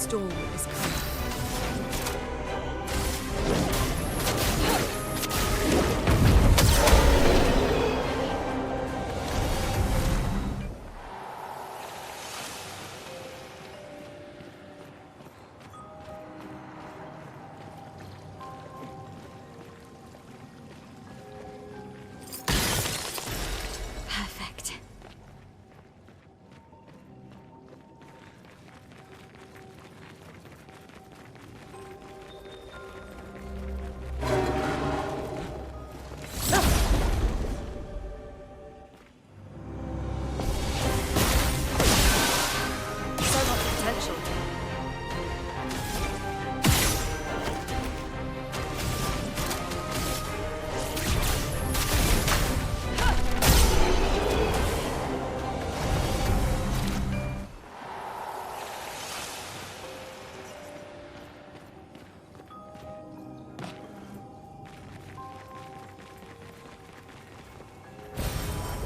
storm is coming.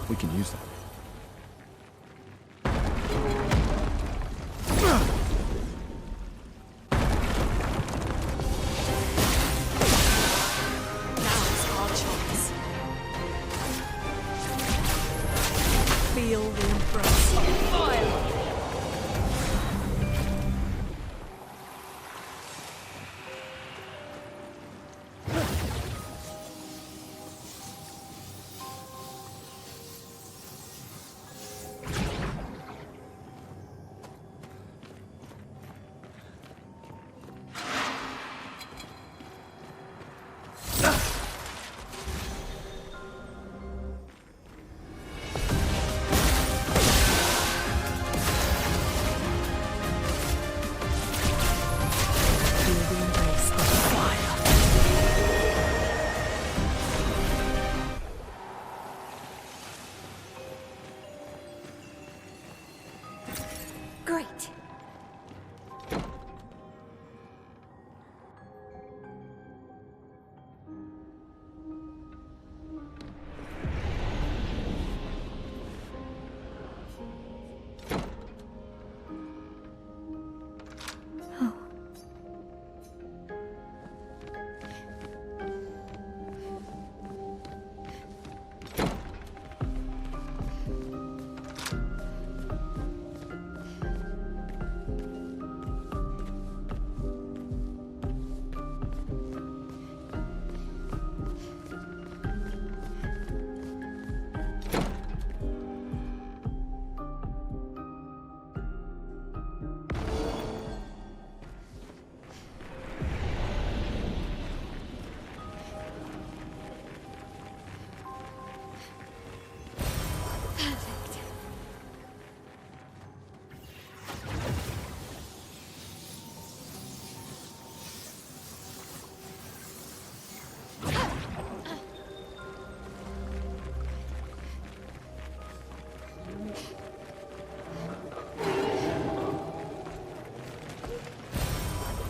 We can use that. Now it's our choice. Feel the embrace of fire! Great.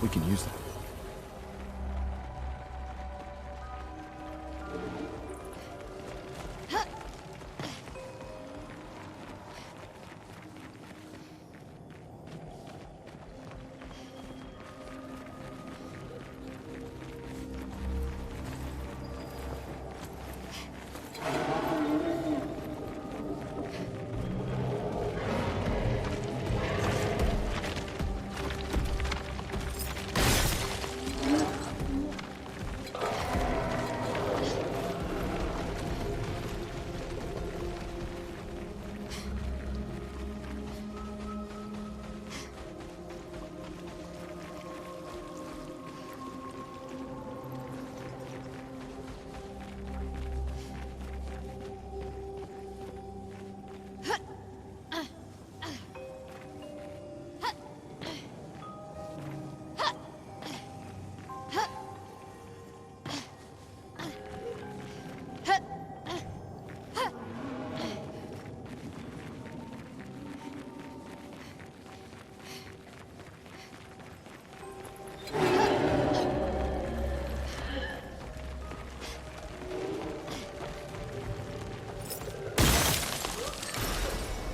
We can use that.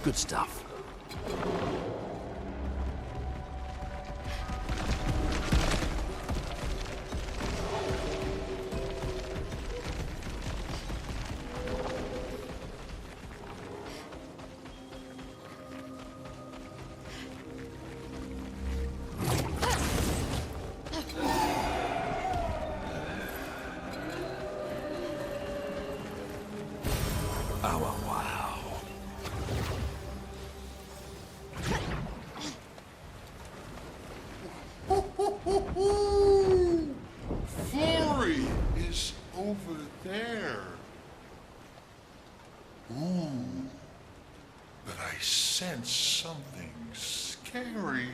Good stuff. sense something scary.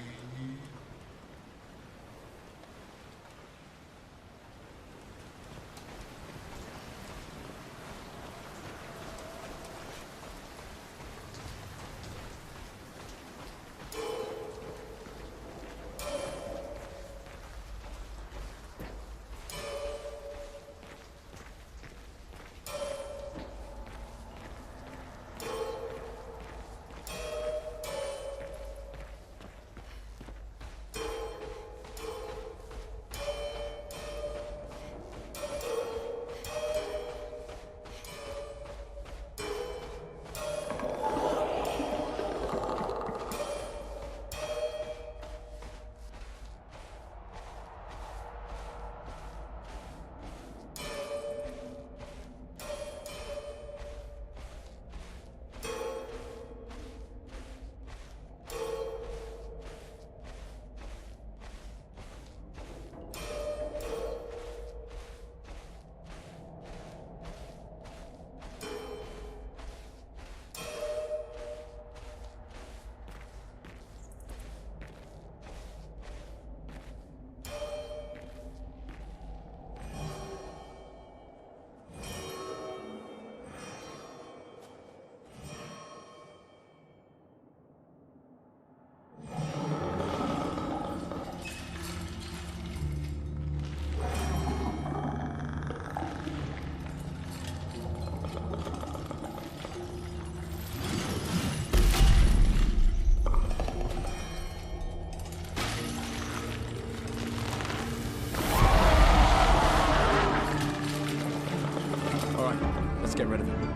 Let's get rid of it. The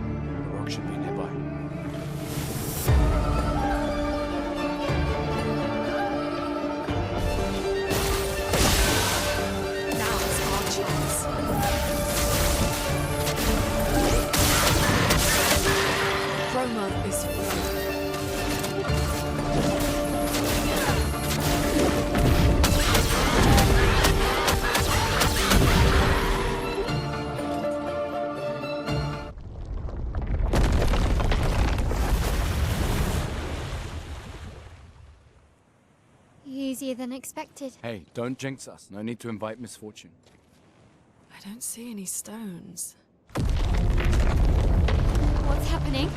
rock should be nearby. Now's our chance. Roma is free. Easier than expected. Hey, don't jinx us. No need to invite misfortune. I don't see any stones. What's happening?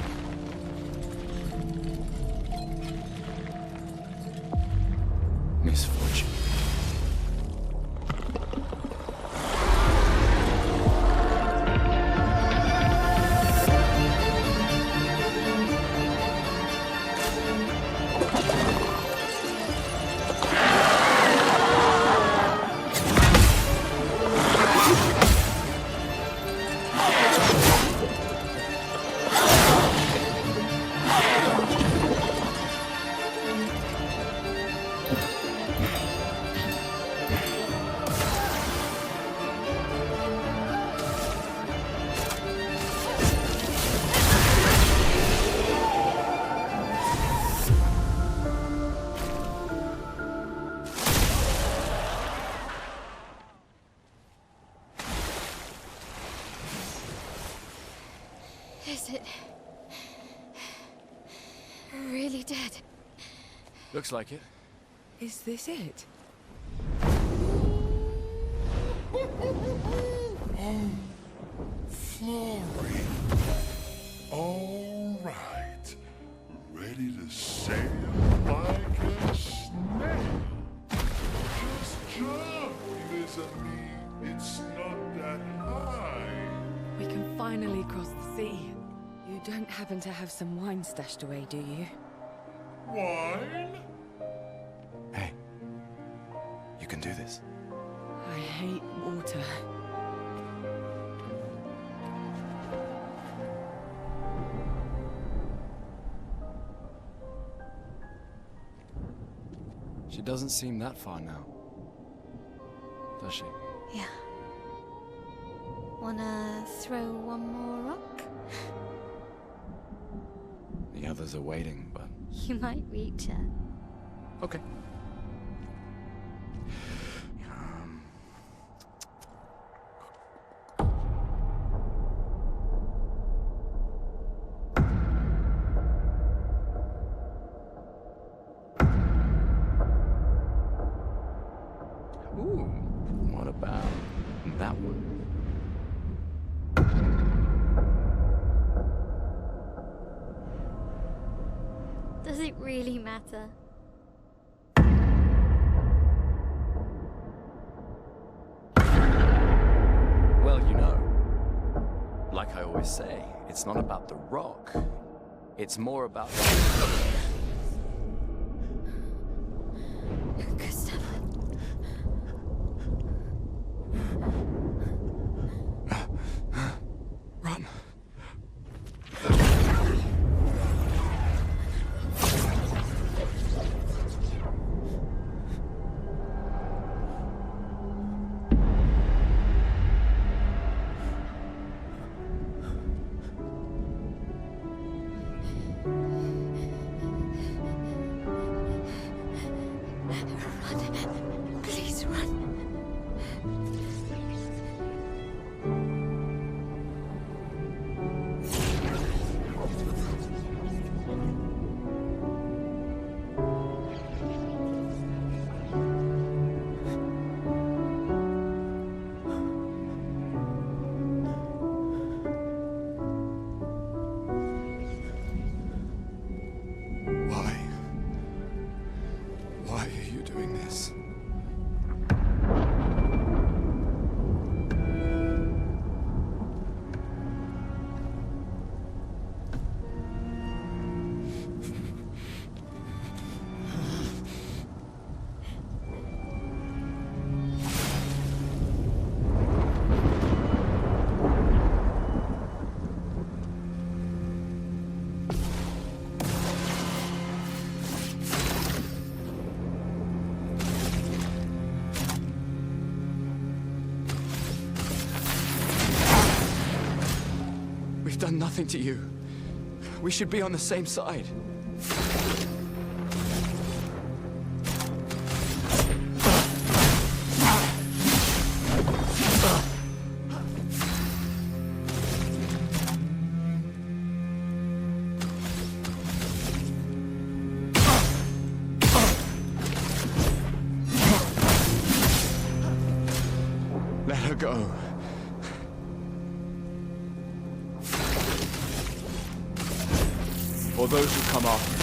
Misfortune. Is it really dead? Looks like it. Is this it? Oh, Florrie. All right. Ready to sail like a snail. Just jump, mes amis. It's not that high. We can finally cross the sea. You don't happen to have some wine stashed away, do you? Wine? Hey, you can do this. I hate water. She doesn't seem that far now, does she? Yeah. Wanna throw one more rock? The others are waiting, but... You might reach her. Okay. about that one. Does it really matter? Well, you know, like I always say, it's not about the rock. It's more about... Gustav. Run. Run. Please run. Why? Why are you doing this? We've done nothing to you. We should be on the same side. Let her go. Or those who come after.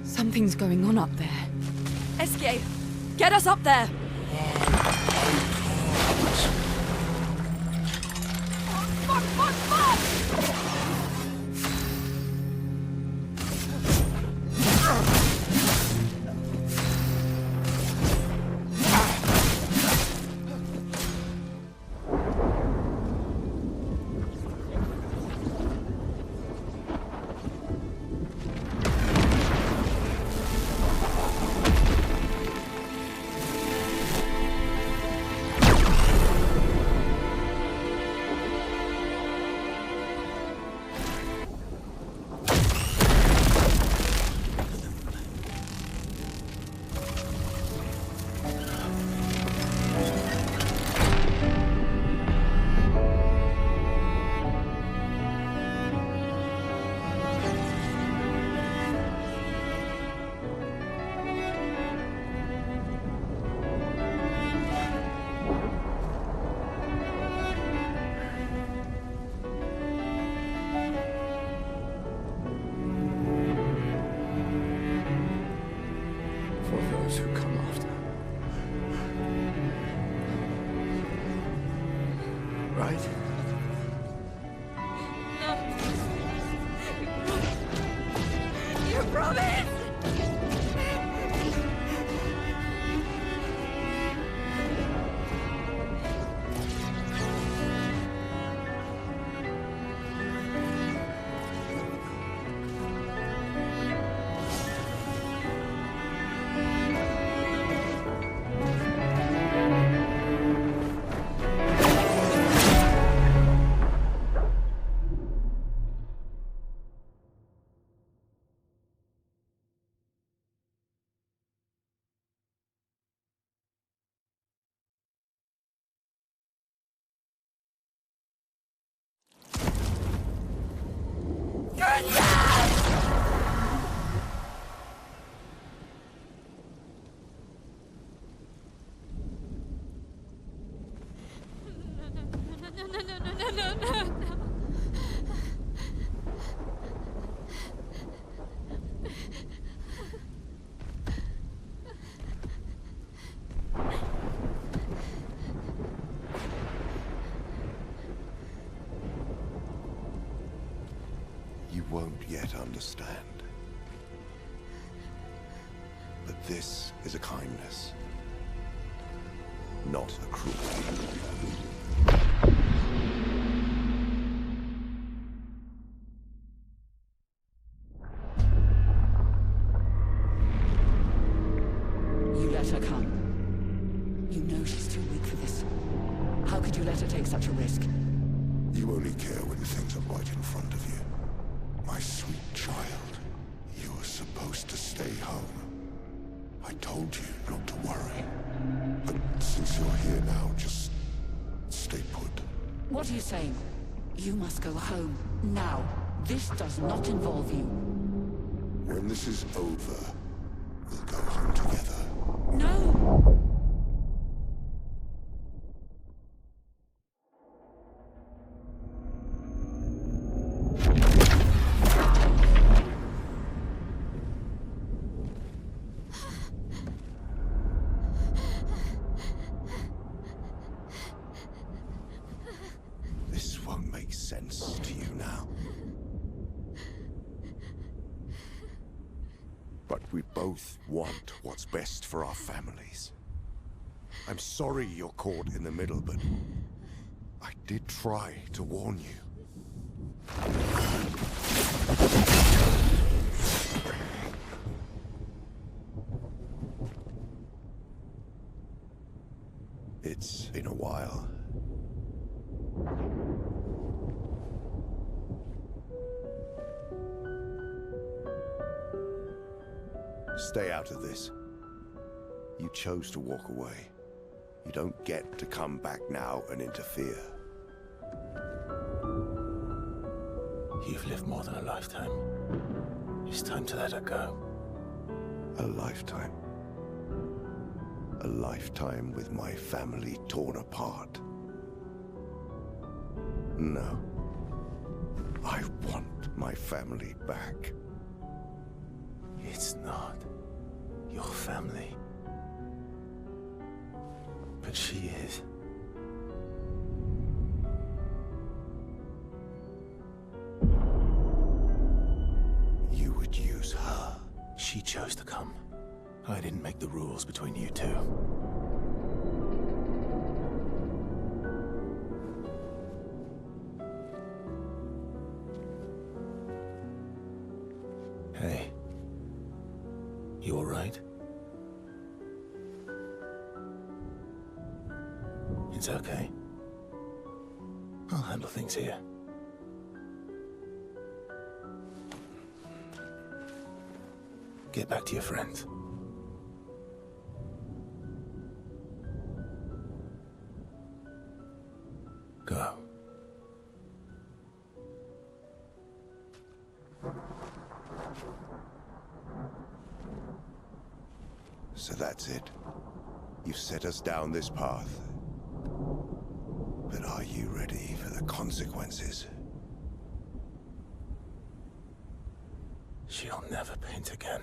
Something's going on up there. Escape! Get us up there! Fuck, fuck, fuck! For those who come after. Right? You promised! quite understand. But this is a kindness, not a cruelty. You let her come. You know she's too weak for this. How could you let her take such a risk? You only care when things are right in front of you. My sweet child, you were supposed to stay home. I told you not to worry. But since you're here now, just stay put. What are you saying? You must go home, now. This does not involve you. When this is over, we'll go home together. No! This won't make sense to you now. But we both want what's best for our families. I'm sorry you're caught in the middle, but I did try to warn you. It's been a while. Stay out of this. You chose to walk away. You don't get to come back now and interfere. You've lived more than a lifetime. It's time to let her go. A lifetime. A lifetime with my family torn apart. No. I want my family back. It's not your family. But she is. You would use her. She chose to come. I didn't make the rules between you two. Hey. You all right? It's okay. I'll handle things here. Get back to your friends. Go. So that's it. You've set us down this path. But are you ready for the consequences? She'll never paint again.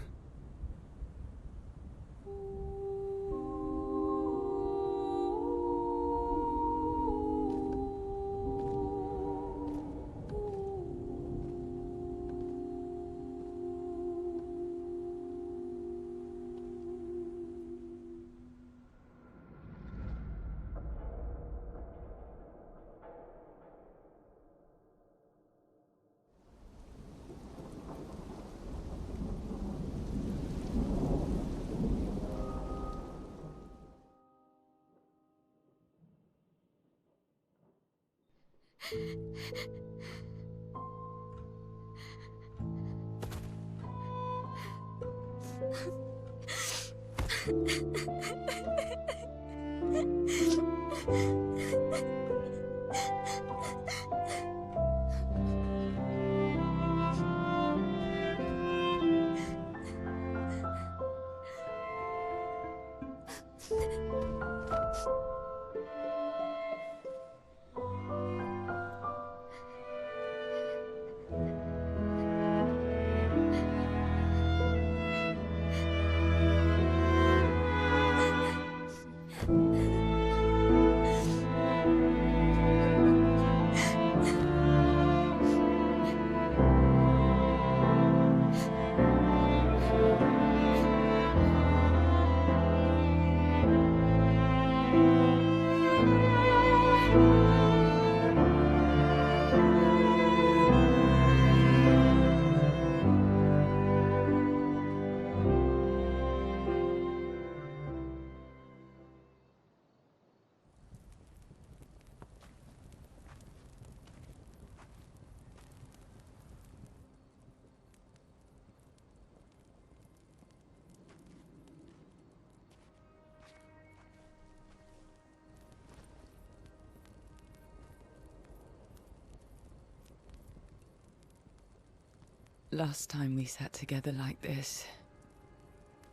last time we sat together like this.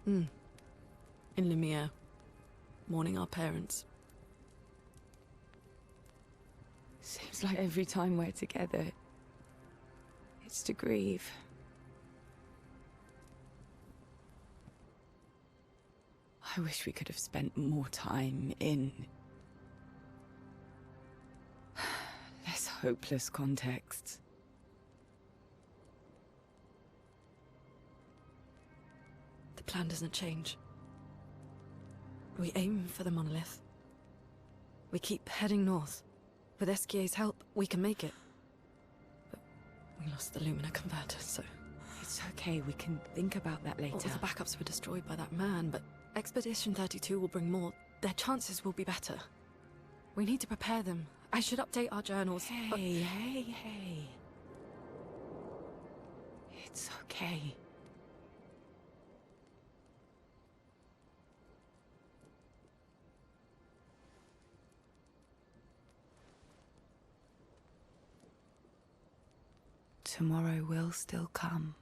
In Lumiere, mourning our parents. Seems like every time we're together, it's to grieve. I wish we could have spent more time in less hopeless contexts. The plan doesn't change. We aim for the monolith. We keep heading north. With SKA's help, we can make it. But we lost the Lumina converter, so... It's okay, we can think about that later. All the backups were destroyed by that man, but Expedition 32 will bring more. Their chances will be better. We need to prepare them. I should update our journals, but... Hey. It's okay. Tomorrow will still come.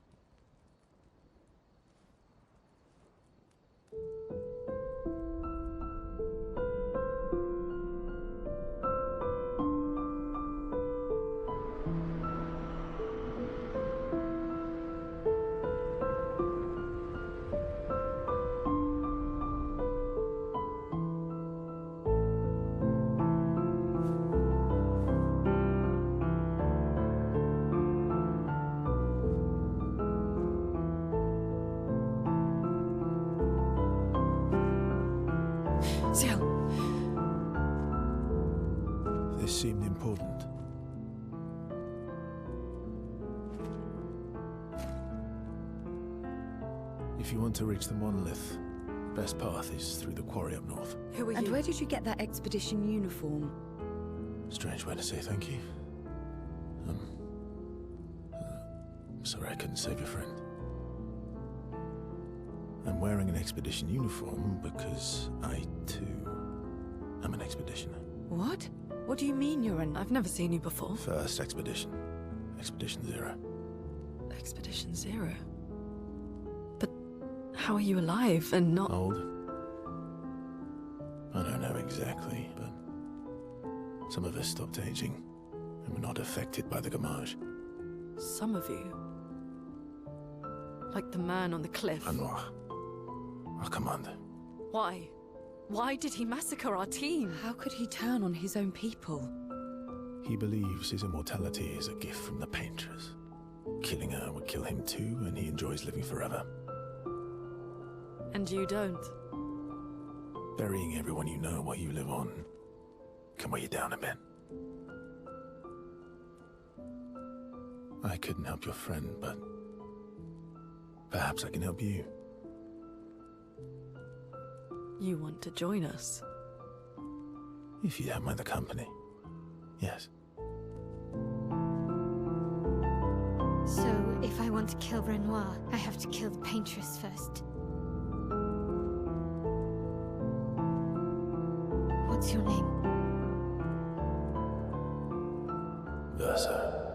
This seemed important. If you want to reach the monolith, the best path is through the quarry up north. Who are you? And where did you get that expedition uniform? Strange way to say thank you. Sorry I couldn't save your friend. I'm wearing an expedition uniform because I, too, am an expeditioner. What? What do you mean you're an... I've never seen you before. First expedition. Expedition 0. Expedition 0? But how are you alive and not... Old? I don't know exactly, but some of us stopped aging and were not affected by the gamage. Some of you? Like the man on the cliff? Renoir, our commander. Why? Why did he massacre our team? How could he turn on his own people? He believes his immortality is a gift from the paintress. Killing her would kill him too, and he enjoys living forever. And you don't? Burying everyone you know while you live on can weigh you down a bit. I couldn't help your friend, but perhaps I can help you. You want to join us? If you don't mind the company, yes. So, if I want to kill Renoir, I have to kill the paintress first. What's your name? Verso.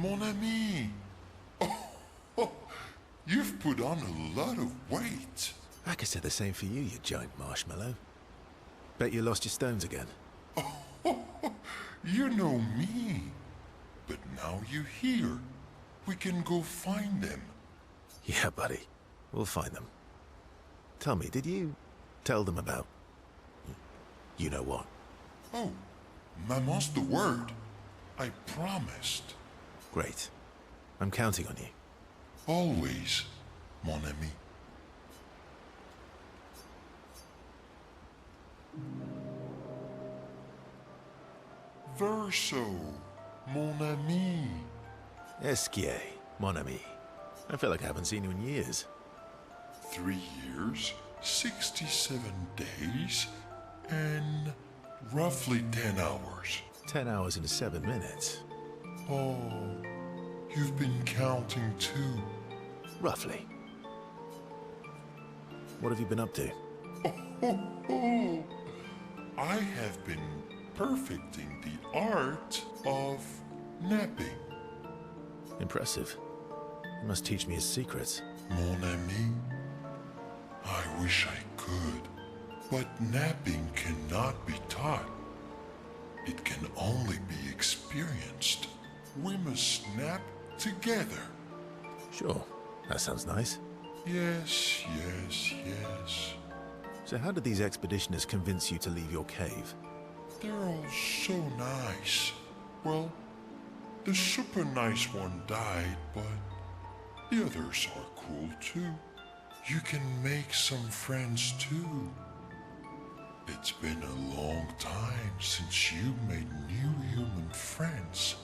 Mon ami. Oh, you've put on a lot of weight. I could say the same for you, you giant marshmallow. Bet you lost your stones again. You know me. But now you're here. We can go find them. Yeah, buddy. We'll find them. Tell me, did you tell them about... you know what? Oh, Maman's the word. I promised. Great. I'm counting on you. Always, mon ami. Verso, mon ami. Esquier, mon ami. I feel like I haven't seen you in years. 3 years, 67 days, and roughly 10 hours. 10 hours and 7 minutes. Oh, you've been counting too. Roughly. What have you been up to? Oh, I have been perfecting the art of napping. Impressive. You must teach me his secrets. Mon ami, I wish I could, but napping cannot be taught. It can only be experienced. We must nap together. Sure, that sounds nice. Yes, yes, yes. So how did these expeditioners convince you to leave your cave? They're all so nice. Well, the super nice one died, but the others are cool too. You can make some friends too. It's been a long time since you made new human friends.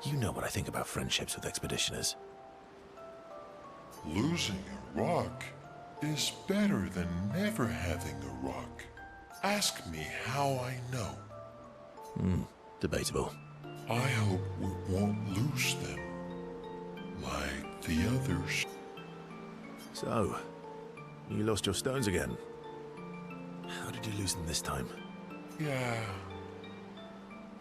You know what I think about friendships with expeditioners. Losing a rock is better than never having a rock. Ask me how I know. Debatable. I hope we won't lose them, like the others. So, you lost your stones again. How did you lose them this time? Yeah,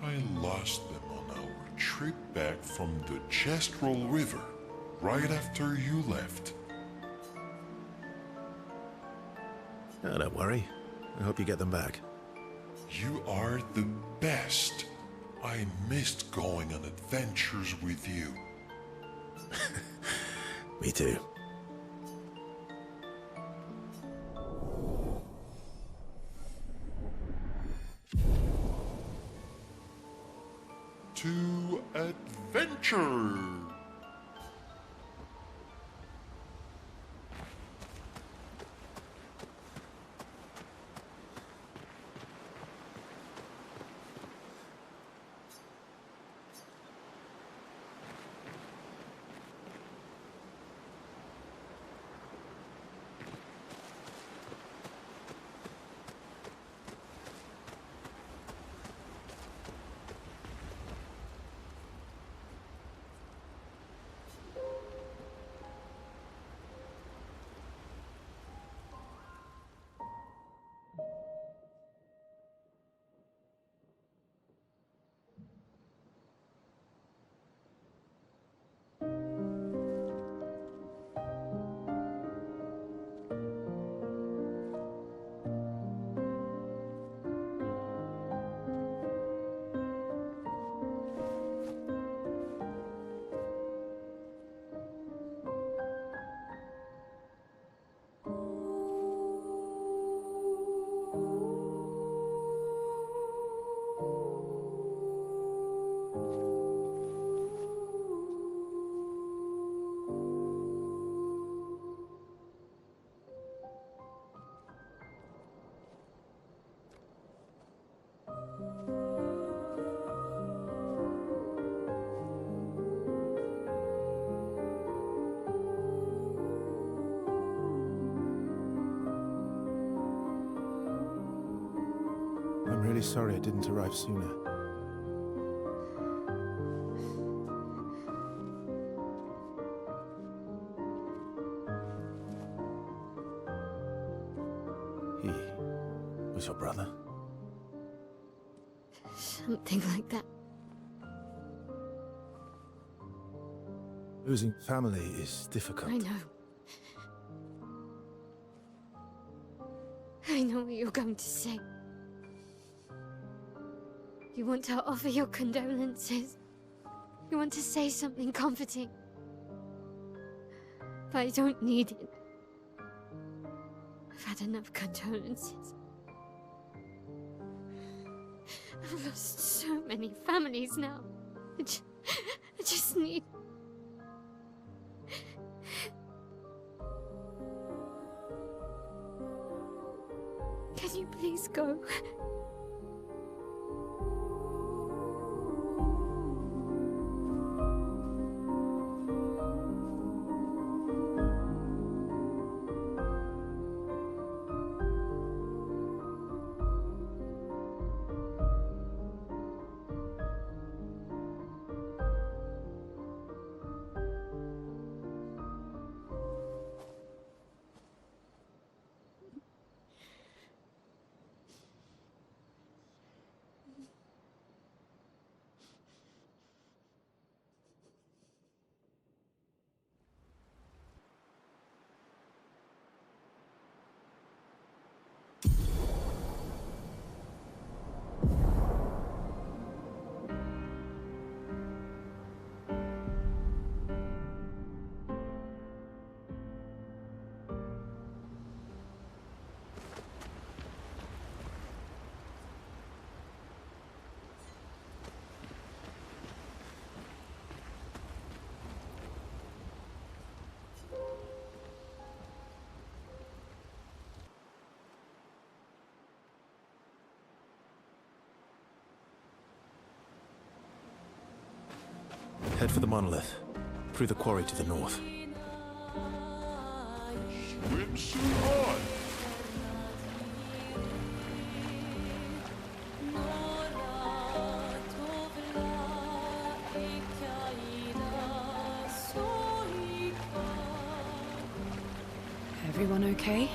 I lost them on our trip back from the Chestrel River, right after you left. Oh, don't worry. I hope you get them back. You are the best. I missed going on adventures with you. Me too. To adventure! I'm really sorry it didn't arrive sooner. He was your brother? Something like that. Losing family is difficult. I know. I know what you're going to say. You want to offer your condolences. You want to say something comforting. But I don't need it. I've had enough condolences. I've lost so many families now. I just need... Can you please go? Head for the monolith, through the quarry to the north. Swimsuit on! Everyone okay?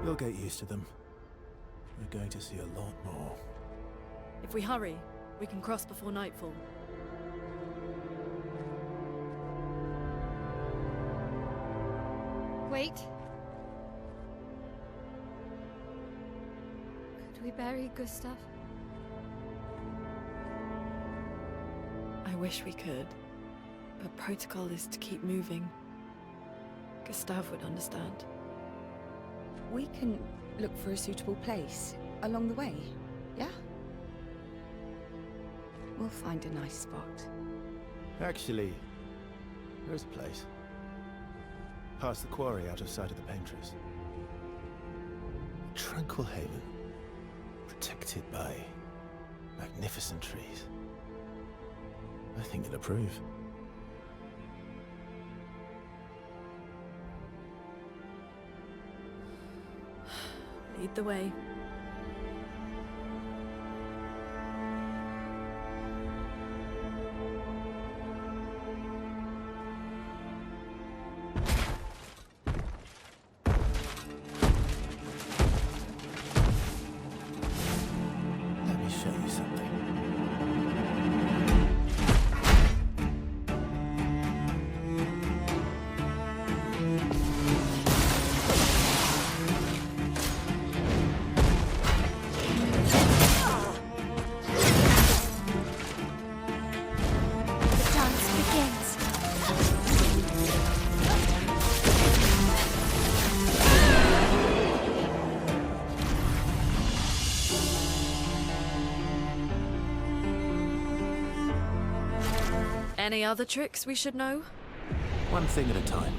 You'll get used to them. We're going to see a lot more. If we hurry, we can cross before nightfall. Wait. Could we bury Gustav? I wish we could, but protocol is to keep moving. Gustav would understand. We can look for a suitable place along the way, yeah? We'll find a nice spot. Actually, there's a place. Past the quarry, out of sight of the painters. A tranquil haven, protected by magnificent trees. I think you'll approve. Lead the way. Let me show you something. Any other tricks we should know? One thing at a time.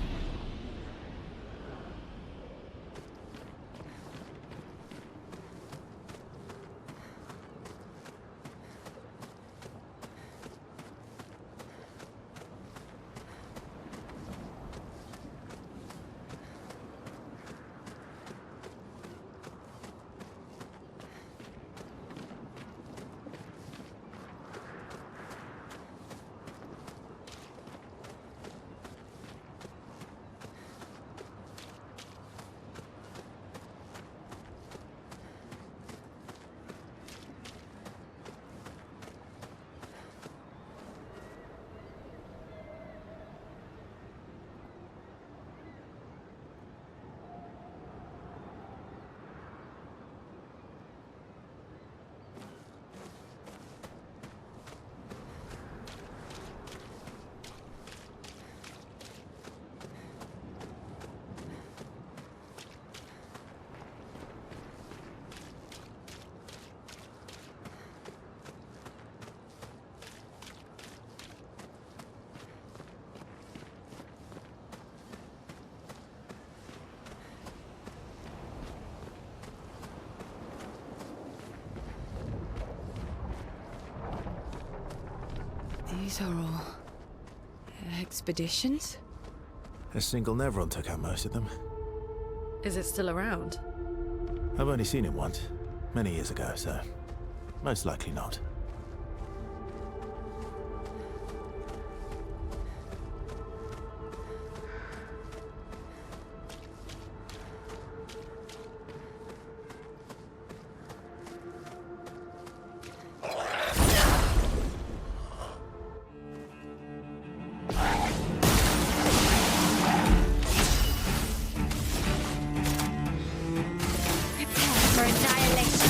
These are all expeditions? A single Nevron took out most of them. Is it still around? I've only seen it once, many years ago, so most likely not. For annihilation.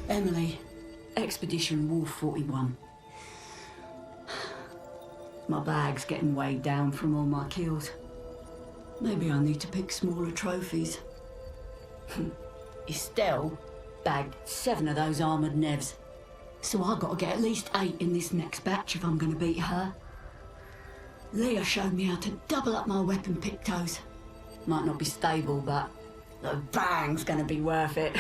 Emily, Expedition Wolf 41. My bag's getting weighed down from all my kills. Maybe I need to pick smaller trophies. Estelle bagged 7 of those armoured nevs. So I've got to get at least 8 in this next batch if I'm going to beat her. Leah showed me how to double up my weapon pictos. Might not be stable, but the bang's going to be worth it.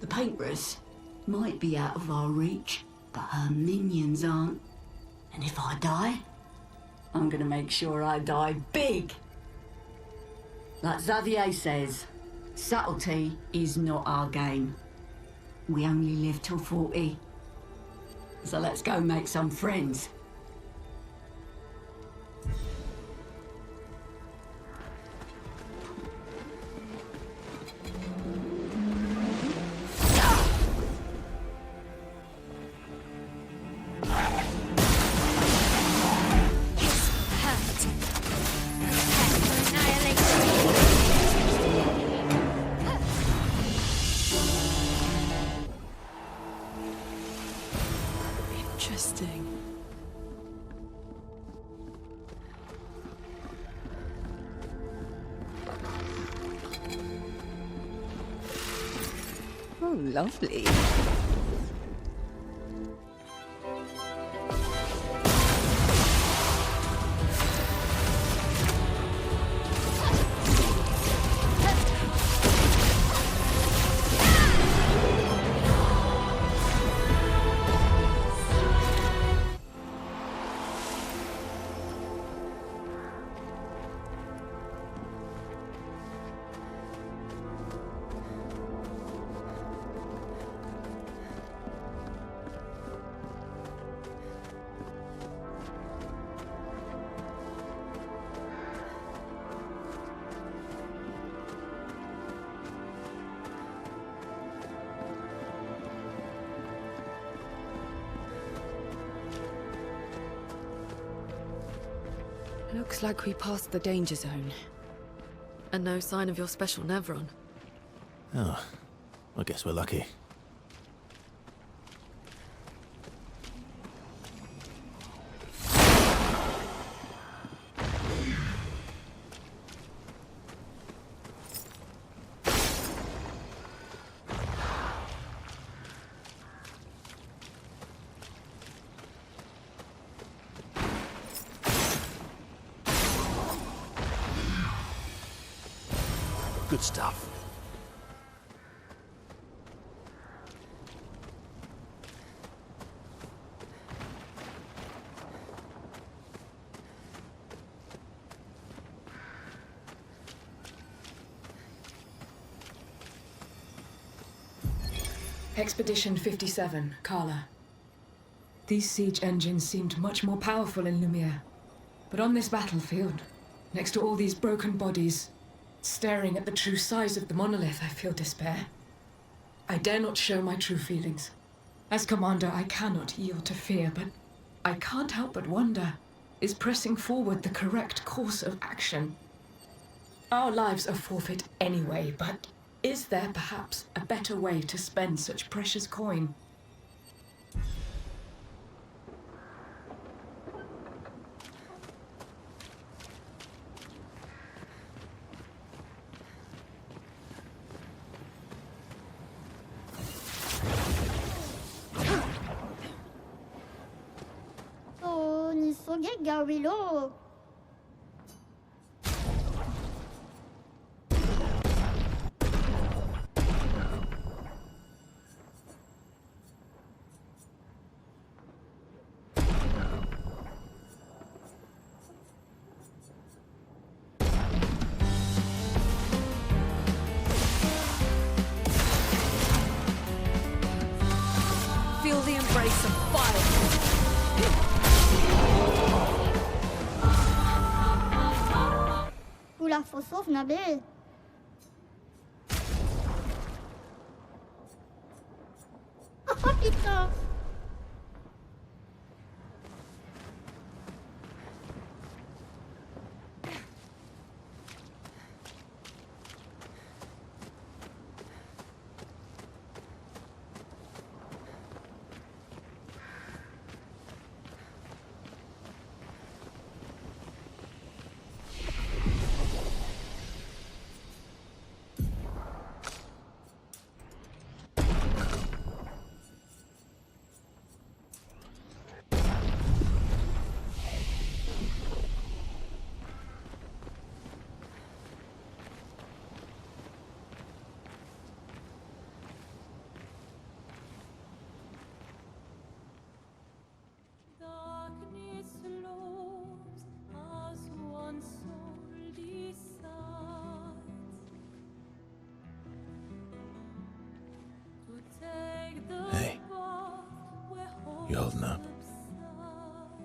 The paintbrus might be out of our reach, but her minions aren't. And if I die, I'm going to make sure I die big. Like Xavier says, subtlety is not our game. We only live till 40. So let's go make some friends. Interesting. Oh, lovely. Looks like we passed the danger zone. And no sign of your special Nevron. Oh, I guess we're lucky. Good stuff. Expedition 57, Carla. These siege engines seemed much more powerful in Lumiere. But on this battlefield, next to all these broken bodies, staring at the true size of the monolith, I feel despair. I dare not show my true feelings. As commander, I cannot yield to fear, but I can't help but wonder, is pressing forward the correct course of action? Our lives are forfeit anyway, but is there perhaps a better way to spend such precious coin? Gawilo. Feel the embrace of fire. Oula, faut sauve Nabil. Oh putain. You holding up?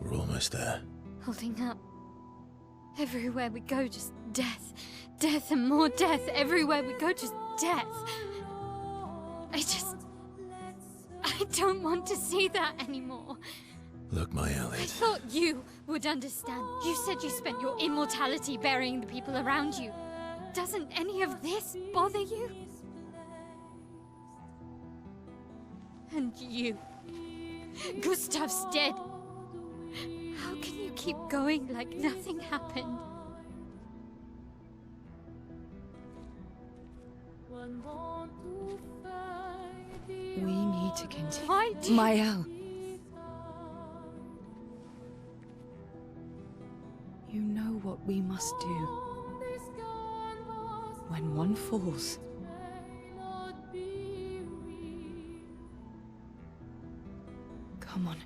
We're almost there. Holding up. Everywhere we go, just death. Death and more death. Everywhere we go, just death. I don't want to see that anymore. Look, my I Elliot. thought you would understand. You said you spent your immortality burying the people around you. Doesn't any of this bother you? And you. Gustav's dead. How can you keep going like nothing happened? We need to continue. Why do Mael. You know what we must do. When one falls, come on.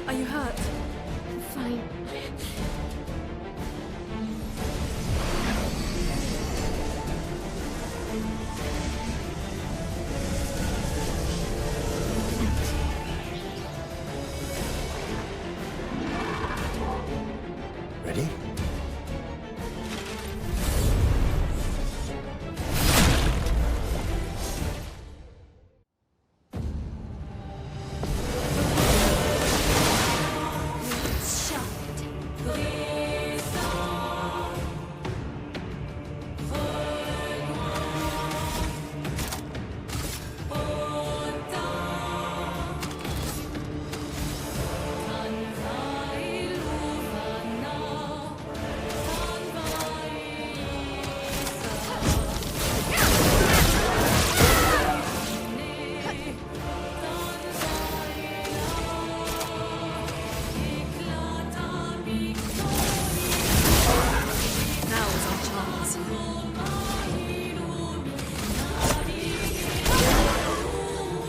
Are you hurt? I'm fine. Ready?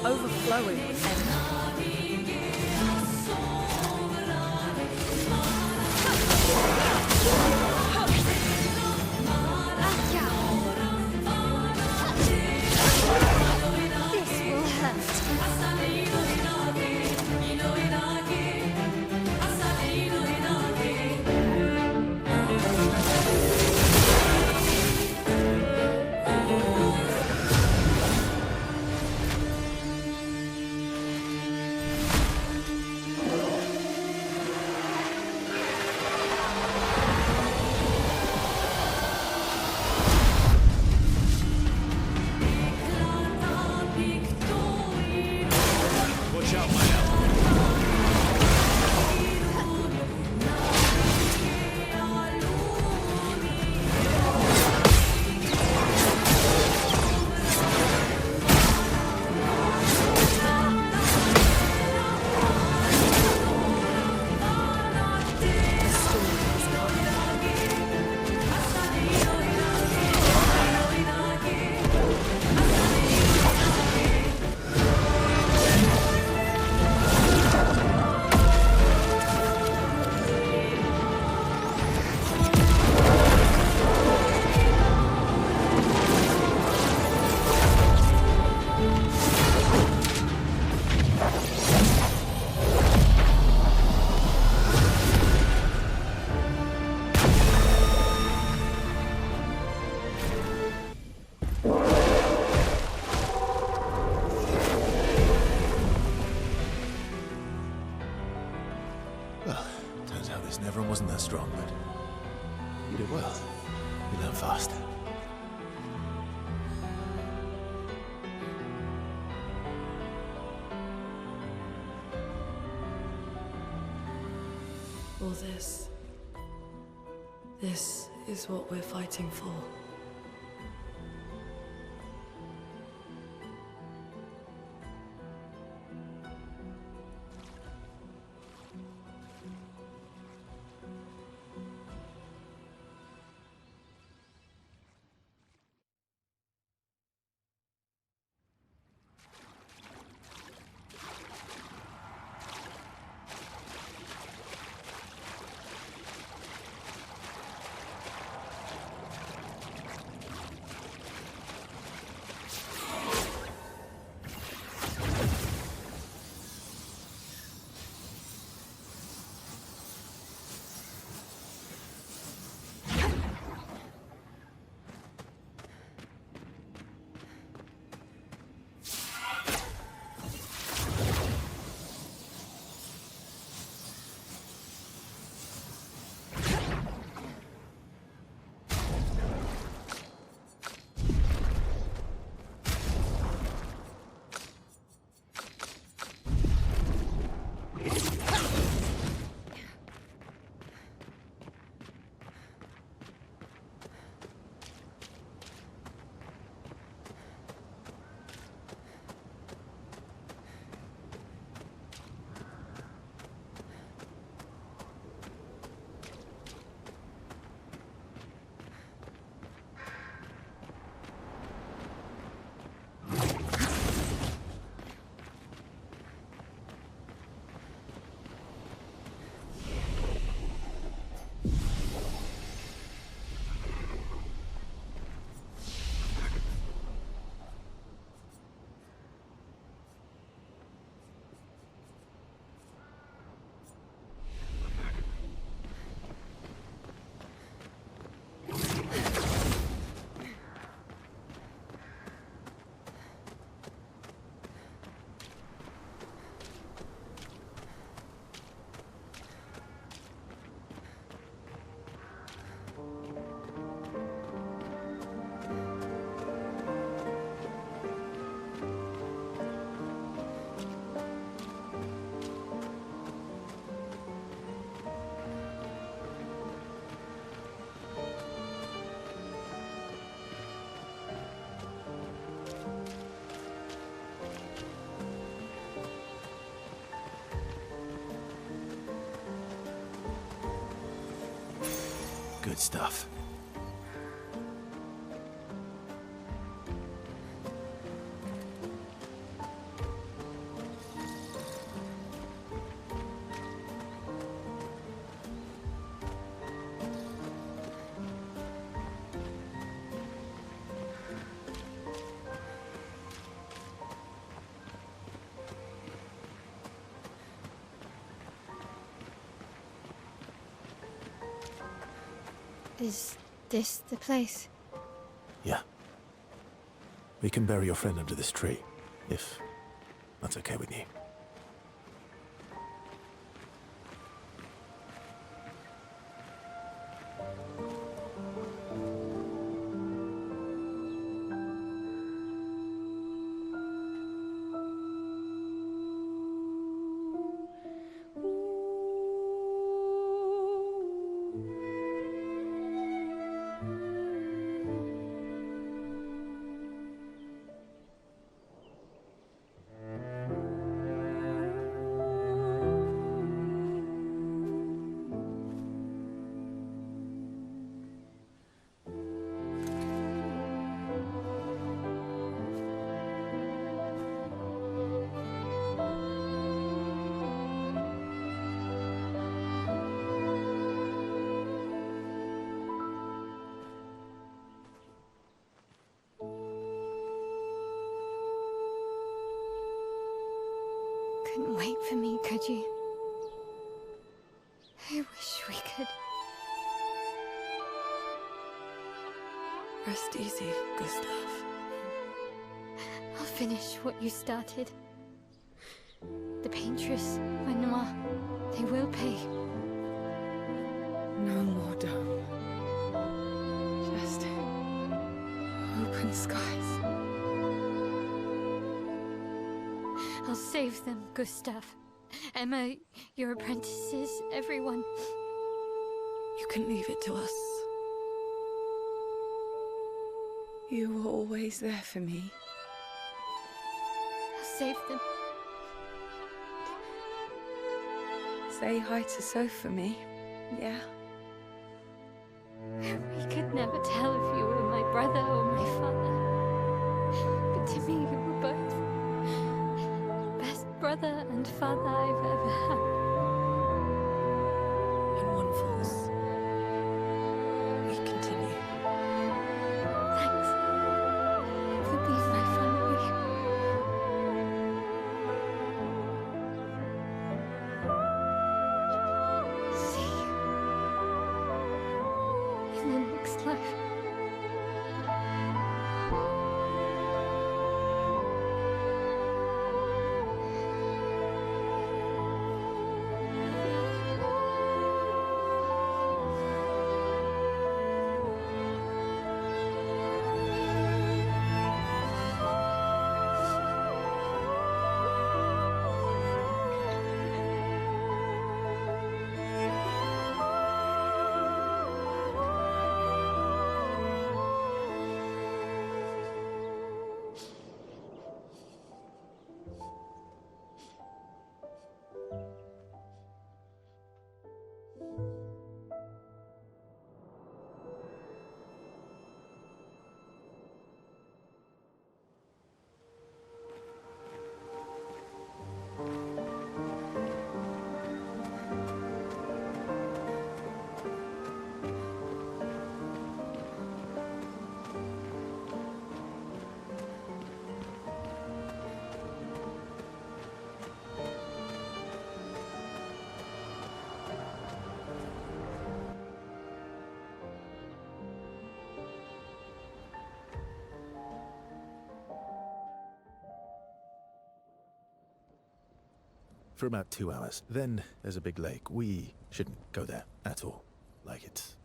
Overflowing with This will hurt. everyone wasn't that strong, but you did well. You learn fast. All this is what we're fighting for. Good stuff. Is this the place? Yeah. We can bury your friend under this tree, if that's okay with you. Couldn't wait for me, could you? I wish we could. Rest easy, Gustav. I'll finish what you started. The paintress, Renoir, they will pay. No more dome. Just open skies. I'll save them, Gustav. Emma, your apprentices, everyone. You can leave it to us. You were always there for me. I'll save them. Say hi to Soph for me, yeah? We could never tell if you were my brother or my father. But to me, you were both. Best brother and father I've ever had. When one falls, we continue. Thanks for being my family. See you in the next life. For about 2 hours. Then there's a big lake. We shouldn't go there at all.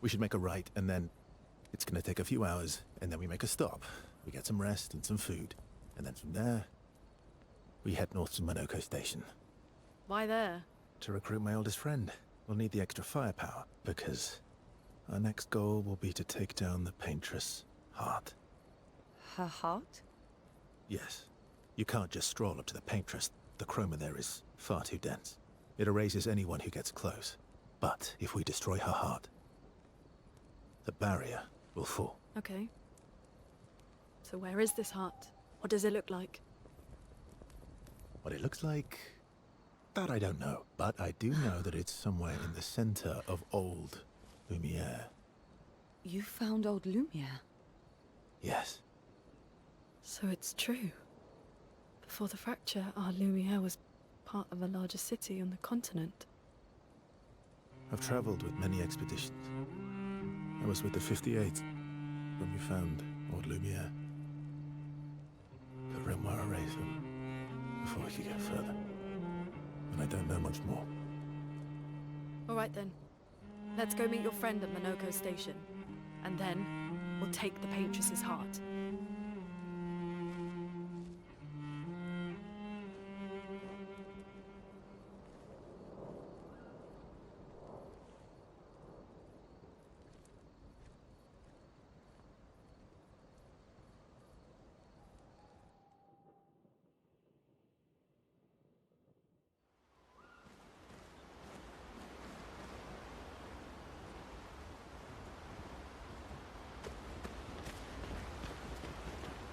We should make a right, and then it's gonna take a few hours, and then we make a stop. We get some rest and some food. And then from there, we head north to Monoco Station. Why there? To recruit my oldest friend. We'll need the extra firepower, because our next goal will be to take down the Paintress' heart. Her heart? Yes. You can't just stroll up to the Paintress. The chroma there is far too dense. It erases anyone who gets close. But if we destroy her heart, the barrier will fall. Okay. So where is this heart? What does it look like? What it looks like, that I don't know. But I do know that it's somewhere in the center of Old Lumiere. You found Old Lumiere? Yes. So it's true. Before the fracture, our Lumiere was part of a larger city on the continent. I've traveled with many expeditions. I was with the 58th when we found Old Lumiere. But Renoir erased them before we could get further. And I don't know much more. All right then. Let's go meet your friend at Monoco Station. And then, we'll take the Paintress's heart.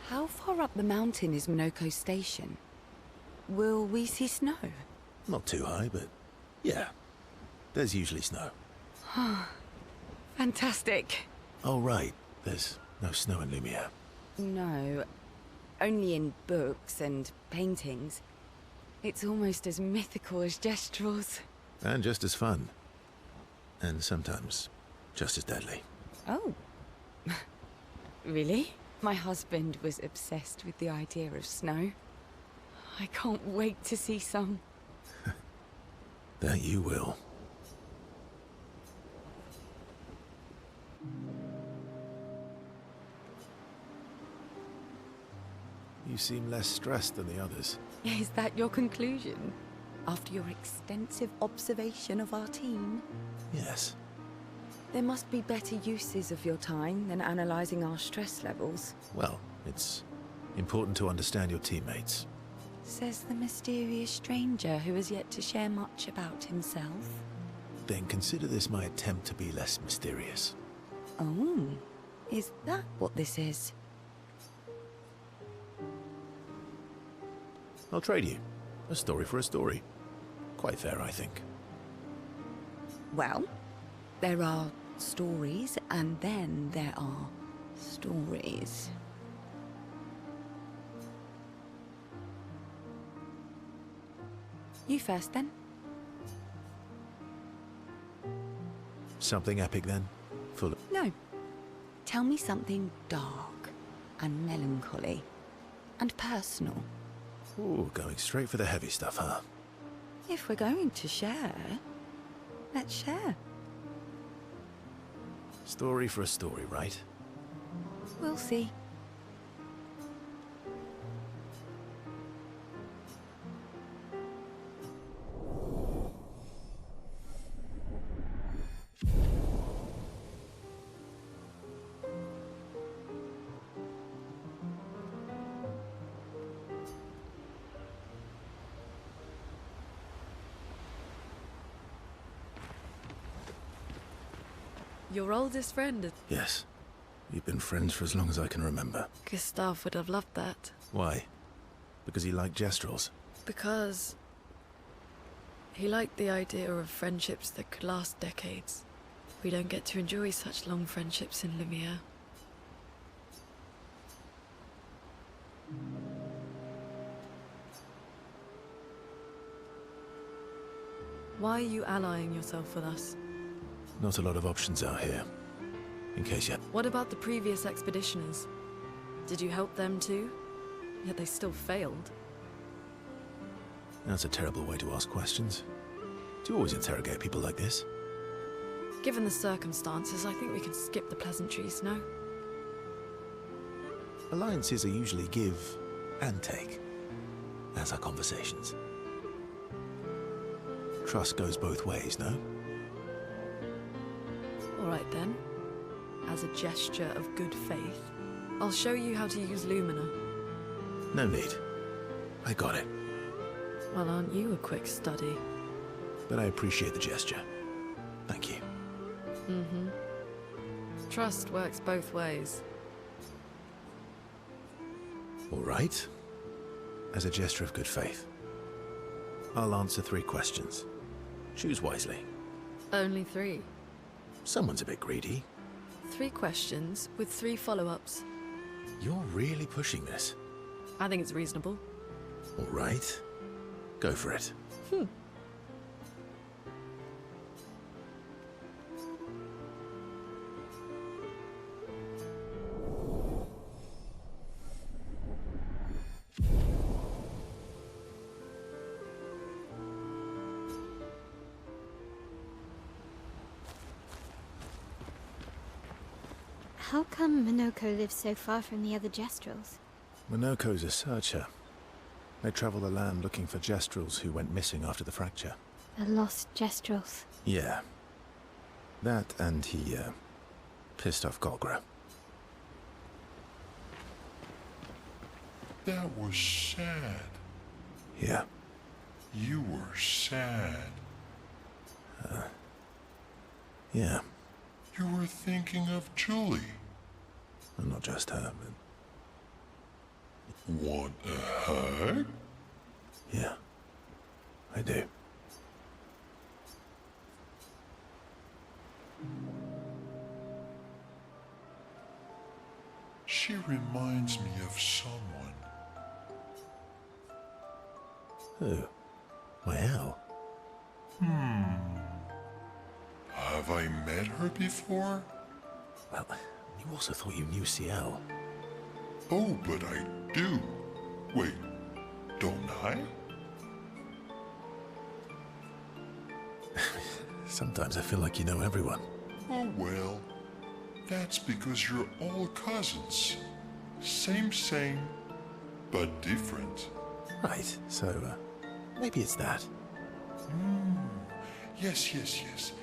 How far up the mountain is Monoco Station? Will we see snow? Not too high, but yeah. There's usually snow. Fantastic. Oh, right. There's no snow in Lumiere. No, only in books and paintings. It's almost as mythical as Gestrels. And just as fun. And sometimes just as deadly. Oh. Really? My husband was obsessed with the idea of snow. I can't wait to see some. That you will. You seem less stressed than the others. Is that your conclusion? After your extensive observation of our team? Yes. There must be better uses of your time than analysing our stress levels. Well, it's important to understand your teammates. Says the mysterious stranger who has yet to share much about himself. Then consider this my attempt to be less mysterious. Oh, is that what this is? I'll trade you. A story for a story. Quite fair, I think. Well, there are stories, and then there are stories. You first, then. Something epic, then? Full of... No. Tell me something dark and melancholy and personal. Ooh, going straight for the heavy stuff, huh? If we're going to share, let's share. Story for a story, right? We'll see. Your oldest friend. Yes. We've been friends for as long as I can remember. Gustav would have loved that. Why? Because he liked Gestrels? Because he liked the idea of friendships that could last decades. We don't get to enjoy such long friendships in Lumiere. Why are you allying yourself with us? Not a lot of options out here. In case you... What about the previous expeditioners? Did you help them too? Yet they still failed. That's a terrible way to ask questions. Do you always interrogate people like this? Given the circumstances, I think we can skip the pleasantries, no? Alliances are usually give and take, as are conversations. Trust goes both ways, no? Alright then. As a gesture of good faith, I'll show you how to use Lumina. No need. I got it. Well, aren't you a quick study? But I appreciate the gesture. Thank you. Mm-hmm. Trust works both ways. All right. As a gesture of good faith, I'll answer 3 questions. Choose wisely. Only 3. Someone's a bit greedy. 3 questions with 3 follow-ups. You're really pushing this. I think it's reasonable. All right. Go for it. How come Monoco lives so far from the other Gestrels? Monoco's a searcher. They travel the land looking for Gestrels who went missing after the fracture. The lost Gestrels. Yeah. That and he, pissed off Golgra. That was sad. Yeah. You were sad. Yeah. You were thinking of Julie. And not just her, but... Want a hug? Yeah. I do. She reminds me of someone. Who? Well. Have I met her before? Well, you also thought you knew CL. Oh, but I do. Wait, don't I? Sometimes I feel like you know everyone. Oh, well. That's because you're all cousins. Same. but different. Right, so, maybe it's that. Yes.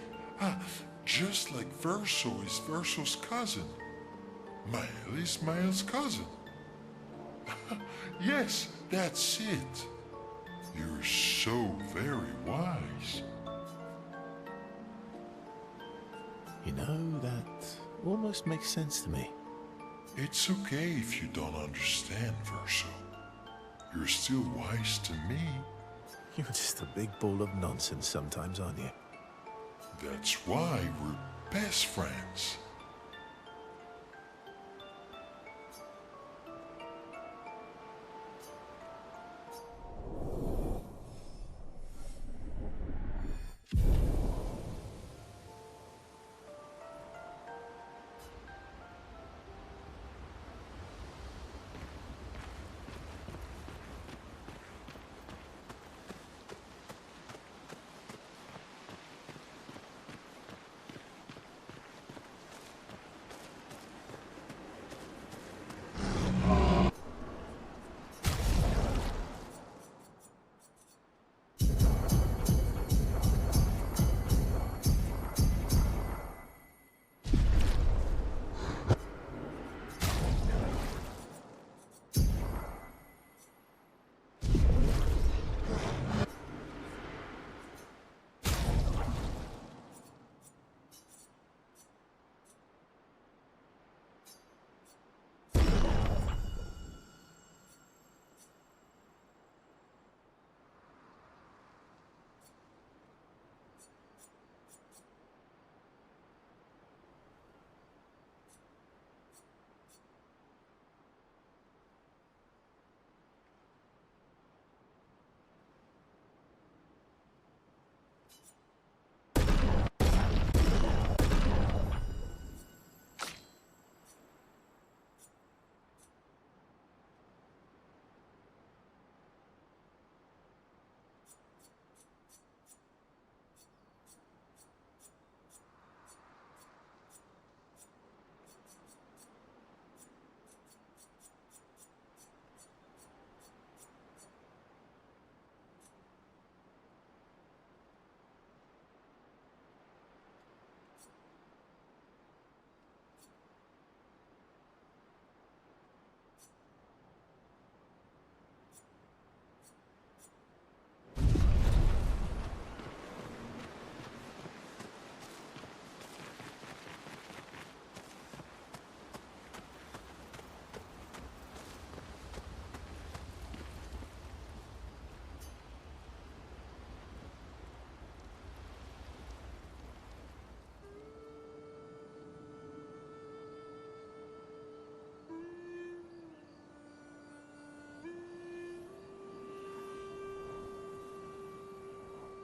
Ah, just like Verso is Verso's cousin. Mael is Mael's cousin. Yes, that's it. You're so very wise. You know, that almost makes sense to me. It's okay if you don't understand, Verso. You're still wise to me. You're just a big ball of nonsense sometimes, aren't you? That's why we're best friends.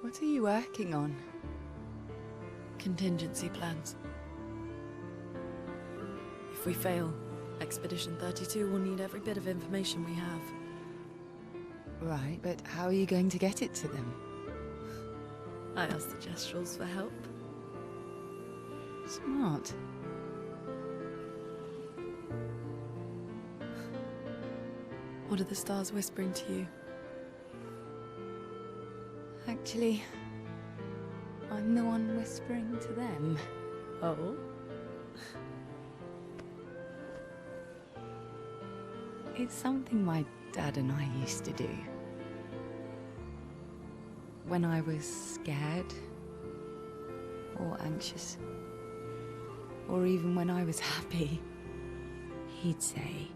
What are you working on? Contingency plans. If we fail, Expedition 32 will need every bit of information we have. Right, but how are you going to get it to them? I asked the Gestrals for help. Smart. What are the stars whispering to you? Actually, I'm the one whispering to them. Oh? It's something my dad and I used to do. When I was scared, or anxious, or even when I was happy, he'd say,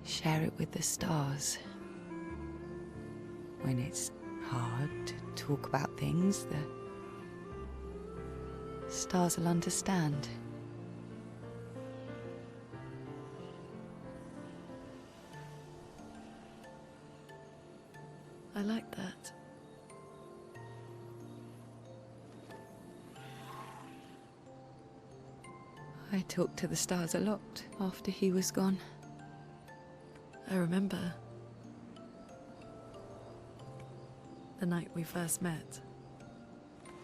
share it with the stars. When it's hard to talk about things, the stars will understand. I like that. I talked to the stars a lot after he was gone. I remember the night we first met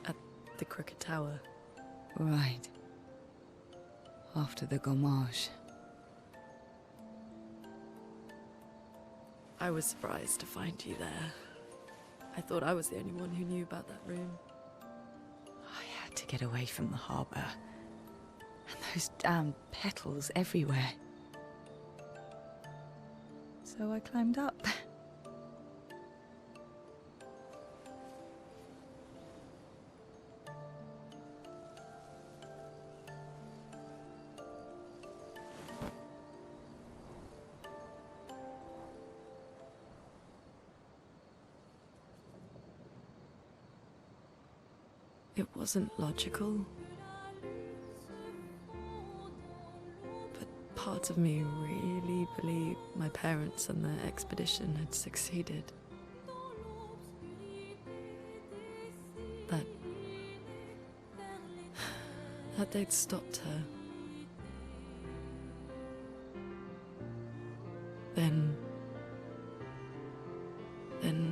at the Crooked Tower. Right. After the gommage. I was surprised to find you there. I thought I was the only one who knew about that room. I had to get away from the harbour. And those damn petals everywhere. So I climbed up. It wasn't logical. But part of me really believed my parents and their expedition had succeeded. That they'd stopped her. Then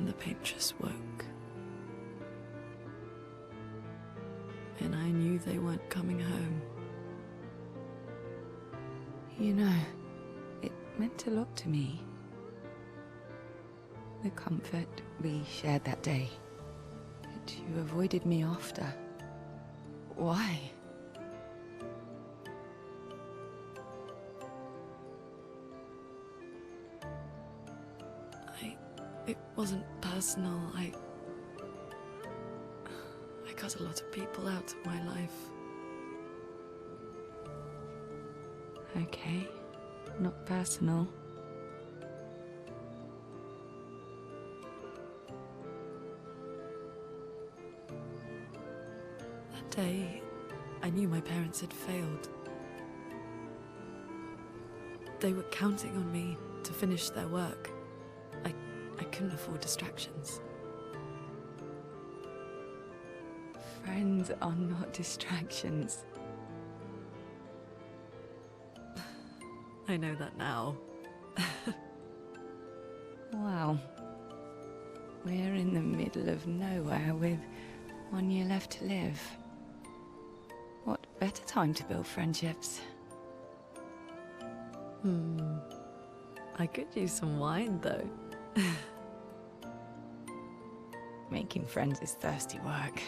the paintress woke. And I knew they weren't coming home. You know, it meant a lot to me. The comfort we shared that day. But you avoided me after. Why? It wasn't personal. I cut a lot of people out of my life. Okay, not personal. That day, I knew my parents had failed. They were counting on me to finish their work. I couldn't afford distractions. Friends are not distractions. I know that now. Wow. We're in the middle of nowhere with 1 year left to live. What better time to build friendships? I could use some wine, though. Making friends is thirsty work.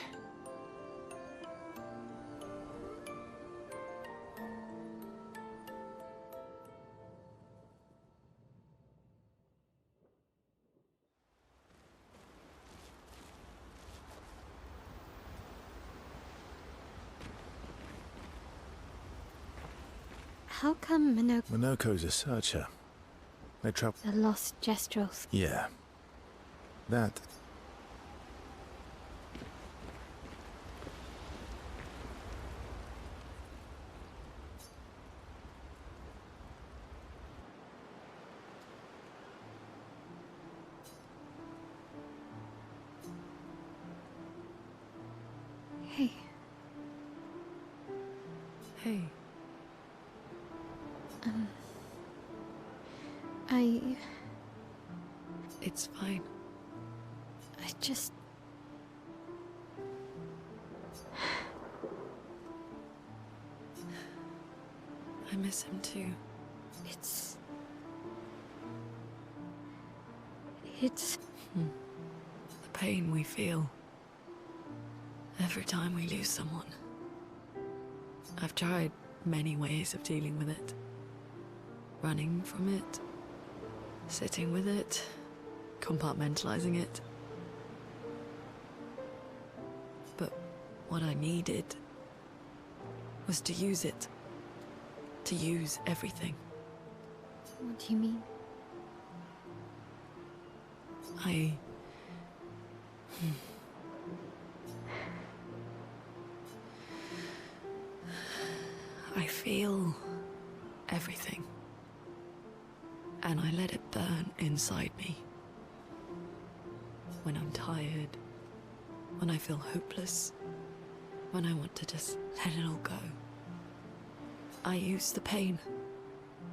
How come Monoco... Monoco's a searcher. They travel... The lost Gestrels. Yeah. That... Hey. Hey. It's fine. I just... I miss him too. It's... The pain we feel every time we lose someone. I've tried many ways of dealing with it. Running from it, sitting with it, compartmentalizing it. But what I needed was to use it. To use everything. What do you mean? I feel everything. And I let it burn inside me. When I'm tired, when I feel hopeless, when I want to just let it all go. I use the pain.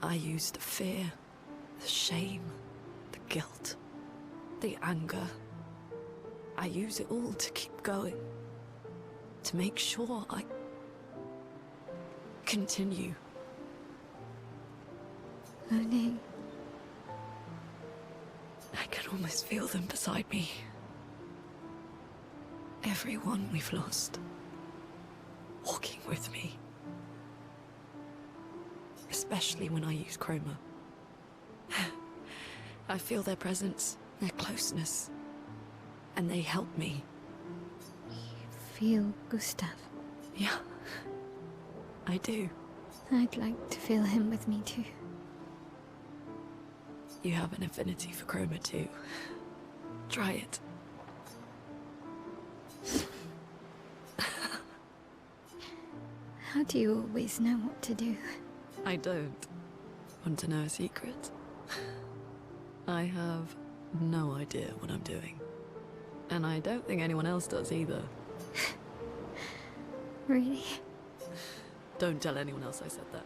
I use the fear, the shame, the guilt, the anger. I use it all to keep going. To make sure I continue. Monet. almost feel them beside me. Everyone we've lost. Walking with me. Especially when I use chroma. I feel their presence, their closeness. And they help me. You feel Gustav? Yeah, I do. I'd like to feel him with me too. You have an affinity for chroma too. Try it. How do you always know what to do? I don't. Want to know a secret? I have no idea what I'm doing. And I don't think anyone else does either. Really? Don't tell anyone else I said that.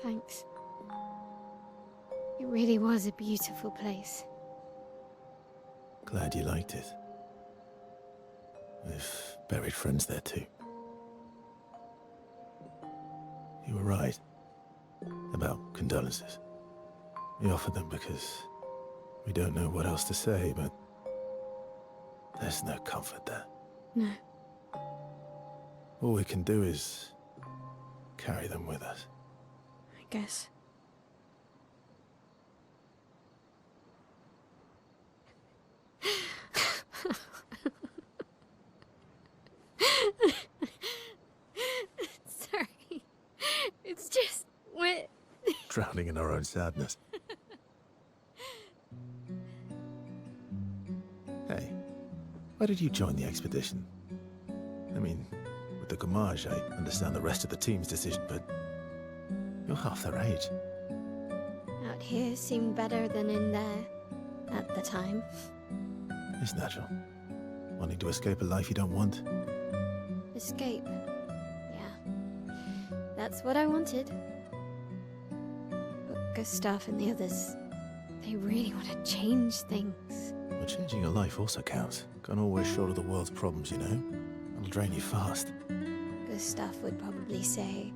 Thanks. It really was a beautiful place. Glad you liked it. We've buried friends there too. You were right about condolences. We offered them because we don't know what else to say, but there's no comfort there. No. All we can do is carry them with us. I guess. Sorry. It's just wet. Drowning in our own sadness. Hey, why did you join the expedition? I mean, with the Gommage, I understand the rest of the team's decision, but you're half their age. Out here seemed better than in there at the time. It's natural. Wanting to escape a life you don't want. Escape. Yeah. That's what I wanted. But Gustav and the others, they really want to change things. Well, changing your life also counts. Can't always shoulder the world's problems, you know? It'll drain you fast. Gustav would probably say,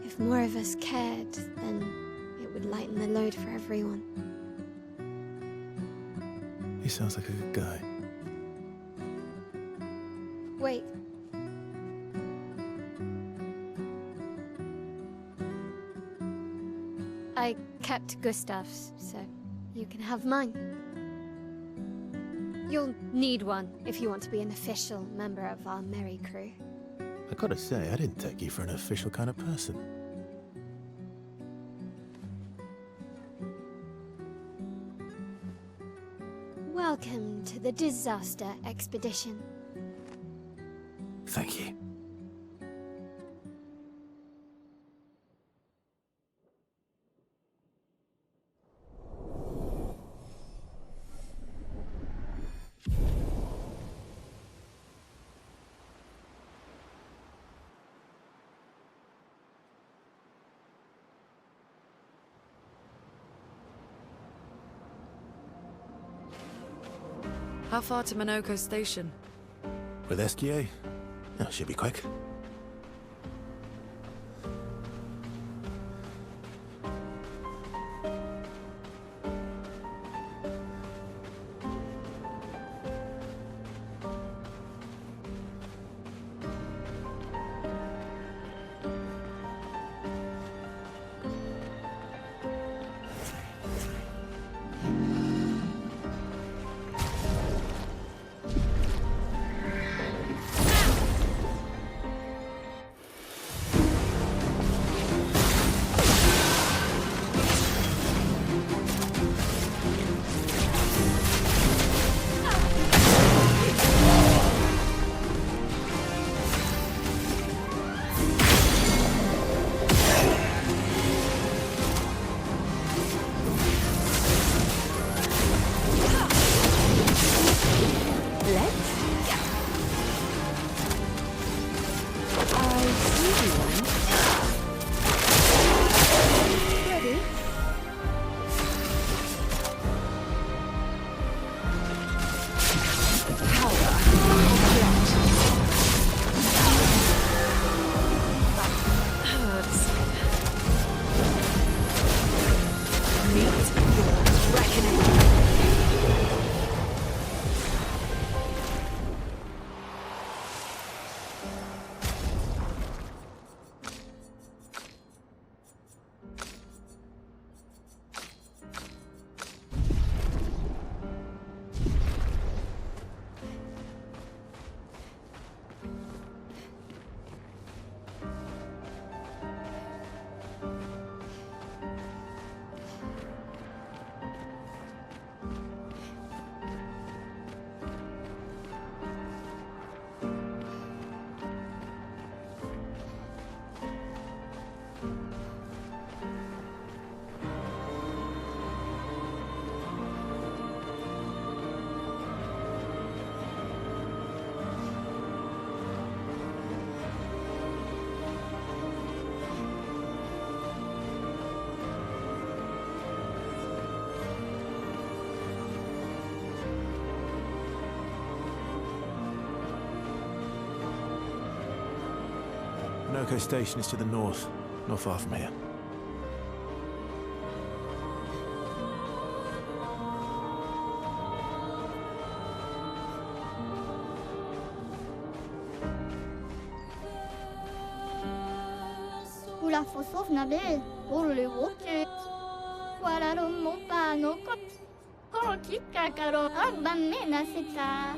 if more of us cared, then it would lighten the load for everyone. He sounds like a good guy. Wait. I kept Gustav's, so you can have mine. You'll need one if you want to be an official member of our merry crew. I gotta say, I didn't take you for an official kind of person. Welcome to the disaster expedition. Thank you. How far to Monoco station? With SGA? Oh, should be quick. Monoco station is to the north, not far from here. Ula fosov na be, ole woke. Wararo mo pa no ko. Koki kakaro ang banena sita.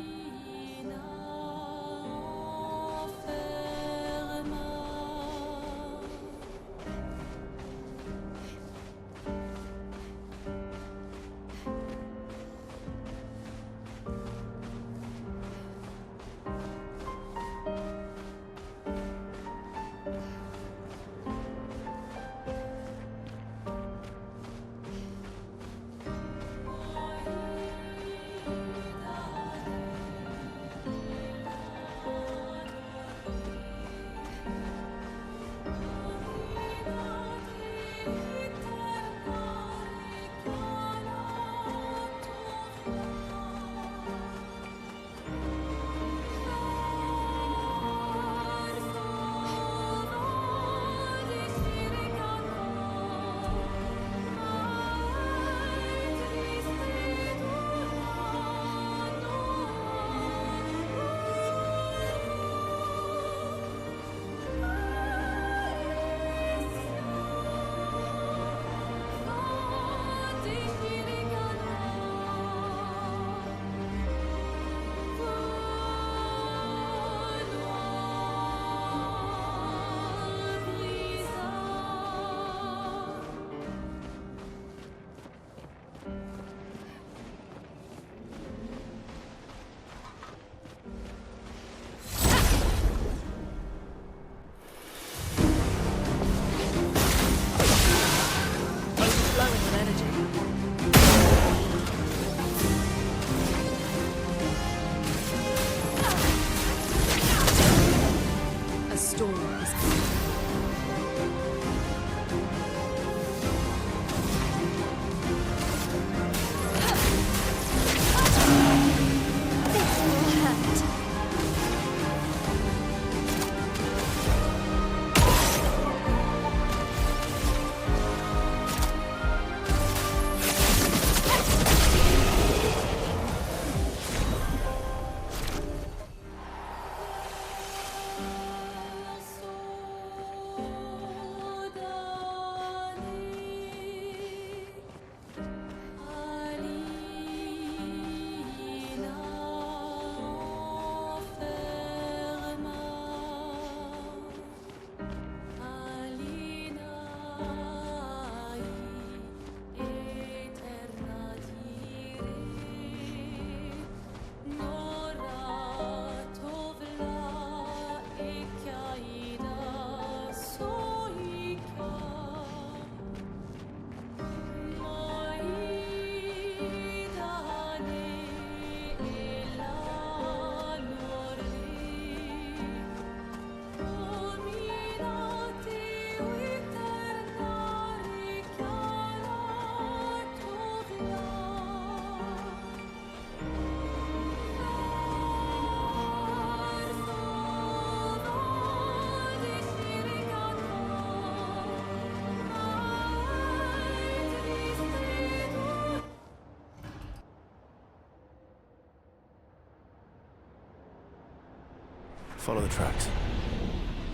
Follow the tracks.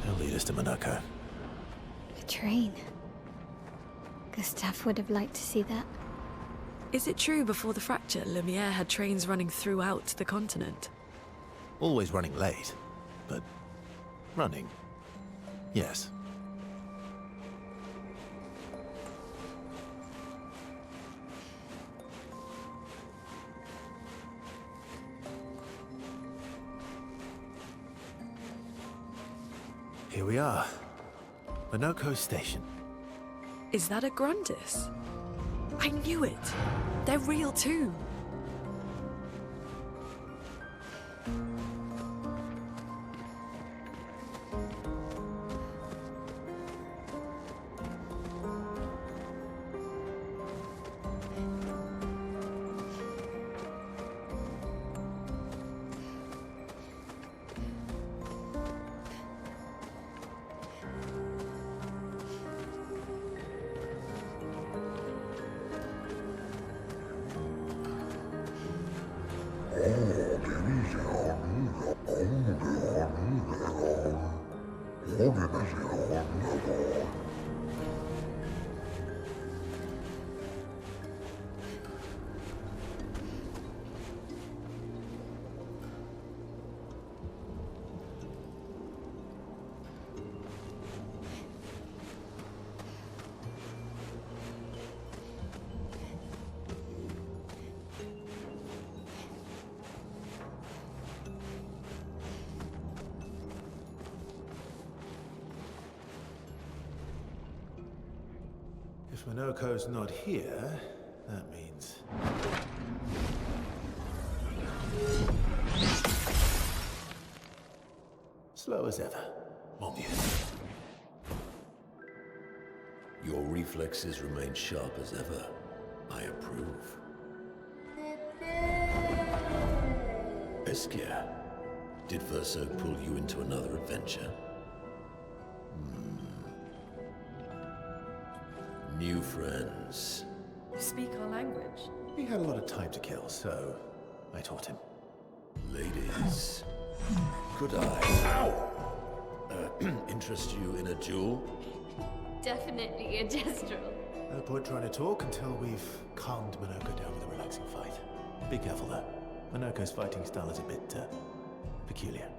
They'll lead us to Monoco. A train. Gustav would have liked to see that. Is it true before the fracture, Lumiere had trains running throughout the continent? Always running late, but running, yes. Here we are. Monoco Station. Is that a Grundis? I knew it! They're real too! If Monoco's not here, that means... slow as ever. Mon Dieu. Your reflexes remain sharp as ever. I approve. Obscur, did Verso pull you into another adventure? New friends. You speak our language. He had a lot of time to kill, so I taught him. Ladies, could I interest you in a duel? Definitely a gestural. No point trying to talk until we've calmed Monoco down with a relaxing fight. Be careful though. Monoco's fighting style is a bit, peculiar.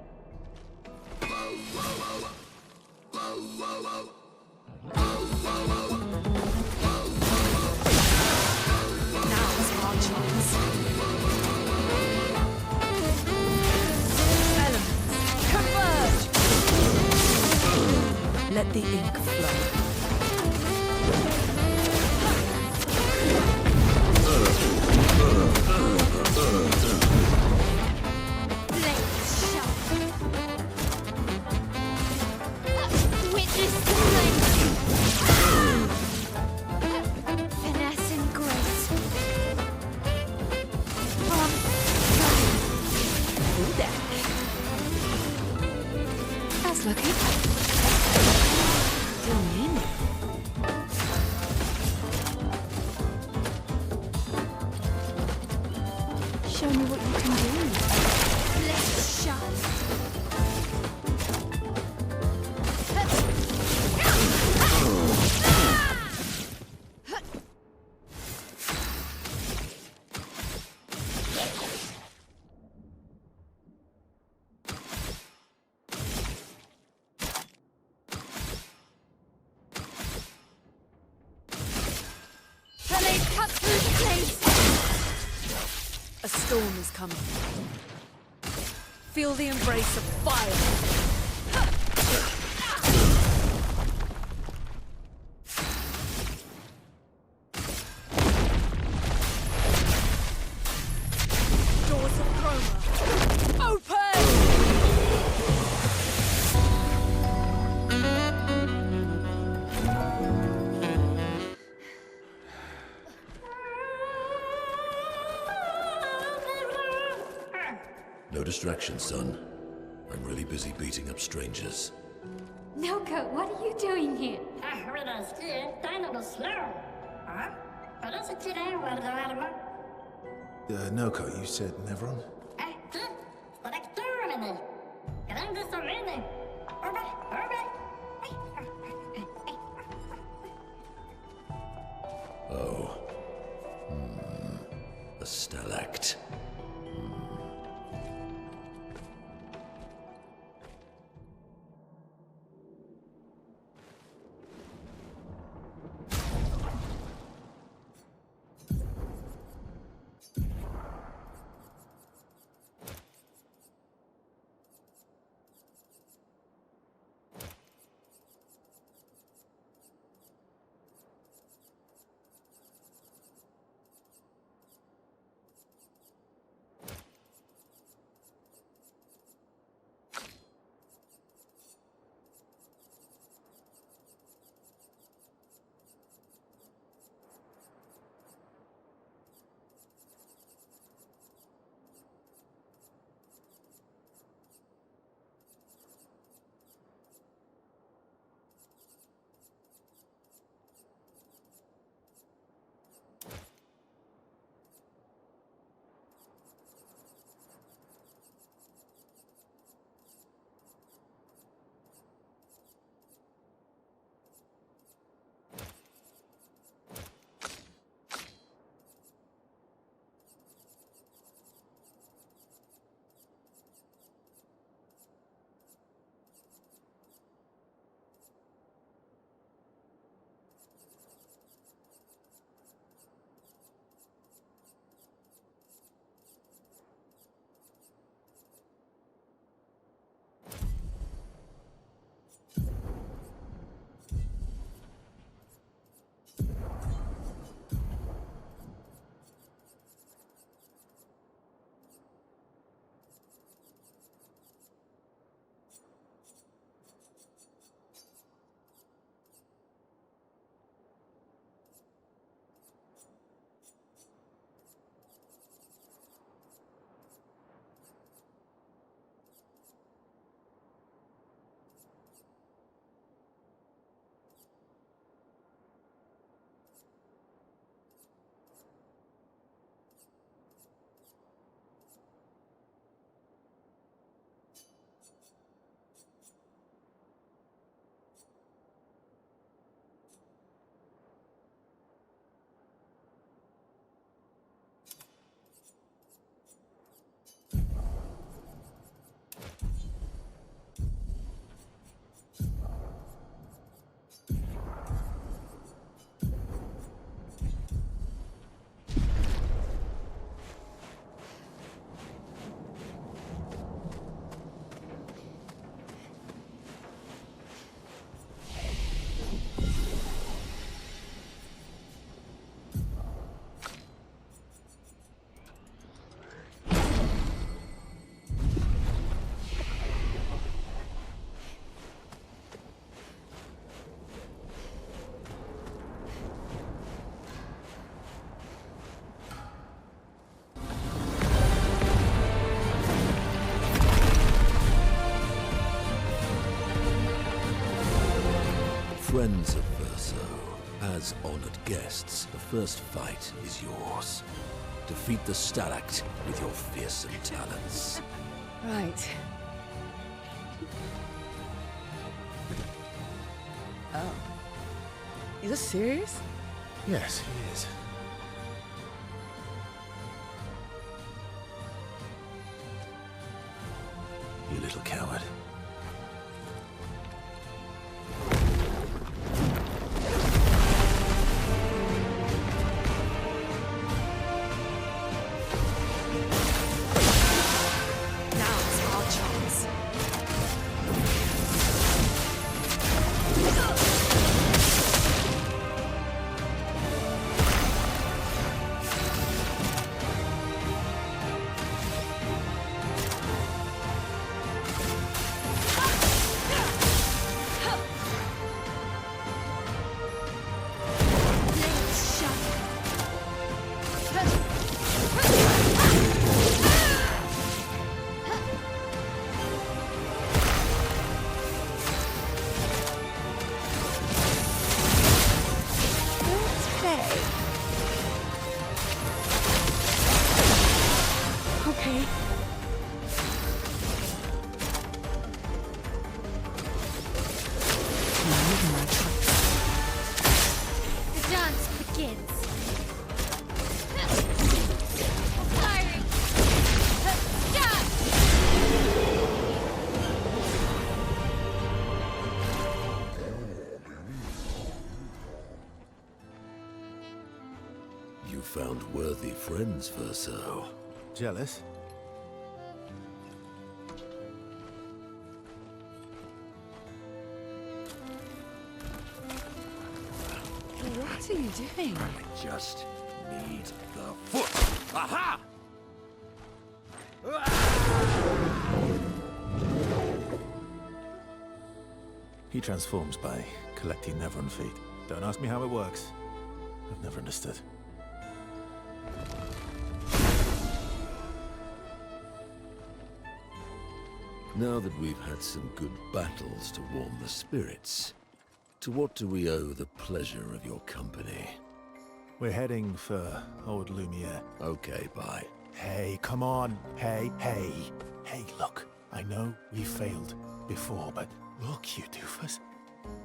Now's our chance. Elements, converge! Let the ink flow. Blades sharp. Witness time. Finesse and grace. That's lucky. Still in. Show me what you can do. Blades sharp. The blade cuts through the blades. A storm is coming. Feel the embrace of fire. Doors of chroma. Open! No distraction, son. I'm really busy beating up strangers. Noco, what are you doing here? Noco, you said Nevron? Oh. A stalact. Friends of Verso, as honored guests, the first fight is yours. Defeat the Stalact with your fearsome talents. Right. Oh. Is this serious? Yes, he is. You little coward. You found worthy friends, Verso. Jealous? What are you doing? I just need the foot. Aha! He transforms by collecting Neveron feet. Don't ask me how it works. I've never understood. Now that we've had some good battles to warm the spirits, to what do we owe the pleasure of your company? We're heading for Old Lumiere. Okay, bye. Hey, come on. Hey. Hey, look. I know we failed before, but look, you doofus.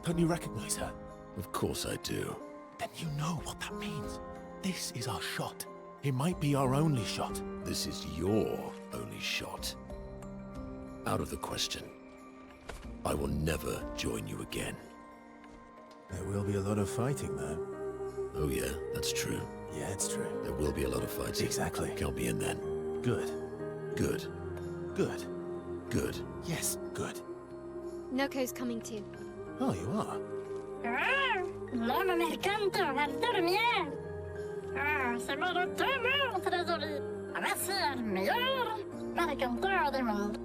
Don't you recognize her? Of course I do. Then you know what that means. This is our shot. It might be our only shot. This is your only shot. Out of the question. I will never join you again. There will be a lot of fighting, though. Oh yeah, that's true. Yeah, it's true. There will be a lot of fighting. Exactly. Count me in then. Good. Good. Good. Good. Yes, good. Noco's coming too. Oh, you are? Non mi canto al dormire. C'est mon retour, trésorier. Va ser meilleur mercanteur du monde.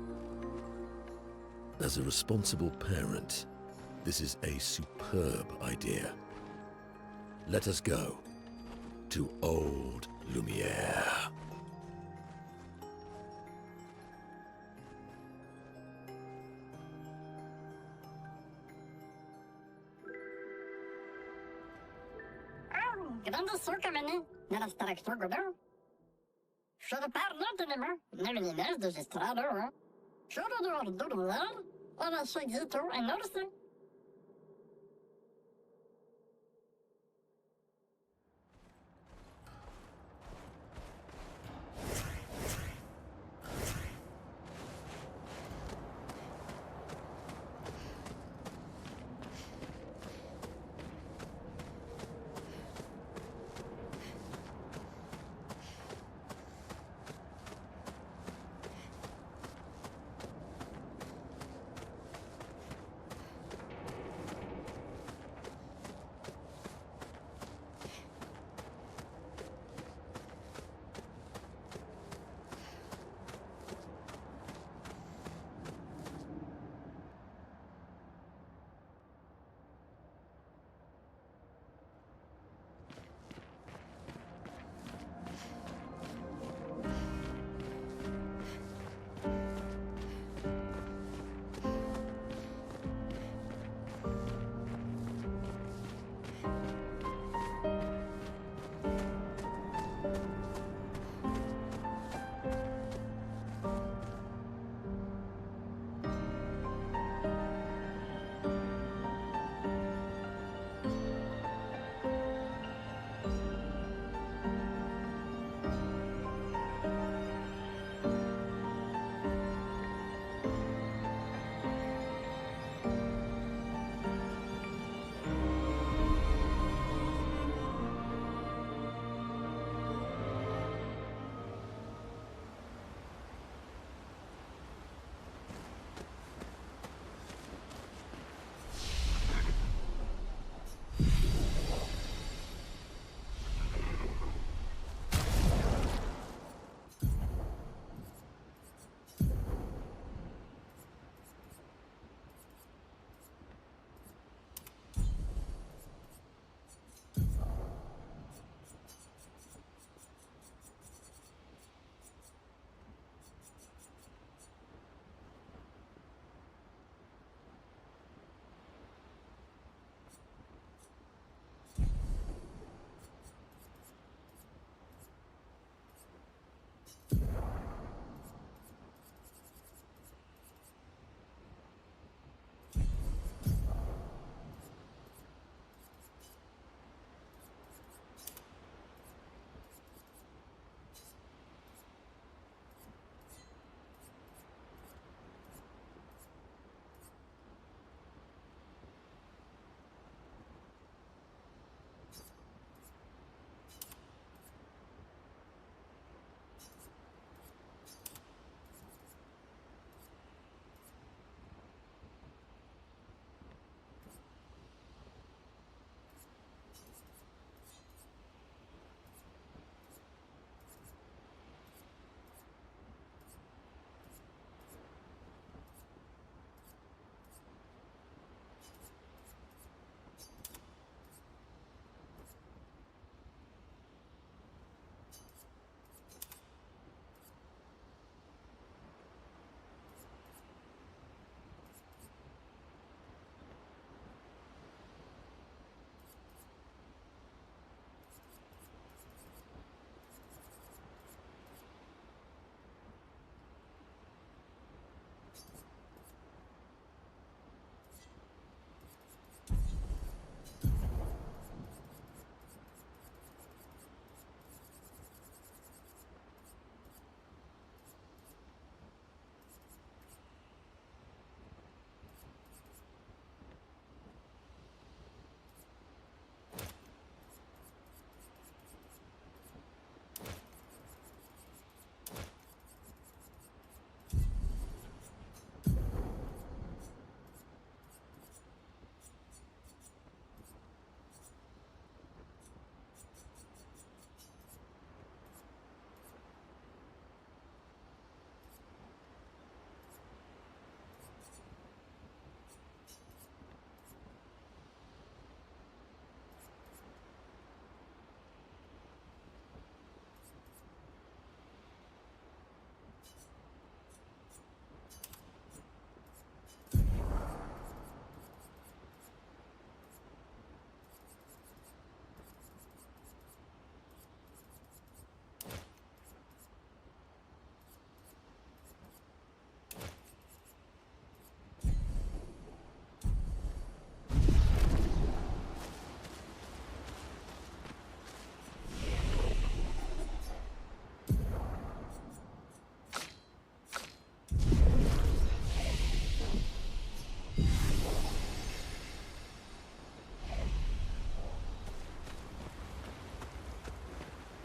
As a responsible parent, this is a superb idea. Let us go to Old Lumiere. Grande sucamene nella straktorgodo. Should parlo tenema, nevelines de gestrado. Should do ordolar, ora seguito en orse.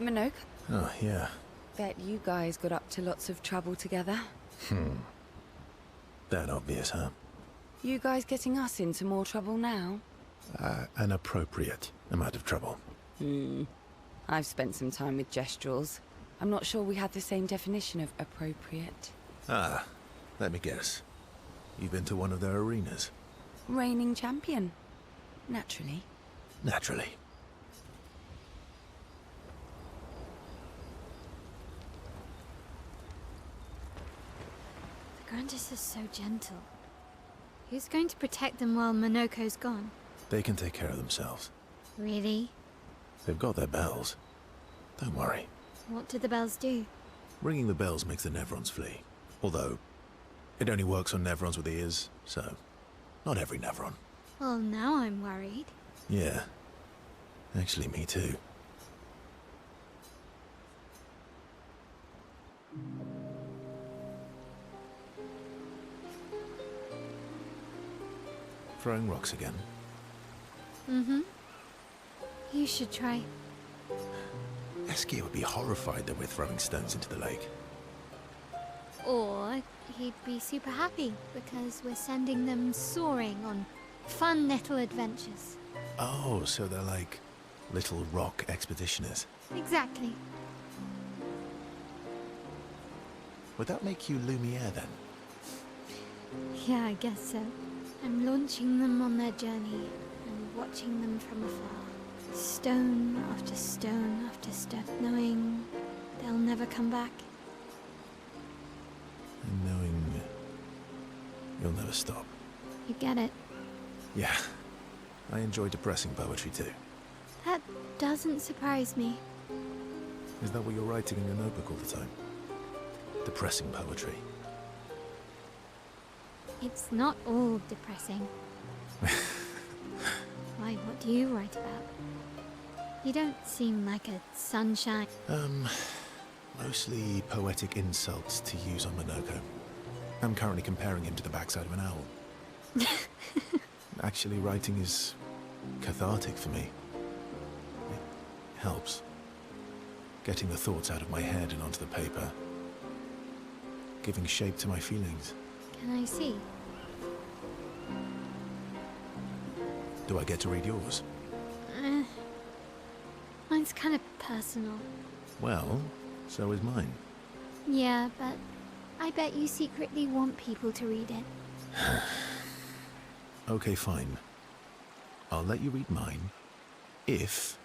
Monoco, Oh, yeah. bet you guys got up to lots of trouble together. That obvious, huh? You guys getting us into more trouble now? An appropriate amount of trouble. I've spent some time with Gestrals. I'm not sure we had the same definition of appropriate. Ah, let me guess. You've been to one of their arenas? Reigning champion. Naturally. Naturally. The Grandis is so gentle. Who's going to protect them while Monoco's gone? They can take care of themselves. Really? They've got their bells. Don't worry. What do the bells do? Ringing the bells makes the Nevrons flee. Although, it only works on Nevrons with ears, so not every Nevron. Well, now I'm worried. Yeah. Actually, me too. Throwing rocks again. Mm-hmm. You should try. Eskia would be horrified that we're throwing stones into the lake. Or he'd be super happy because we're sending them soaring on fun little adventures. Oh, so they're like little rock expeditioners. Exactly. Would that make you Lumiere then? Yeah, I guess so. I'm launching them on their journey and watching them from afar. Stone after stone after stone, knowing they'll never come back. And knowing you'll never stop. You get it. Yeah. I enjoy depressing poetry too. That doesn't surprise me. Is that what you're writing in your notebook all the time? Depressing poetry. It's not all depressing. Why, what do you write about? You don't seem like a sunshine. Mostly poetic insults to use on Monoco. I'm currently comparing him to the backside of an owl. Actually, writing is cathartic for me. It helps. Getting the thoughts out of my head and onto the paper. Giving shape to my feelings. Can I see? Do I get to read yours? Mine's kind of personal. Well, so is mine. Yeah, but I bet you secretly want people to read it. Okay, fine. I'll let you read mine, if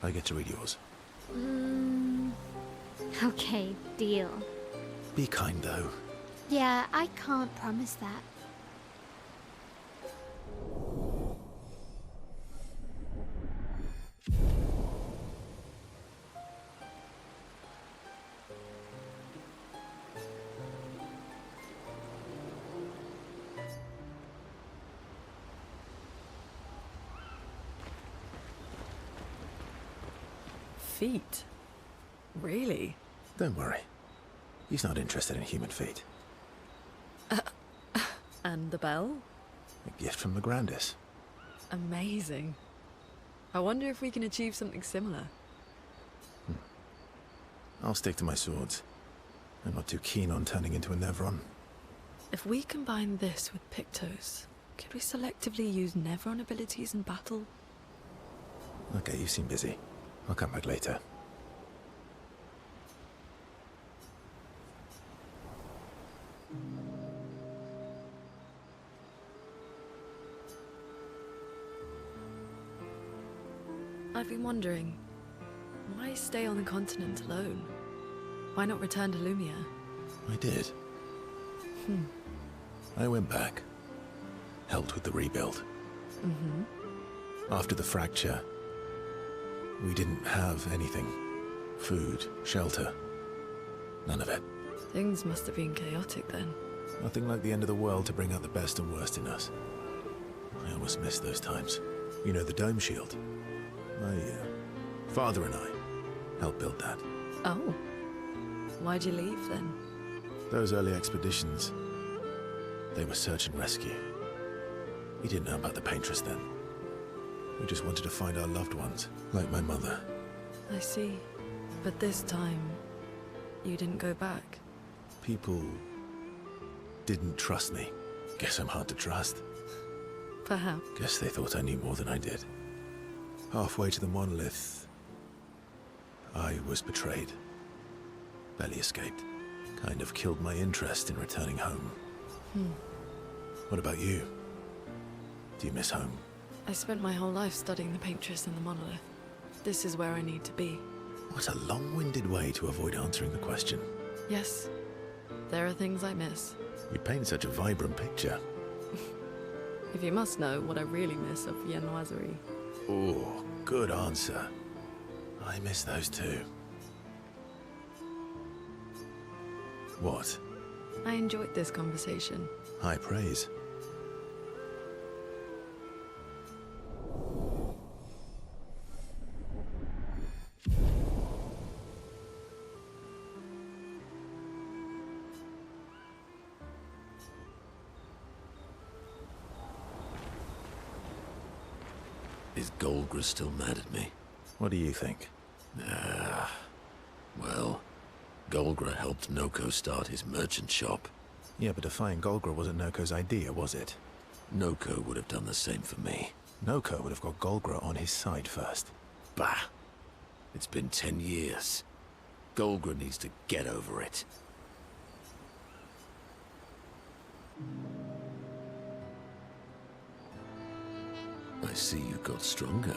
I get to read yours. Okay, deal. Be kind, though. Yeah, I can't promise that. Feet? Really? Don't worry. He's not interested in human feet. And the bell? A gift from the Grandis. Amazing. I wonder if we can achieve something similar. I'll stick to my swords. I'm not too keen on turning into a Nevron. If we combine this with Pictos, could we selectively use Nevron abilities in battle? Okay, you seem busy. I'll come back later. I've been wondering, why stay on the continent alone? Why not return to Lumiere? I did. I went back. Helped with the rebuild. After the fracture, we didn't have anything. Food, shelter. None of it. Things must have been chaotic then. Nothing like the end of the world to bring out the best and worst in us. I almost miss those times. You know, the dome shield. My father and I helped build that. Oh. Why'd you leave then? Those early expeditions, they were search and rescue. We didn't know about the Paintress then. We just wanted to find our loved ones, like my mother. I see. But this time, you didn't go back. People didn't trust me. Guess I'm hard to trust. Perhaps. Guess they thought I knew more than I did. Halfway to the monolith, I was betrayed. Barely escaped. Kind of killed my interest in returning home. What about you? Do you miss home? I spent my whole life studying the paintress and the monolith. This is where I need to be. What a long-winded way to avoid answering the question. Yes, there are things I miss. You paint such a vibrant picture. If you must know what I really miss of viennoiserie. Oh, good answer. I miss those too. What? I enjoyed this conversation. High praise. Is Golgra still mad at me? What do you think? Well, Golgra helped Noko start his merchant shop. Yeah, but defying Golgra wasn't Noko's idea, was it? Noko would have done the same for me. Noko would have got Golgra on his side first. Bah! It's been 10 years. Golgra needs to get over it. I see you got stronger.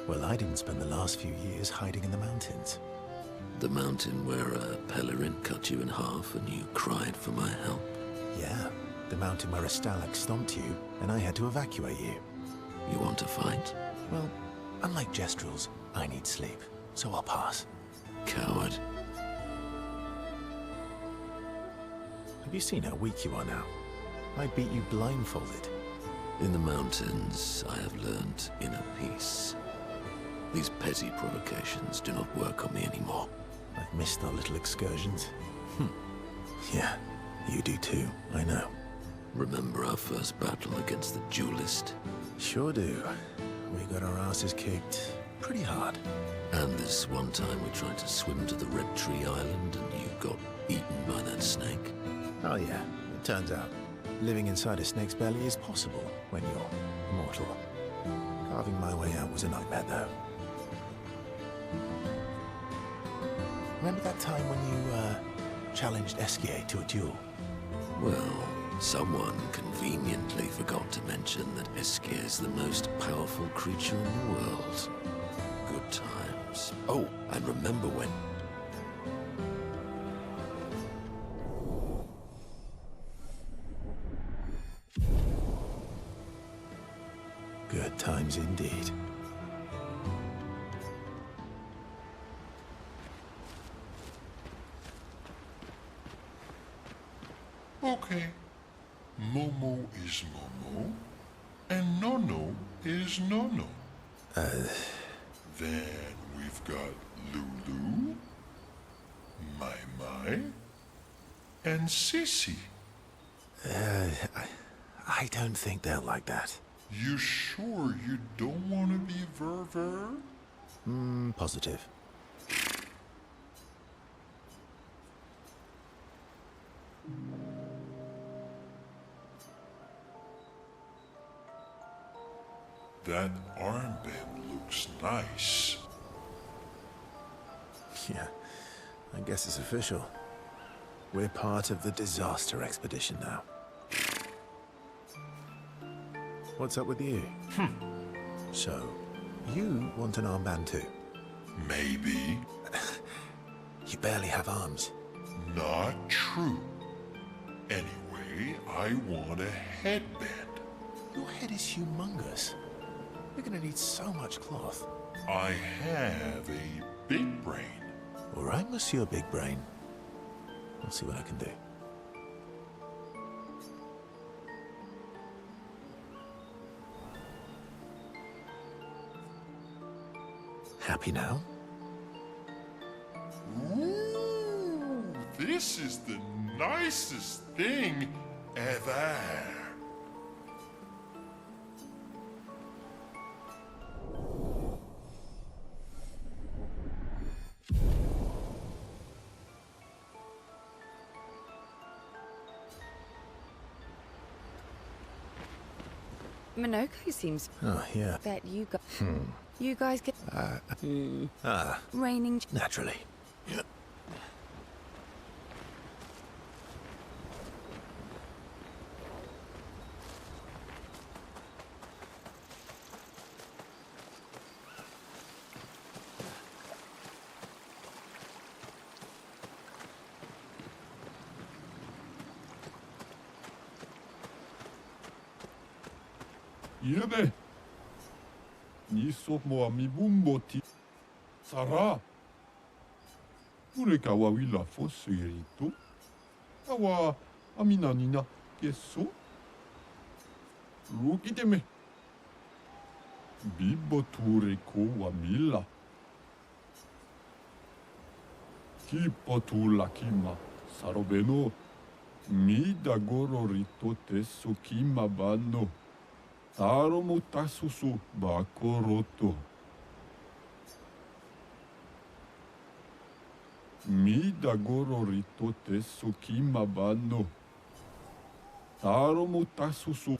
Well, I didn't spend the last few years hiding in the mountains. The mountain where a Pellerin cut you in half and you cried for my help? Yeah, the mountain where a Stalak stomped you and I had to evacuate you. You want to fight? Well, unlike Gestrels, I need sleep, so I'll pass. Coward. Have you seen how weak you are now? I beat you blindfolded. In the mountains, I have learned inner peace. These petty provocations do not work on me anymore. I've missed our little excursions. Yeah, you do too, I know. Remember our first battle against the Dualliste? Sure do. We got our asses kicked pretty hard. And this one time we tried to swim to the Red Tree Island and you got eaten by that snake? Oh yeah, it turns out living inside a snake's belly is possible when you're immortal. Carving my way out was a nightmare though. Remember that time when you challenged Esquier to a duel? Well, someone conveniently forgot to mention that Esquier is the most powerful creature in the world. Good times. Oh, and remember when... Good times indeed. Okay. Momo is Momo, and Nono is Nono. Then we've got Lulu, Mai Mai, and Sissy. I don't think they'll like that. You sure you don't want to be Ver? Positive. That armband looks nice. Yeah, I guess it's official. We're part of the disaster expedition now. What's up with you? So, you want an armband too? Maybe. You barely have arms. Not true. Anyway, I want a headband. Your head is humongous. You're gonna need so much cloth. I have a big brain. All right, Monsieur Big Brain. I'll see what I can do. Happy now? Ooh, this is the nicest thing ever. Monoco seems... Oh, yeah. Bet you got... You guys get... Raining... Naturally. Yeah. Yebe. Ni somo mi bumboti. Sara. Ureka wa wila fosse erito. Awa amina nina keso. Rukiteme. Bibo tureko wa mila. Kipo tu lakima. Sarobeno. Mi dagoro rito teso kima bano. Taro mo tasusu bakoroto. Mi dagoro rito teso kima bano. Taro mo tasusu.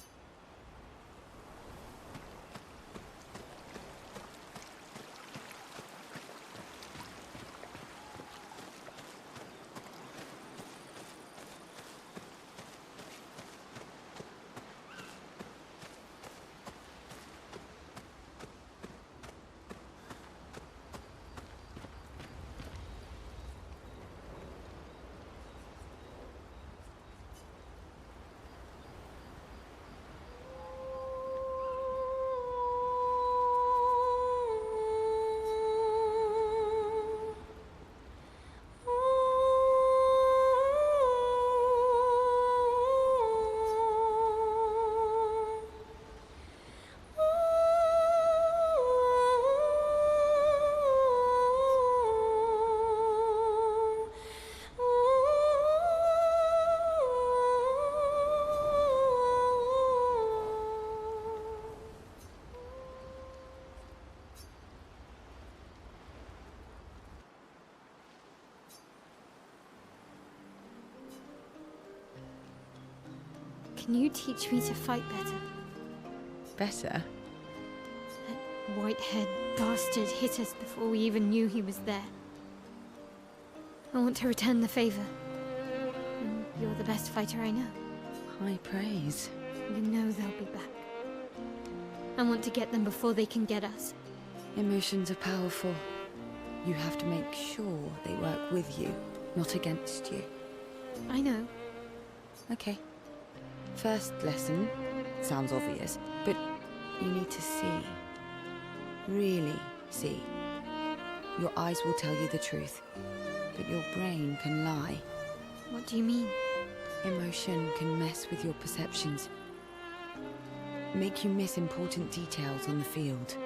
Can you teach me to fight better? Better? That white-haired bastard hit us before we even knew he was there. I want to return the favor. And you're the best fighter I know. High praise. You know they'll be back. I want to get them before they can get us. Emotions are powerful. You have to make sure they work with you, not against you. I know. Okay. First lesson, sounds obvious, but you need to see. Really see. Your eyes will tell you the truth, but your brain can lie. What do you mean? Emotion can mess with your perceptions. Make you miss important details on the field.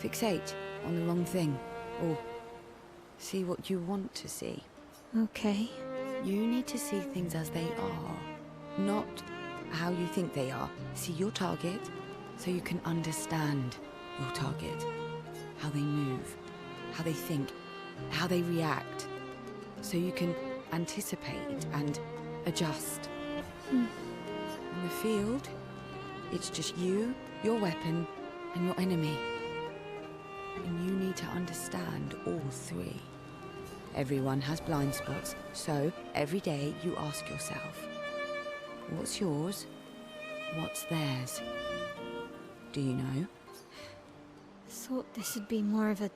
Fixate on the wrong thing, or see what you want to see. Okay. You need to see things as they are, not how you think they are. See your target, so you can understand your target. How they move, how they think, how they react. So you can anticipate and adjust. In the field, it's just you, your weapon, and your enemy. And you need to understand all three. Everyone has blind spots, so every day you ask yourself, what's yours? What's theirs? Do you know? Thought this would be more of a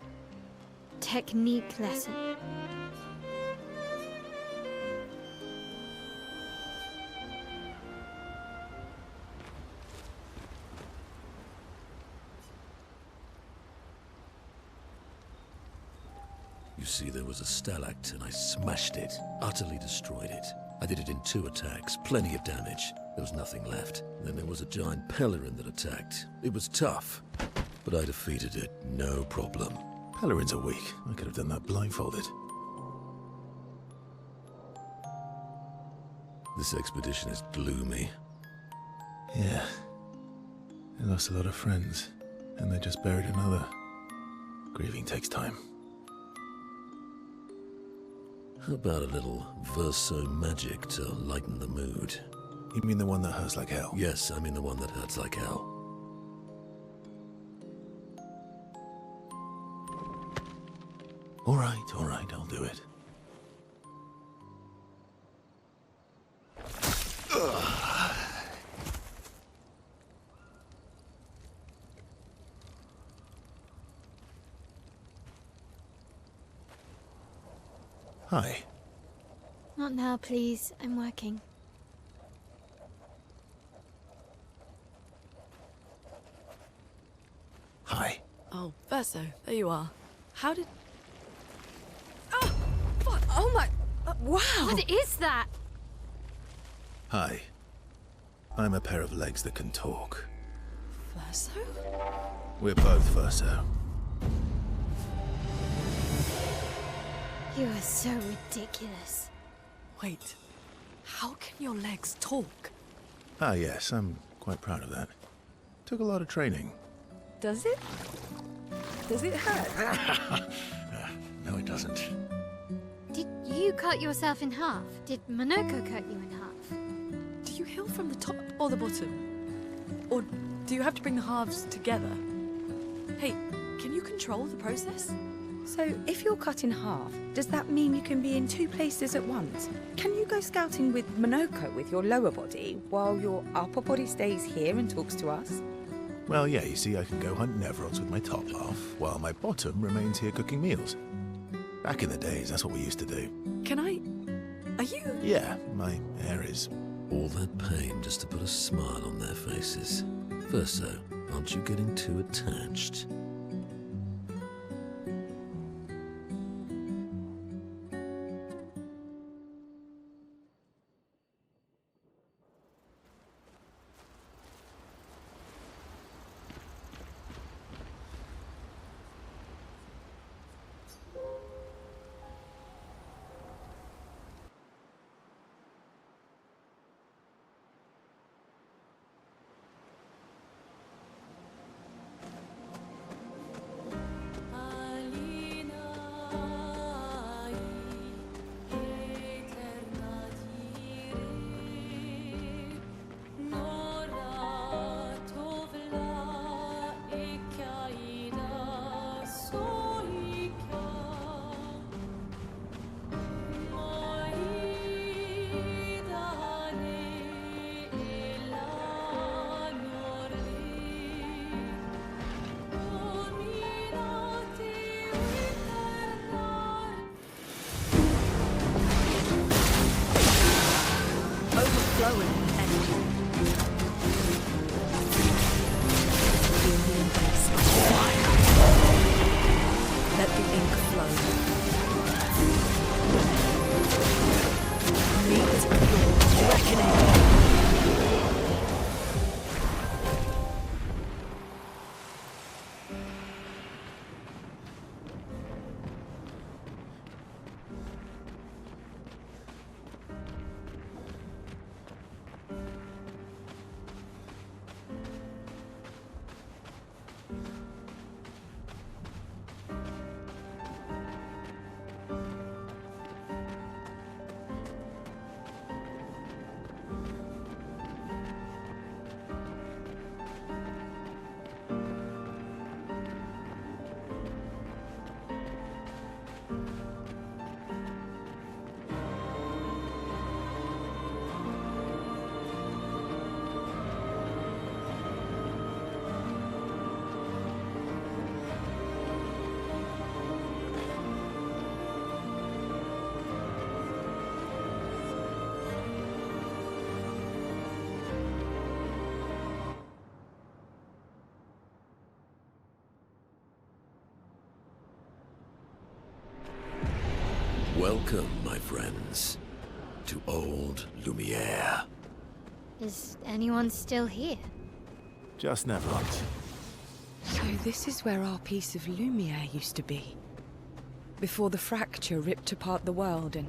technique lesson. You see, there was a stalactite and I smashed it, utterly destroyed it. I did it in 2 attacks, plenty of damage. There was nothing left. Then there was a giant pelerin that attacked. It was tough, but I defeated it, no problem. Pelerins are weak. I could have done that blindfolded. This expedition is gloomy. Yeah. They lost a lot of friends, and they just buried another. Grieving takes time. How about a little Verso magic to lighten the mood? You mean the one that hurts like hell? Yes, I mean the one that hurts like hell. All right, I'll do it. Hi. Not now, please. I'm working. Hi. Oh, Verso, there you are. How did... Oh! Fuck! Oh my... wow! What is that? Hi. I'm a pair of legs that can talk. Verso? We're both Verso. You are so ridiculous. Wait. How can your legs talk? Ah, yes, I'm quite proud of that. Took a lot of training. Does it? Does it hurt? No, it doesn't. Did you cut yourself in half? Did Monoco cut you in half? Do you heal from the top or the bottom? Or do you have to bring the halves together? Hey, can you control the process? So, if you're cut in half, does that mean you can be in two places at once? Can you go scouting with Monoco with your lower body, while your upper body stays here and talks to us? Well, yeah, you see, I can go hunt Nevrods with my top half, while my bottom remains here cooking meals. Back in the days, that's what we used to do. Can I... Are you... Yeah, my hair is... All that pain just to put a smile on their faces. Verso, aren't you getting too attached? Let the ink flow. Meet your reckoning. Welcome, my friends, to Old Lumiere. Is anyone still here? Just Nevrods. So this is where our piece of Lumiere used to be. Before the fracture ripped apart the world and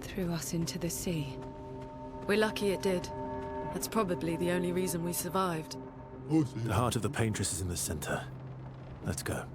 threw us into the sea. We're lucky it did. That's probably the only reason we survived. The heart of the paintress is in the center. Let's go.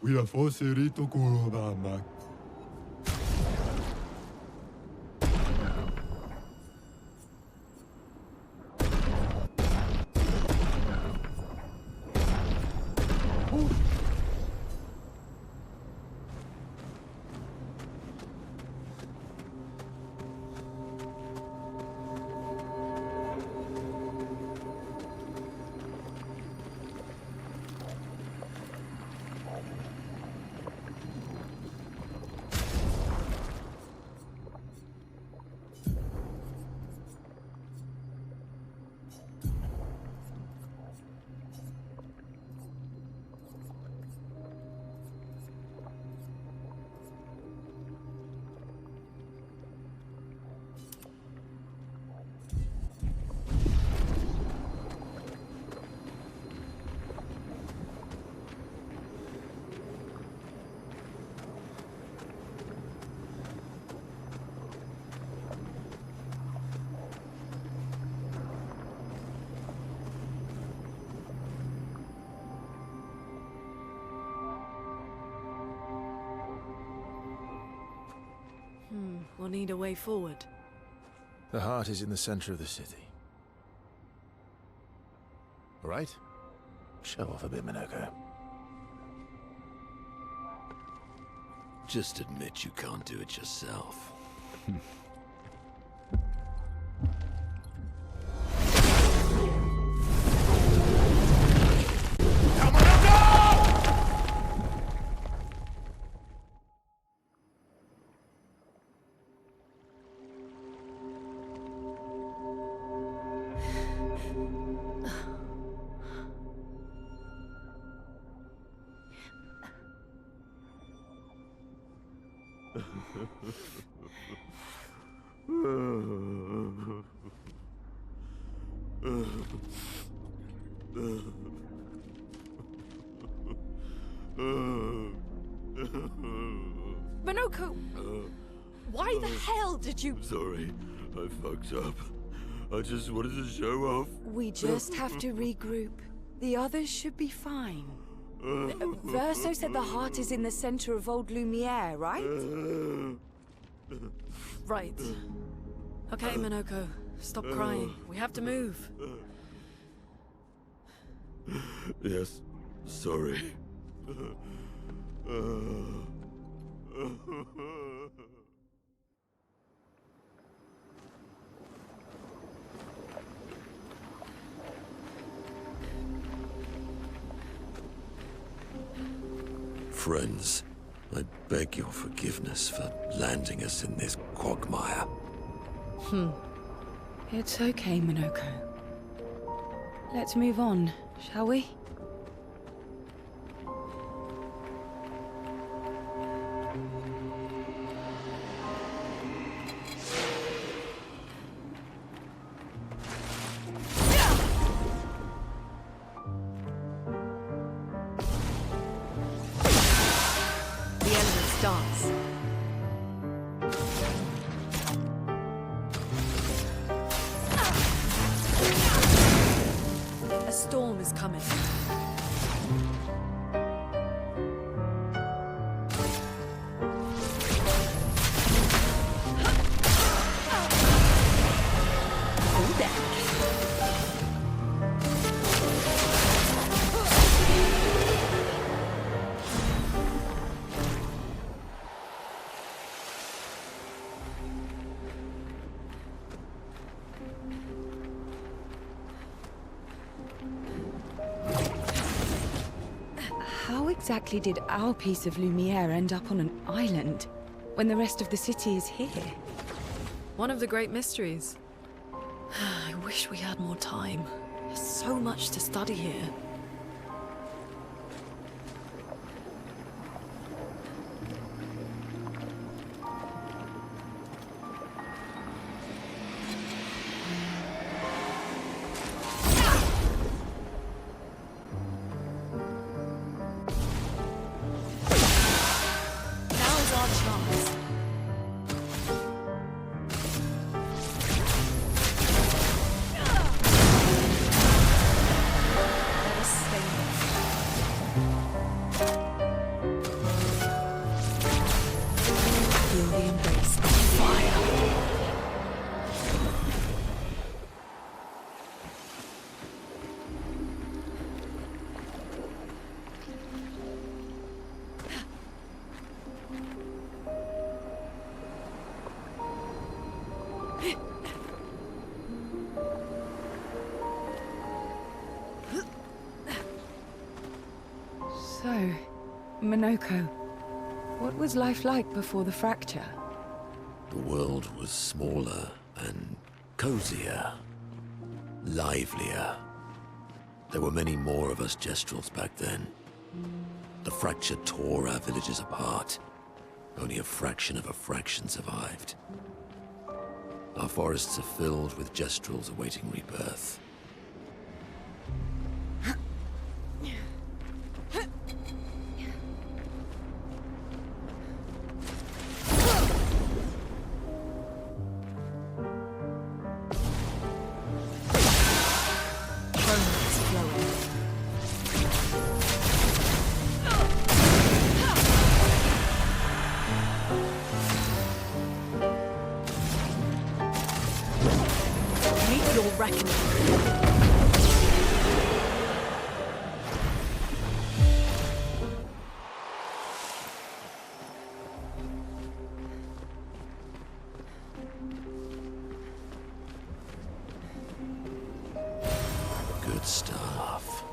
We are forcerito kurobama. We'll need a way forward. The heart is in the center of the city. All right? Show off a bit, Monoco. Just admit you can't do it yourself. Monoco! Why the hell did you... Sorry, I fucked up. I just wanted to show off. We just have to regroup. The others should be fine. Verso said the heart is in the center of Old Lumiere, right? Right. Okay, Monoco. Stop crying. We have to move. Yes, sorry. Friends, I beg your forgiveness for landing us in this quagmire. It's okay, Monoco. Let's move on, shall we? How exactly did our piece of Lumiere end up on an island when the rest of the city is here? One of the great mysteries. I wish we had more time. There's so much to study here. Monoco, what was life like before the fracture? The world was smaller and cozier, livelier. There were many more of us Gestrels back then. The fracture tore our villages apart. Only a fraction of a fraction survived. Our forests are filled with Gestrels awaiting rebirth. Good stuff.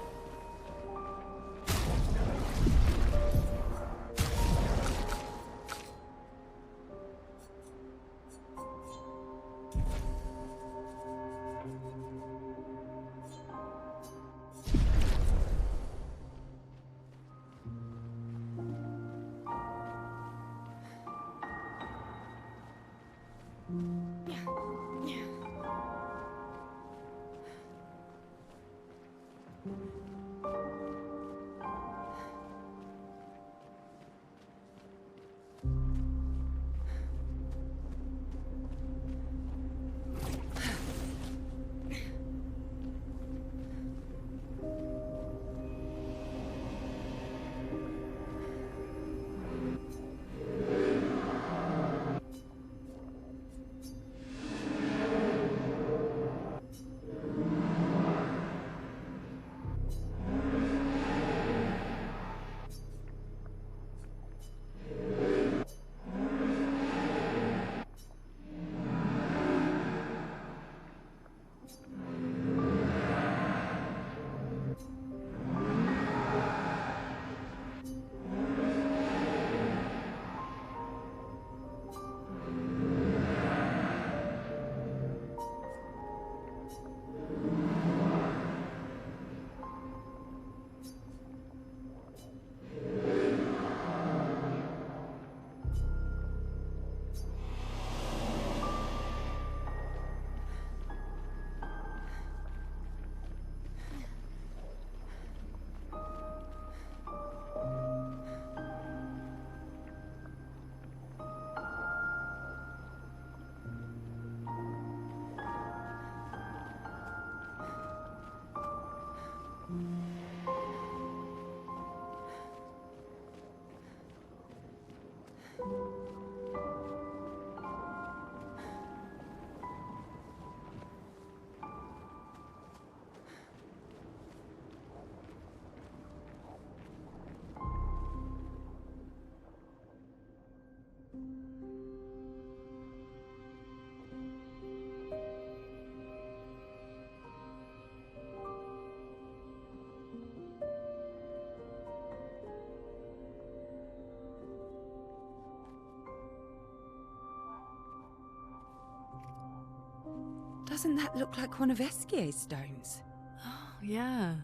Doesn't that look like one of Esquier's stones? Oh, yeah.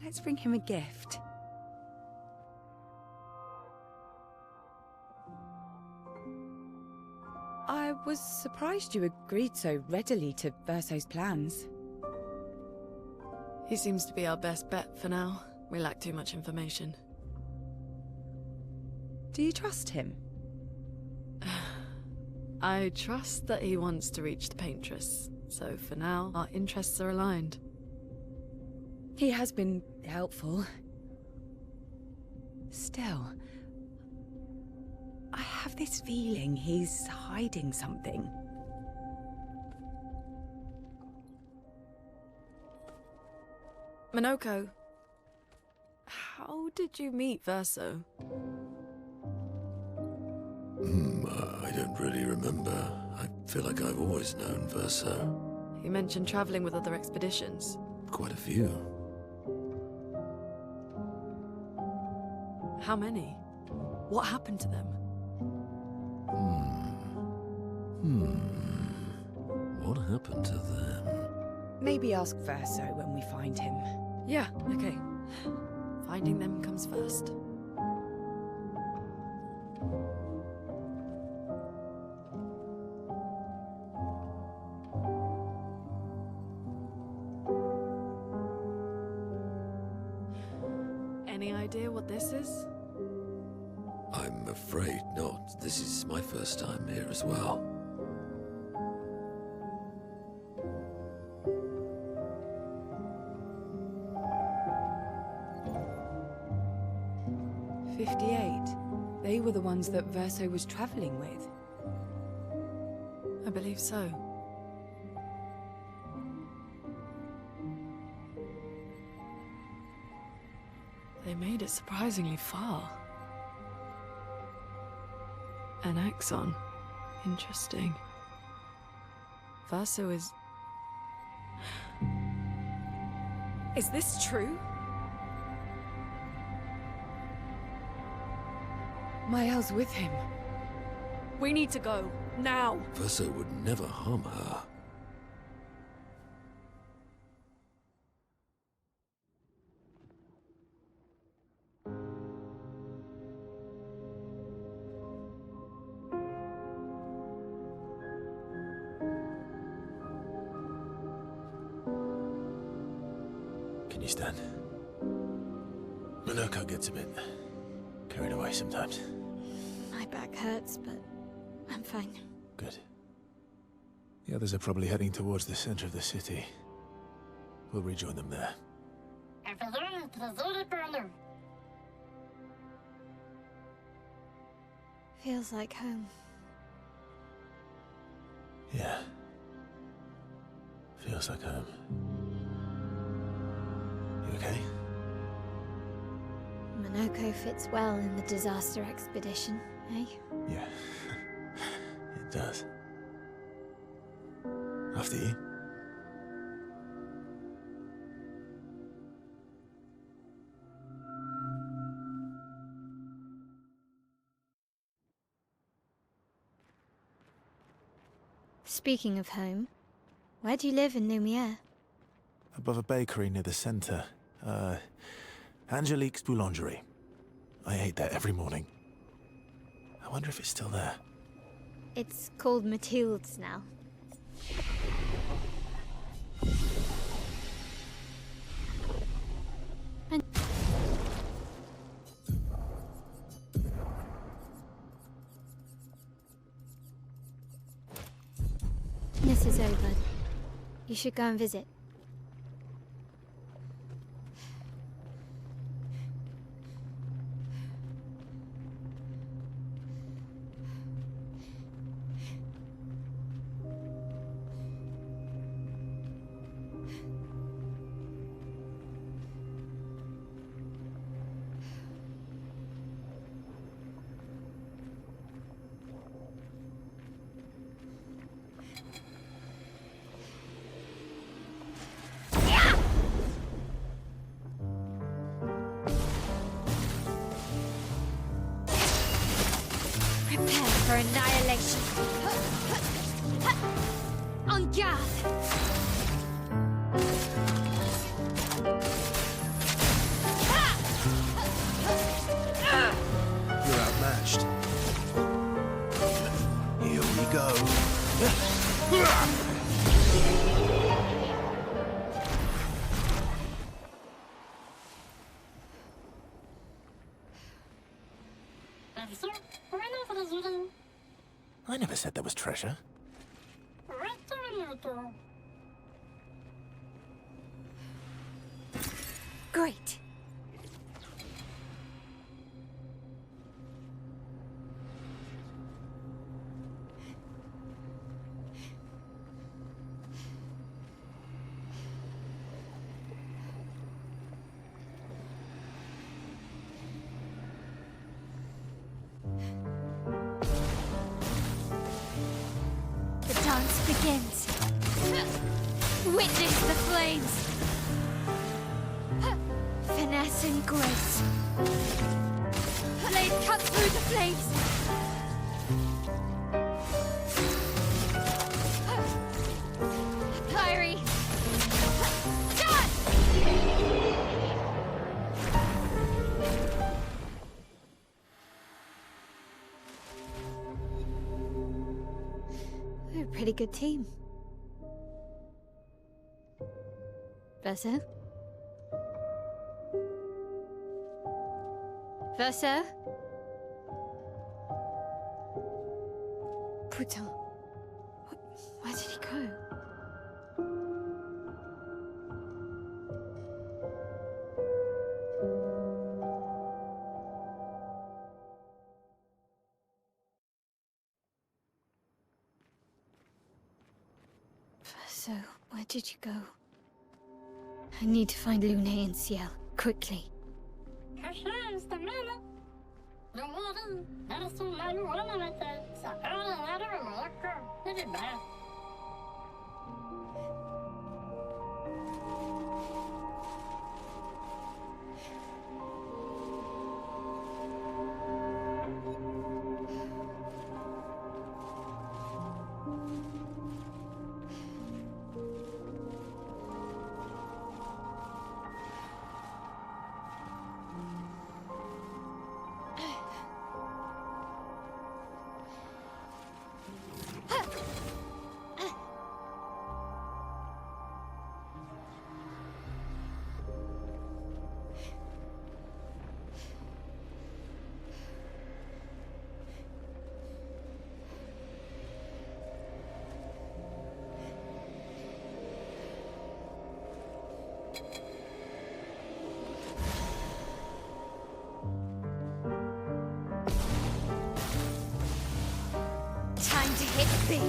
Let's bring him a gift. I was surprised you agreed so readily to Verso's plans. He seems to be our best bet for now. We lack too much information. Do you trust him? I trust that he wants to reach the Paintress, so for now, our interests are aligned. He has been helpful. Still, I have this feeling he's hiding something. Monoco, how did you meet Verso? I don't really remember. I feel like I've always known Verso. You mentioned traveling with other expeditions. Quite a few. How many? What happened to them? What happened to them? Maybe ask Verso when we find him. Yeah, okay. Finding them comes first. Any idea what this is? I'm afraid not. This is my first time here as well. They were the ones that Verso was traveling with. I believe so. They made it surprisingly far. An axon. Interesting. Verso is... Is this true? Mael's with him. We need to go. Now! Verso would never harm her. Can you stand? Monoco gets a bit carried away sometimes. My back hurts, but I'm fine. Good. The others are probably heading towards the center of the city. We'll rejoin them there. Feels like home. Yeah. Feels like home. You okay? Monoco fits well in the disaster expedition, eh? Yeah. It does. After you. Speaking of home, where do you live in Lumiere? Above a bakery near the center. Angelique's Boulangerie. I ate there every morning. I wonder if it's still there. It's called Mathilde's now. And this is over. You should go and visit. For annihilation. En garde! You're outmatched. Here we go. I never said there was treasure. Great. The dance begins. Witness the flames. Finesse and grace. through the flames! Kyrie! Done! We're a pretty good team. Verso? Verso? Putain. Where did he go? Verso, where did you go? I need to find Lune and Ciel, quickly. Time to hit big.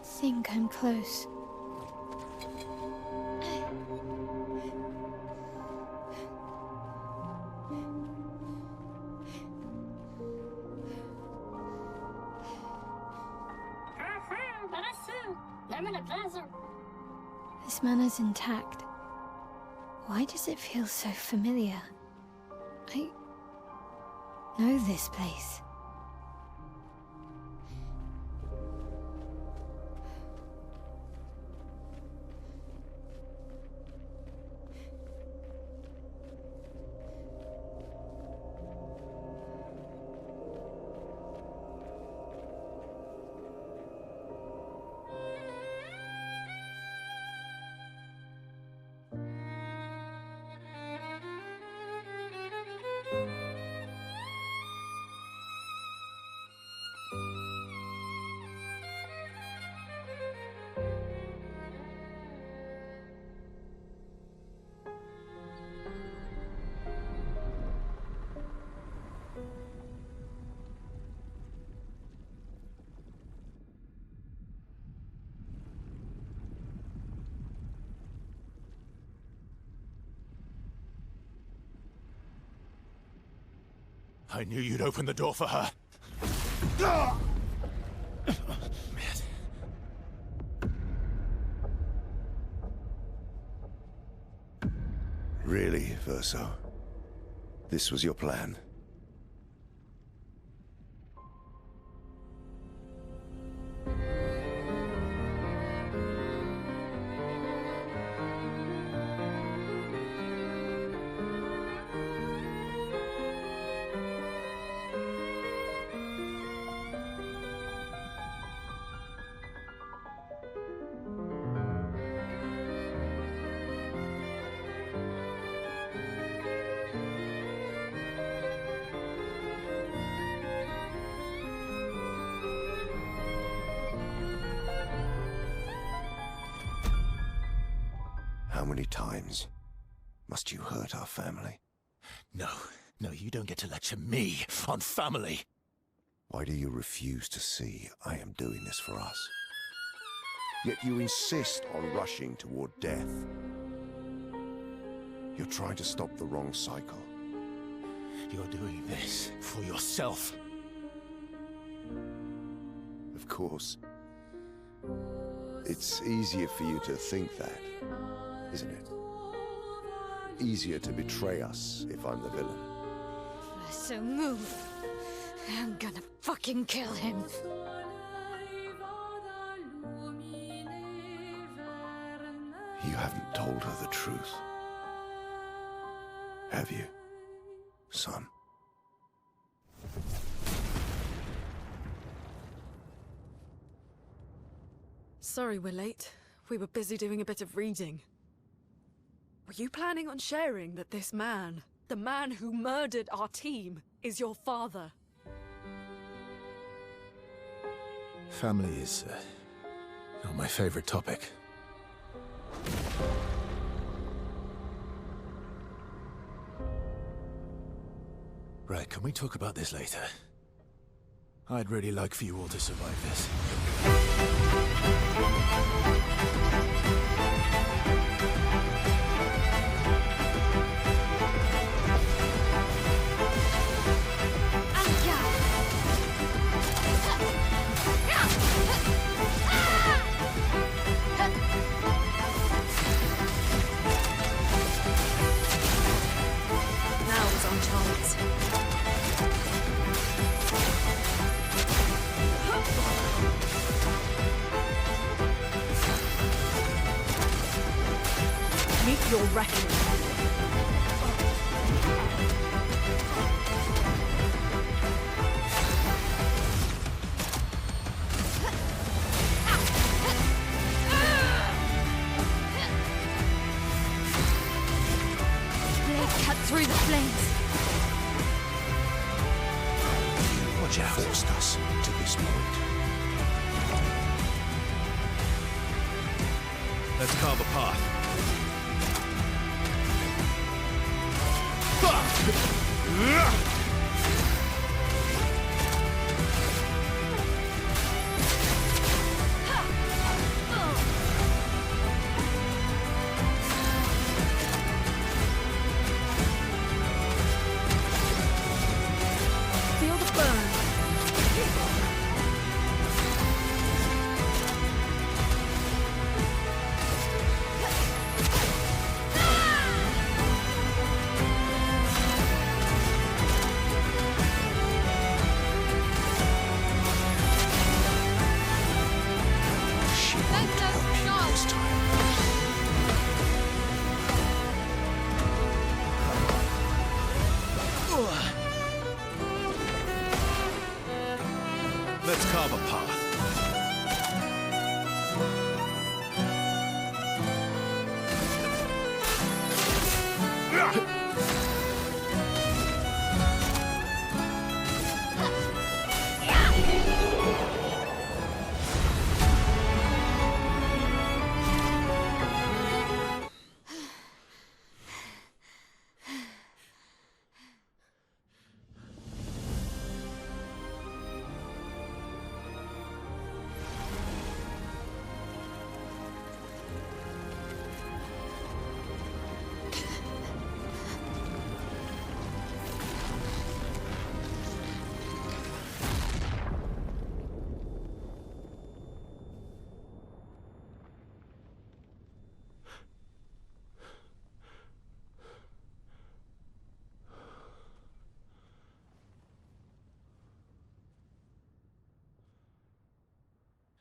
Think I'm close. This manner's intact. Why does it feel so familiar? I know this place. I knew you'd open the door for her. Really, Verso? This was your plan? How many times must you hurt our family? No, you don't get to lecture me on family. Why do you refuse to see I am doing this for us? yet you insist on rushing toward death. You're trying to stop the wrong cycle. You're doing this for yourself. Of course. It's easier for you to think that, isn't it? Easier to betray us if I'm the villain. So move. I'm gonna fucking kill him. You haven't told her the truth. Have you, son? Sorry we're late. We were busy doing a bit of reading. Were you planning on sharing that this man, the man who murdered our team, is your father? Family is not my favorite topic. Right, can we talk about this later? I'd really like for you all to survive this. Now is our chance. Meet your reckoning. Cut through the flames. Watch out. Forced us to this point. Let's carve a path. Feel the burn. Let's carve a path.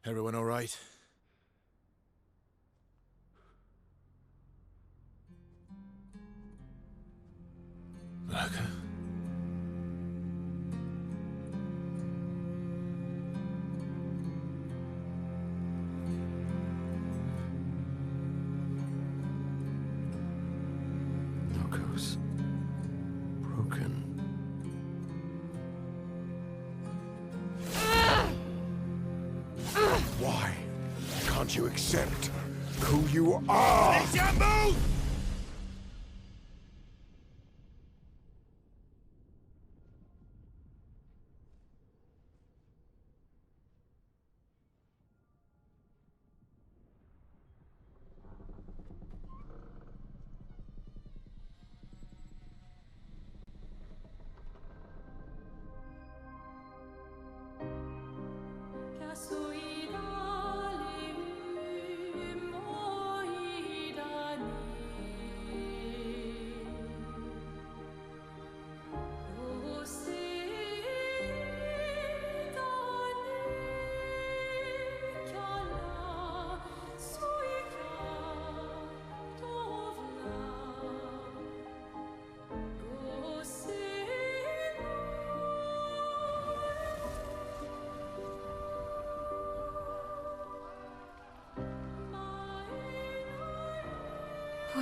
Everyone all right? Monoco? Monoco's broken. Why can't you accept who you are?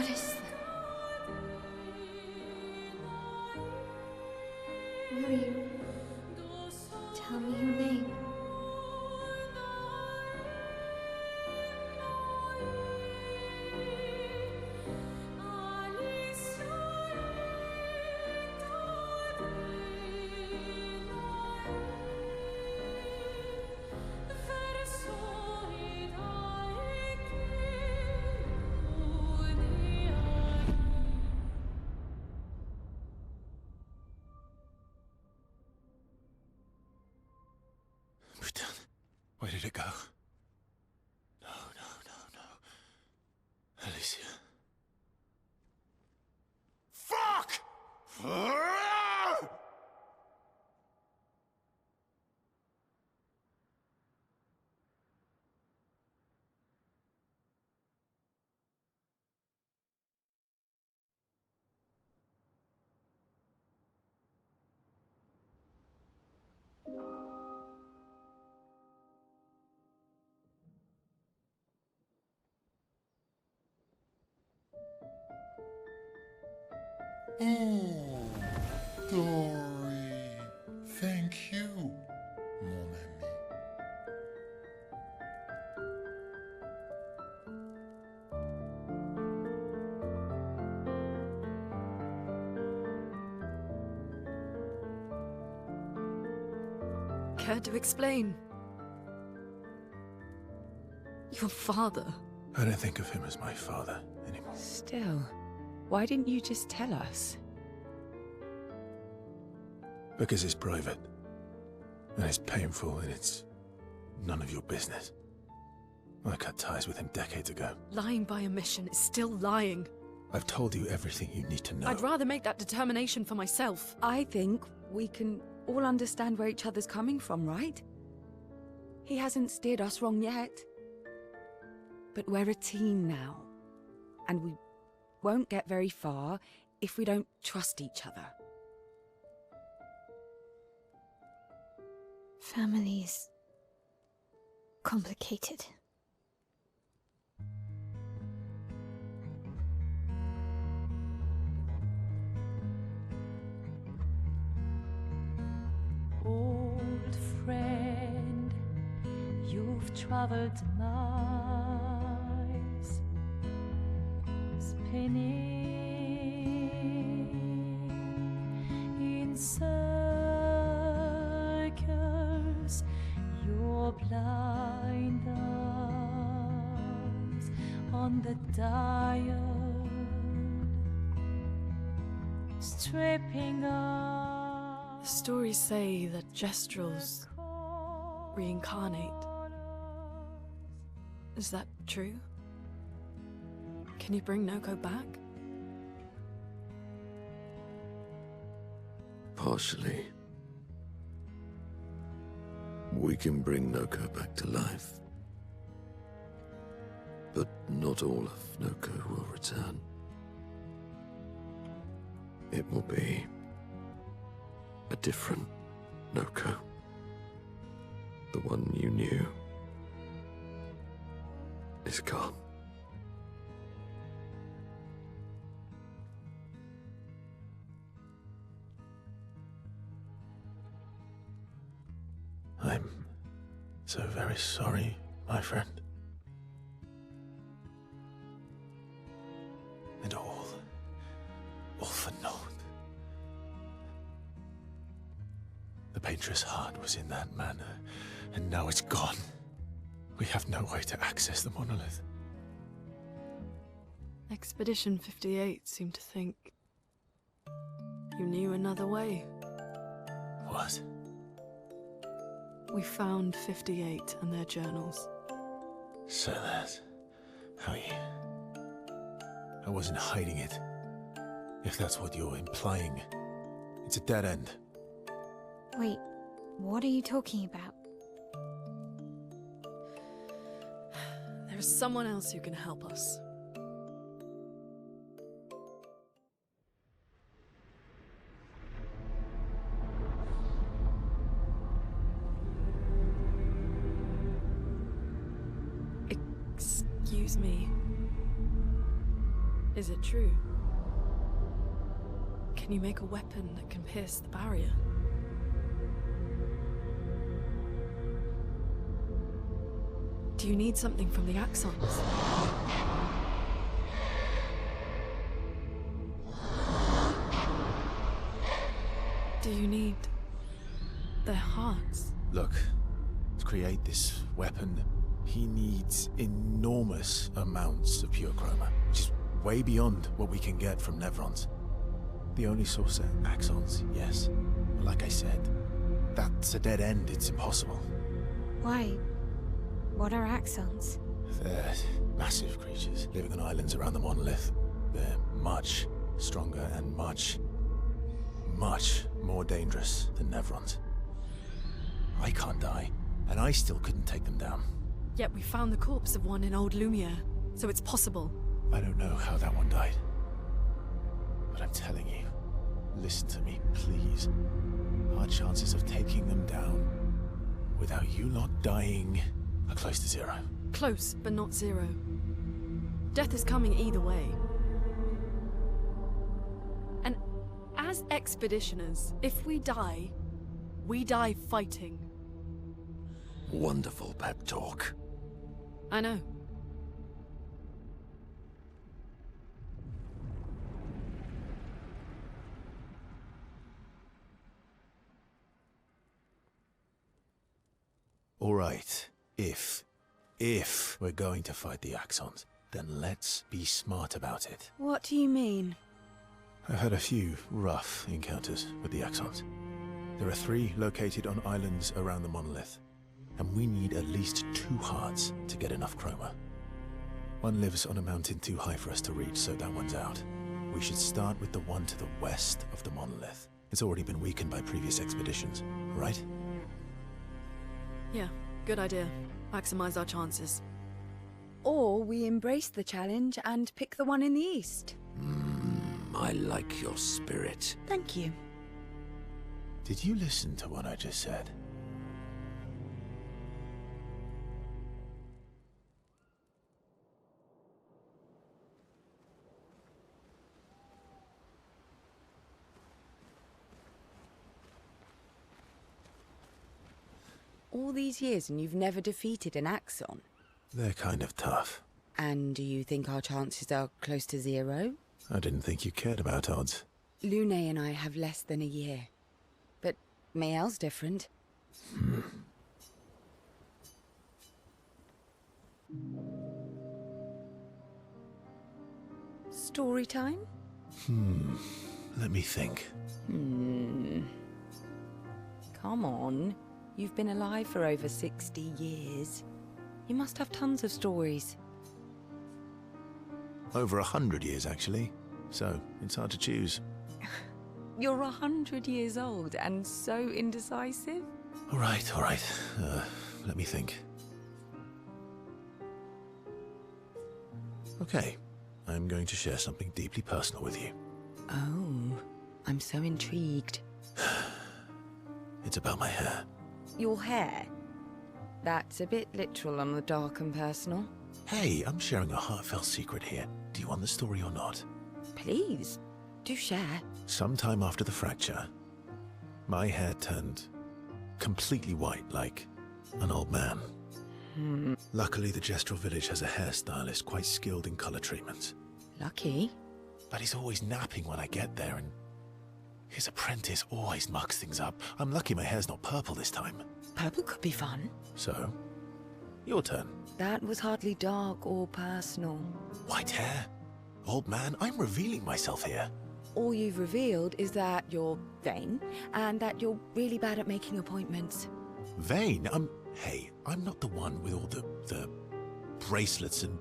What is that? Will you tell me your name? Where did it go? No, no, no, no. Alicia. Fuck! Oh, Dory. Thank you, mon ami. Care to explain? Your father. I don't think of him as my father anymore. Still, why didn't you just tell us? Because it's private. And it's painful and it's none of your business. I cut ties with him decades ago. Lying by omission is still lying. I've told you everything you need to know. I'd rather make that determination for myself. I think we can all understand where each other's coming from, right? He hasn't steered us wrong yet. But we're a team now. And we won't get very far if we don't trust each other. Family's complicated. Old friend, you've traveled miles, spinning in circles, your blind eyes on the dial, stripping off. The stories say that Gestrels reincarnate. Is that true? Can you bring Noko back? Partially. We can bring Noko back to life. But not all of Noko will return. It will be a different Noko. The one you knew is gone. I'm so very sorry, my friend. And all for naught. The painter's heart was in that manor, and now it's gone. We have no way to access the monolith. Expedition 58 seemed to think you knew another way. What? We found 58 and their journals. So that's how you... I wasn't hiding it. If that's what you're implying. It's a dead end. Wait, what are you talking about? There's someone else who can help us. Excuse me. Is it true? Can you make a weapon that can pierce the barrier? Do you need something from the Axons? Do you need their hearts? Look, to create this weapon, he needs enormous amounts of pure chroma, which is way beyond what we can get from Nevrons. The only source are Axons, yes. But like I said, that's a dead end, it's impossible. Why? What are Axons? They're massive creatures living on islands around the monolith. They're much stronger and much more dangerous than Nevrons. I can't die, and I still couldn't take them down. Yet we found the corpse of one in Old Lumiere, so it's possible. I don't know how that one died. But I'm telling you, listen to me, please. Our chances of taking them down without you lot dying are close to zero. Close, but not zero. Death is coming either way. And as expeditioners, if we die fighting. Wonderful pep talk. I know. All right, if we're going to fight the Axons, then let's be smart about it. What do you mean? I've had a few rough encounters with the Axons. There are 3 located on islands around the monolith, and we need at least 2 hearts to get enough chroma. One lives on a mountain too high for us to reach, so that one's out. We should start with the one to the west of the monolith. It's already been weakened by previous expeditions, right? Yeah, good idea. Maximize our chances. Or we embrace the challenge and pick the one in the east. I like your spirit. Thank you. Did you listen to what I just said? All these years and you've never defeated an Axon? They're kind of tough. And do you think our chances are close to zero? I didn't think you cared about odds. Lune and I have less than a year. But Mael's different. Story time? Let me think. Come on. You've been alive for over 60 years. You must have tons of stories. Over 100 years, actually. So, it's hard to choose. You're 100 years old and so indecisive? All right. Let me think. Okay, I'm going to share something deeply personal with you. Oh, I'm so intrigued. It's about my hair. Your hair? That's a bit literal on the dark and personal. Hey, I'm sharing a heartfelt secret here. Do you want the story or not? Please, do share. Sometime after the fracture, my hair turned completely white, like an old man. Luckily, the Gestural village has a hairstylist quite skilled in color treatments. Lucky? But he's always napping when I get there, and his apprentice always mucks things up. I'm lucky my hair's not purple this time. Purple could be fun. So, your turn. That was hardly dark or personal. White hair? Old man, I'm revealing myself here. All you've revealed is that you're vain, and that you're really bad at making appointments. Vain? Hey, I'm not the one with all the bracelets and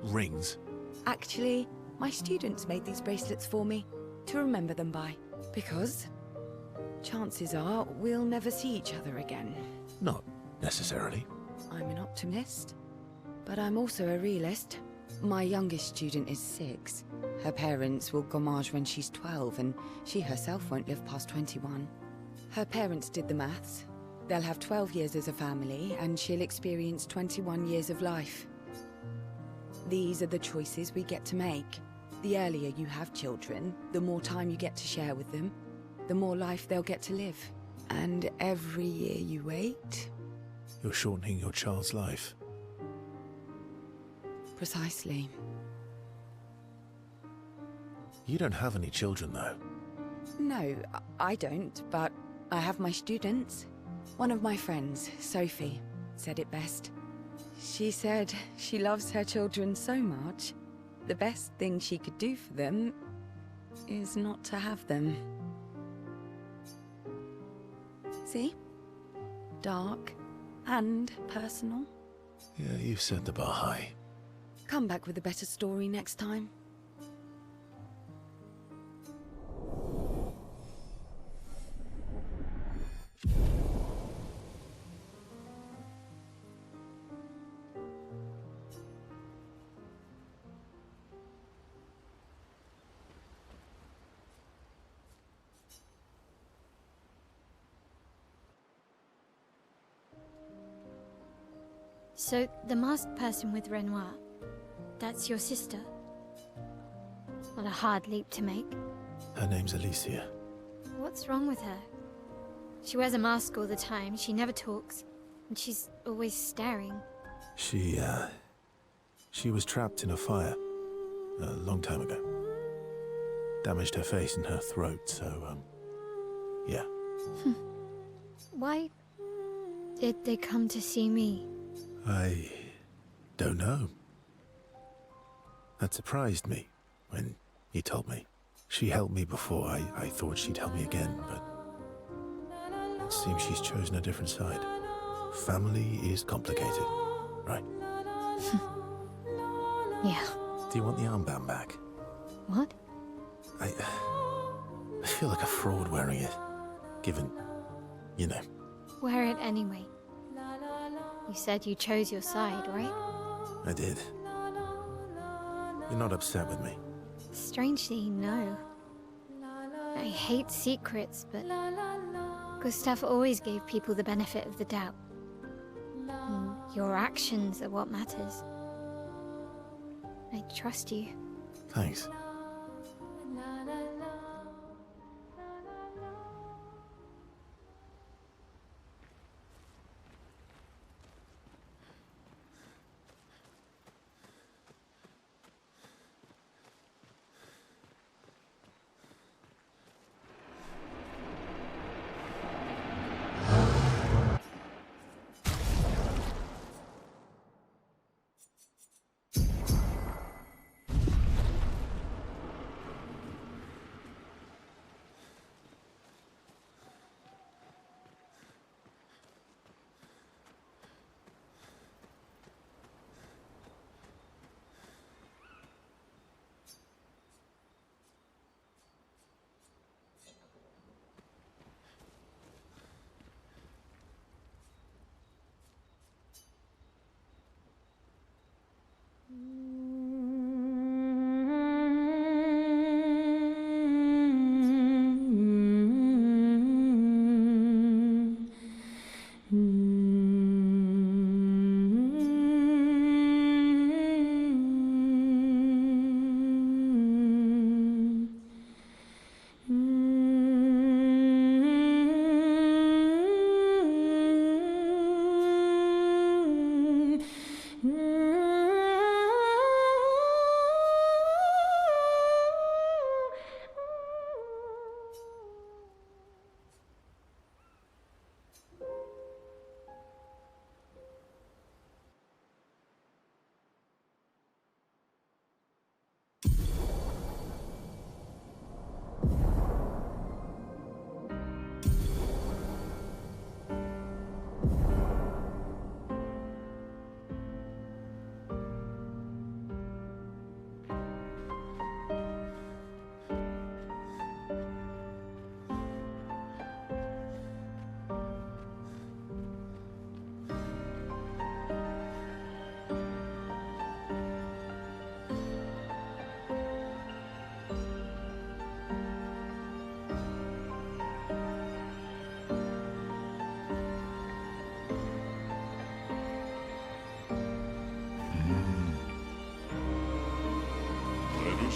rings. Actually, my students made these bracelets for me, to remember them by. Because chances are we'll never see each other again. Not necessarily. I'm an optimist, but I'm also a realist. My youngest student is 6. Her parents will gommage when she's 12, and she herself won't live past 21. Her parents did the maths. They'll have 12 years as a family, and she'll experience 21 years of life. These are the choices we get to make. The earlier you have children, the more time you get to share with them, the more life they'll get to live. And every year you wait... You're shortening your child's life. Precisely. You don't have any children, though. No, I don't, but I have my students. One of my friends, Sophie, said it best. She said she loves her children so much, the best thing she could do for them is not to have them. See? Dark and personal. Yeah, you've set the bar high. Come back with a better story next time. So, the masked person with Renoir, that's your sister? What a hard leap to make. Her name's Alicia. What's wrong with her? She wears a mask all the time, she never talks, and she's always staring. She was trapped in a fire a long time ago. Damaged her face and her throat, so, yeah. Why did they come to see me? I don't know. That surprised me when you told me. She helped me before. I thought she'd help me again, but it seems she's chosen a different side. Family is complicated, right? Yeah. Do you want the armband back? What? I feel like a fraud wearing it, given, you know. Wear it anyway. You said you chose your side, right? I did. You're not upset with me? Strangely, no. I hate secrets, but Gustav always gave people the benefit of the doubt. Your actions are what matters. I trust you. Thanks.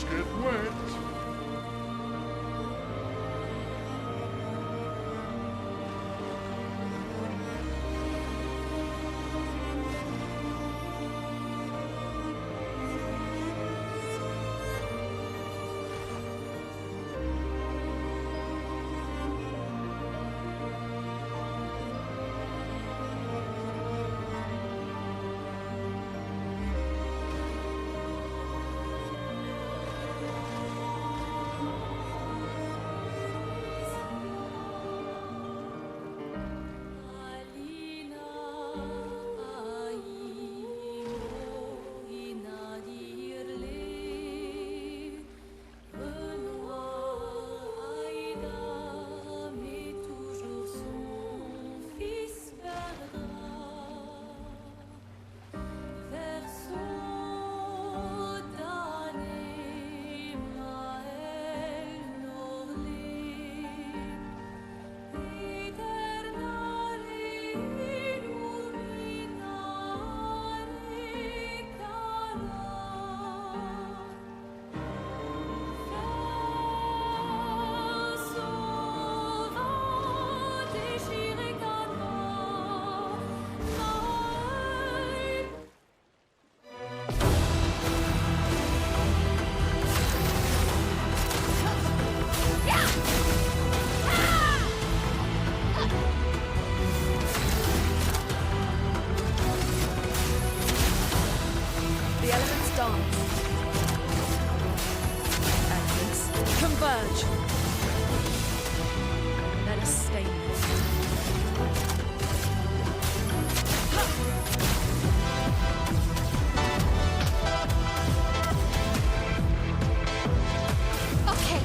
clothes get wet. Converge. Let us stay Okay.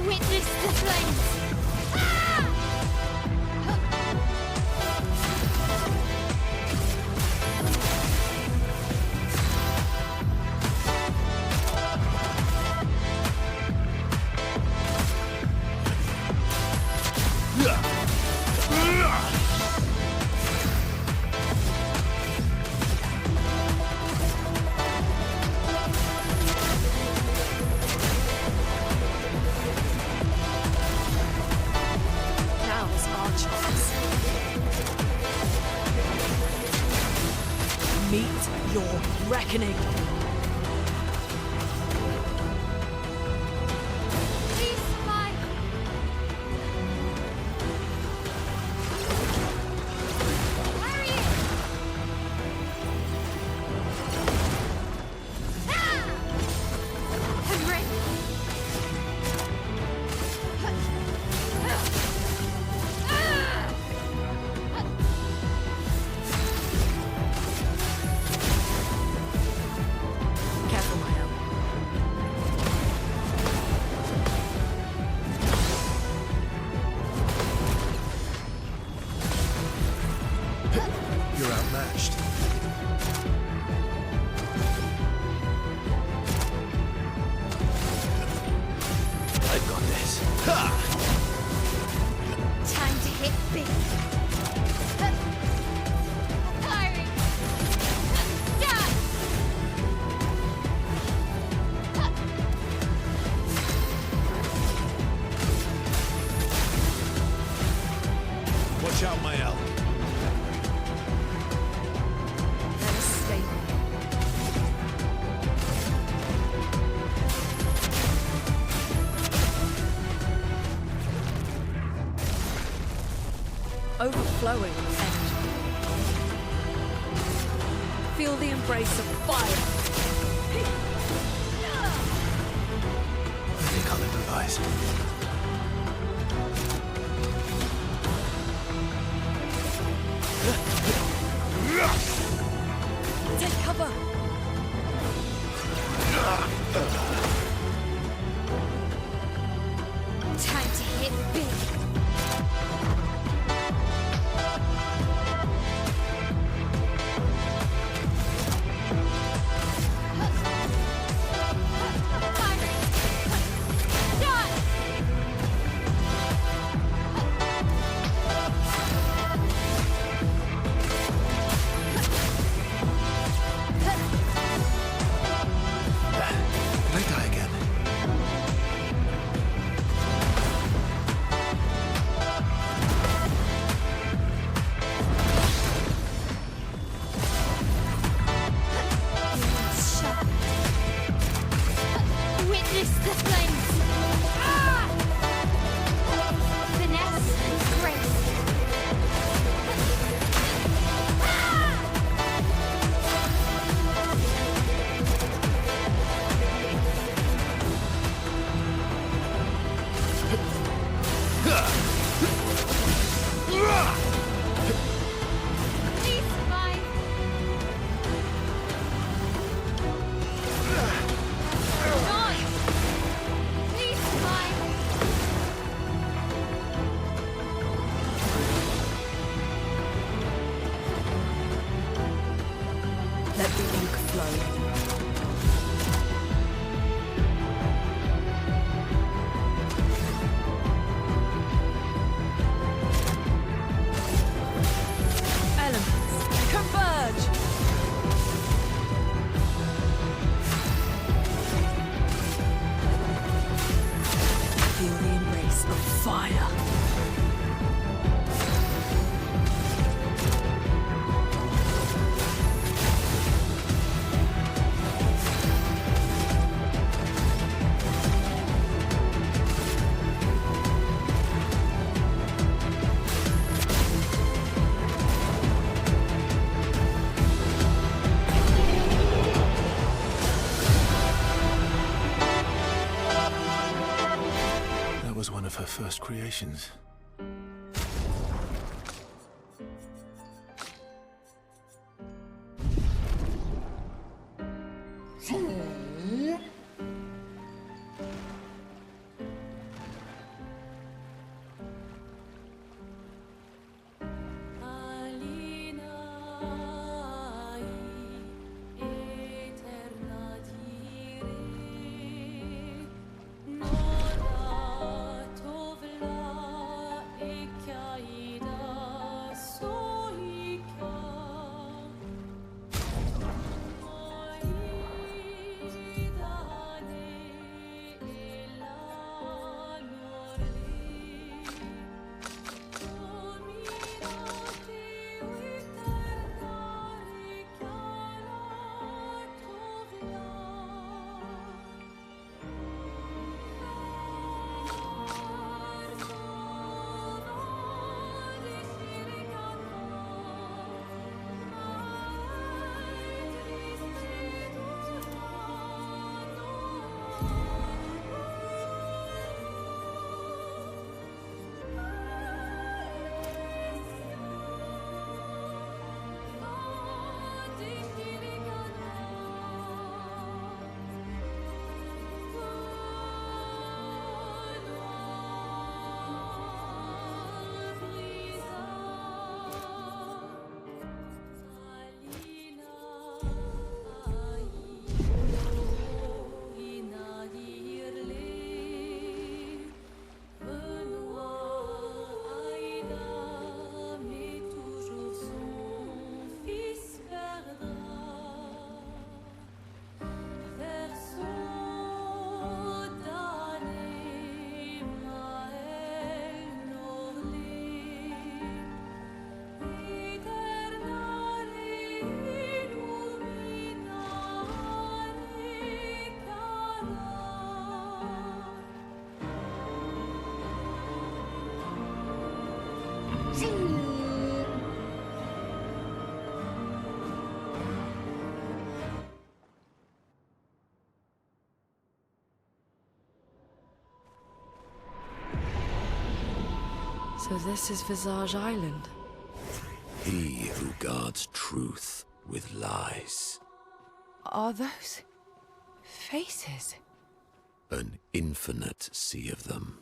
Witness the flames. Now's our chance. Meet your reckoning. Please survive. Hurry it. Henry. Careful, my own. You're outmatched. I've got this. Ha! Time to hit big. Firing. Done. Watch out, Mael. Let us stay. Overflowing energy. Feel the embrace of fire. I think I'll improvise. Take cover. Time to hit big. Firing. Done. Release the flames! Ah! Finesse and grace. Please survive. Dawn! Please survive. Let the ink flow. Elements, converge! Feel the embrace of fire. That was one of her first creations. So this is Visage Island. He who guards truth with lies. Are those faces? An infinite sea of them.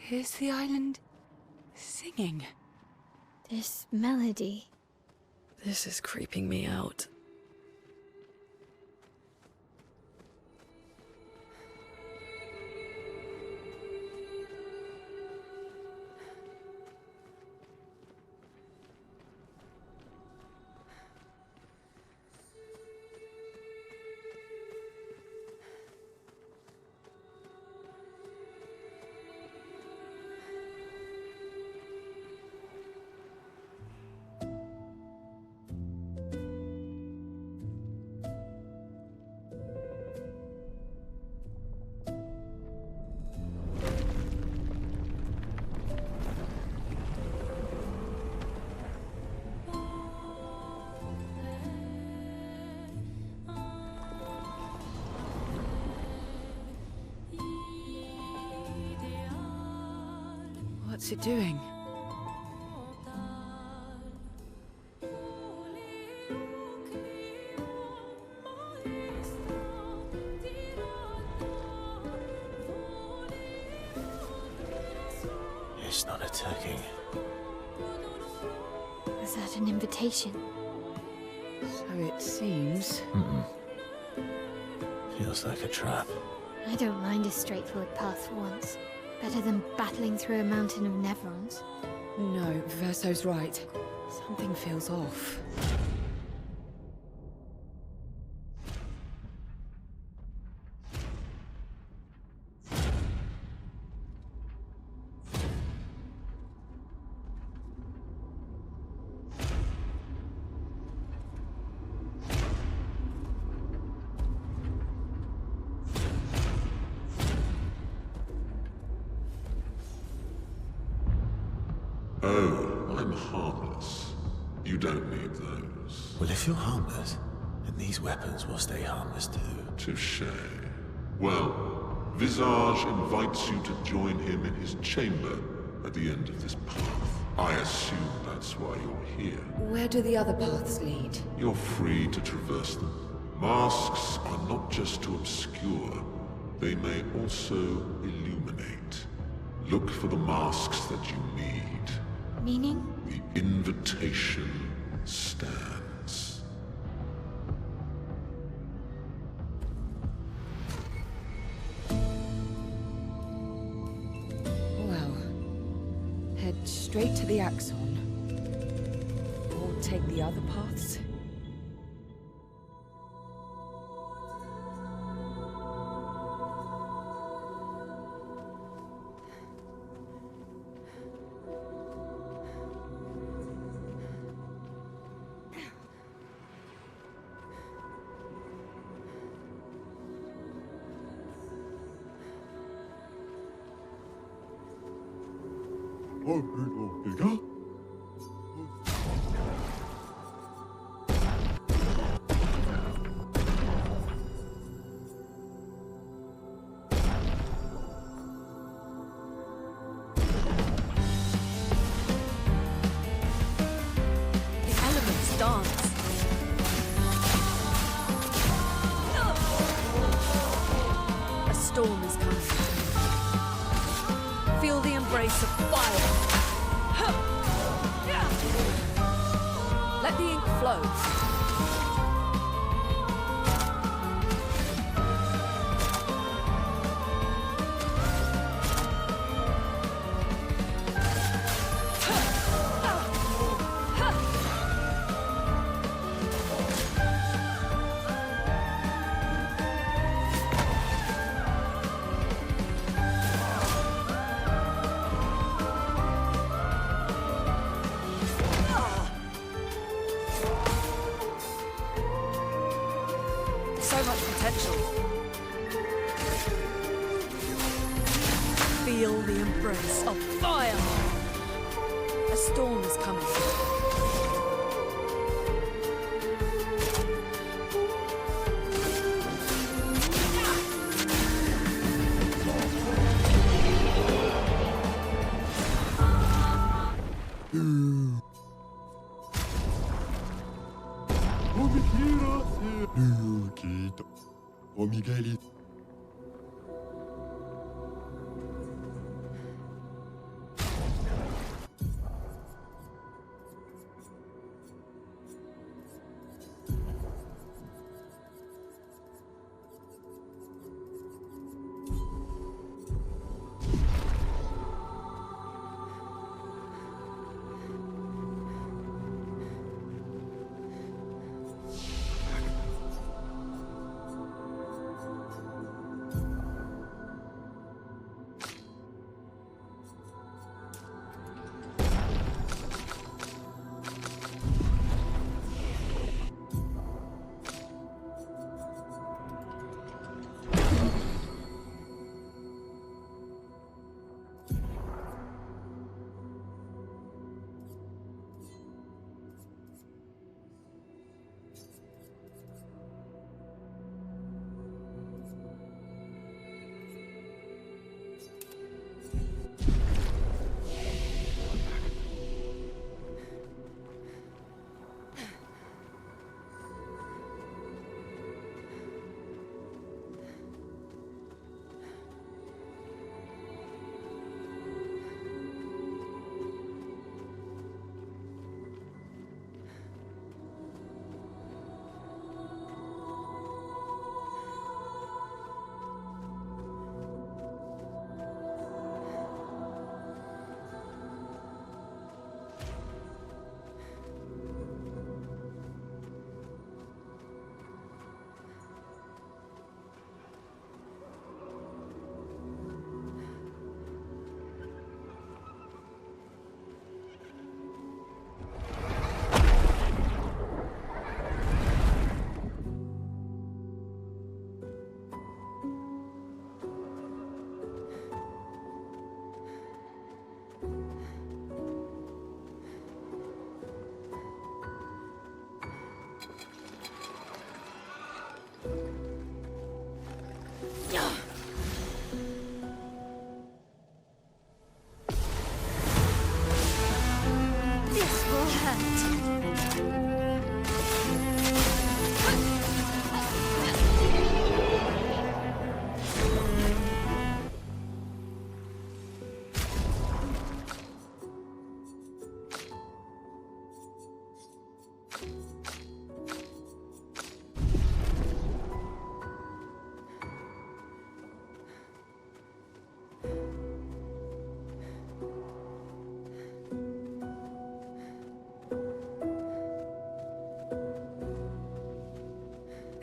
Is the island singing? This melody. This is creeping me out. What's it doing? It's not attacking. Was that an invitation? So it seems. Feels like a trap. I don't mind a straightforward path for once. Better than battling through a mountain of Nevrons. No, Verso's right. Something feels off. Oh, I'm harmless. You don't need those. Well, if you're harmless, then these weapons will stay harmless too. Touché. Well, Visage invites you to join him in his chamber at the end of this path. I assume that's why you're here. Where do the other paths lead? You're free to traverse them. Masks are not just to obscure, they may also illuminate. Look for the masks that you need. Meaning? The invitation stands. Well, head straight to the Axon. Or take the other paths. Storm is coming. Feel the embrace of fire. Let the ink flow. So much potential. Feel the embrace of fire. A storm is coming.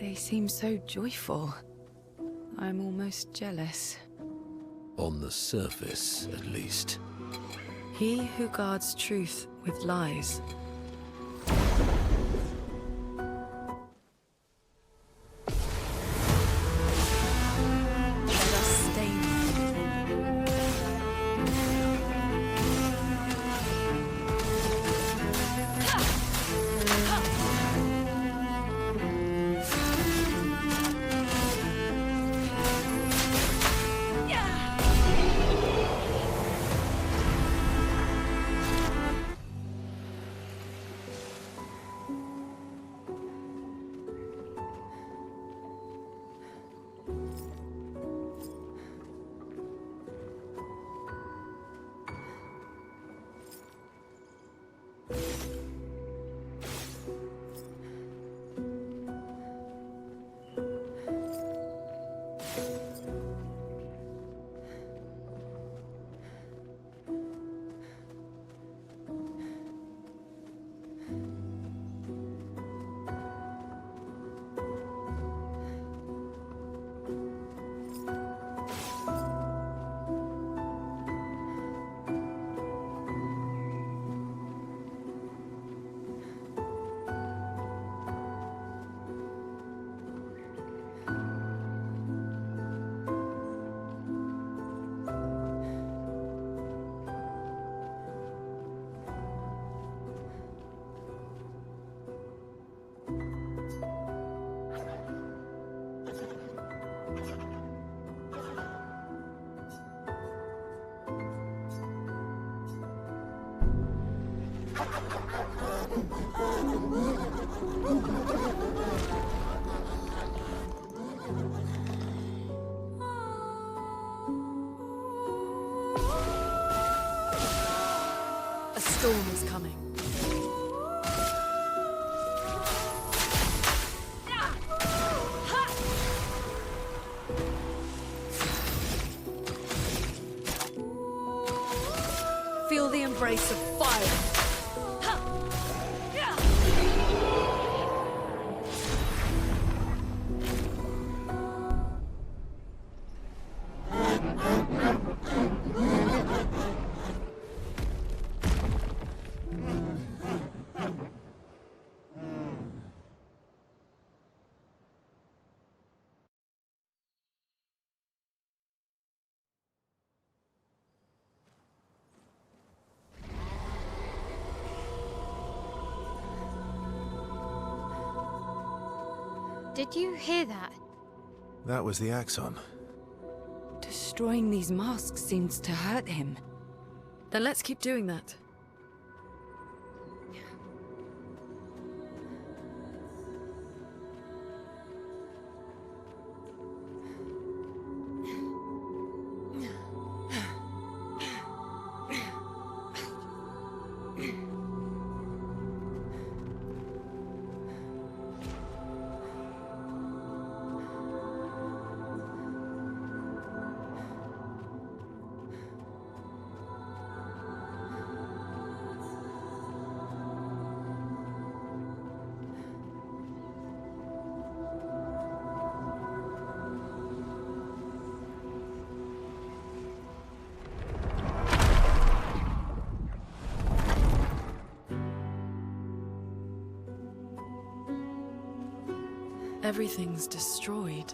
They seem so joyful. I'm almost jealous. On the surface, at least. He who guards truth with lies. Let us stain a storm is coming. Feel the embrace of fire. Did you hear that? That was the Axon. Destroying these masks seems to hurt him. Then let's keep doing that. Everything's destroyed.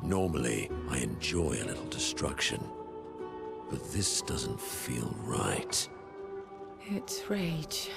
Normally, I enjoy a little destruction. But this doesn't feel right. It's rage.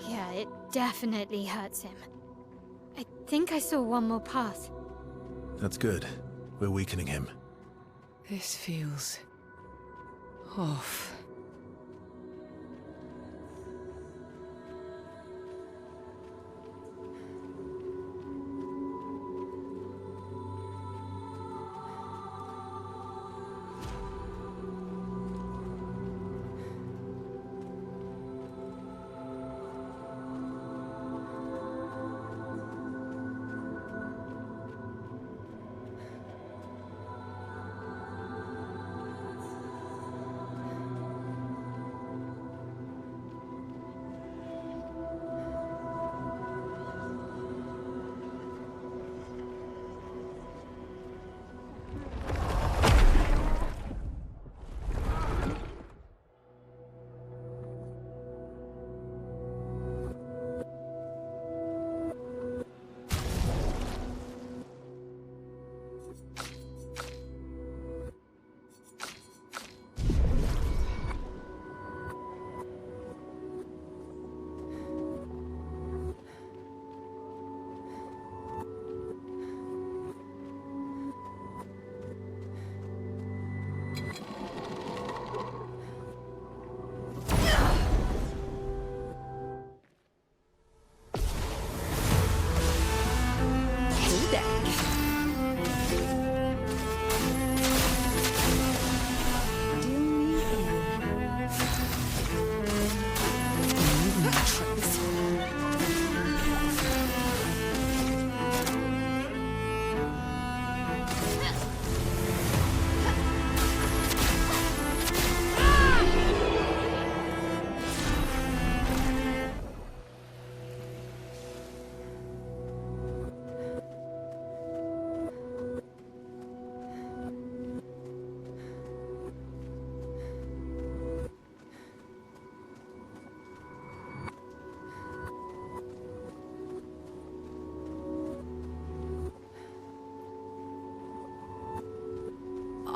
Yeah, it definitely hurts him. I think I saw one more path. That's good. We're weakening him. This feels off.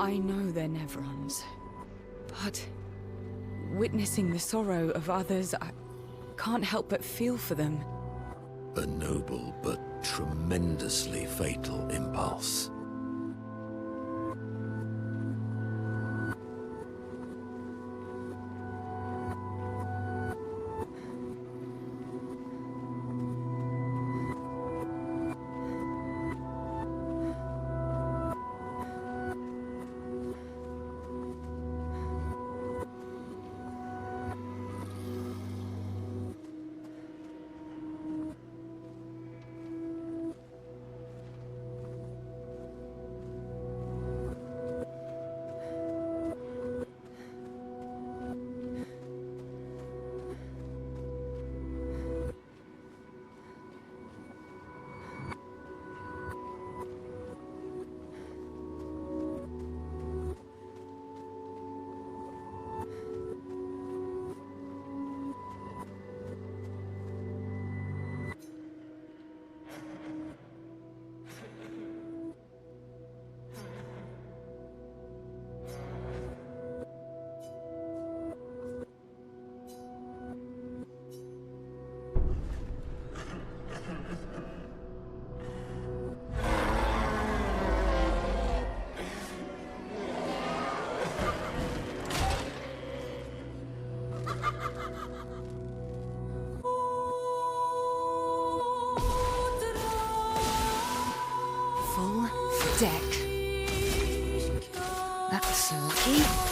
I know they're Nevrons, but witnessing the sorrow of others, I can't help but feel for them. A noble but tremendously fatal impulse. Full deck. That's lucky.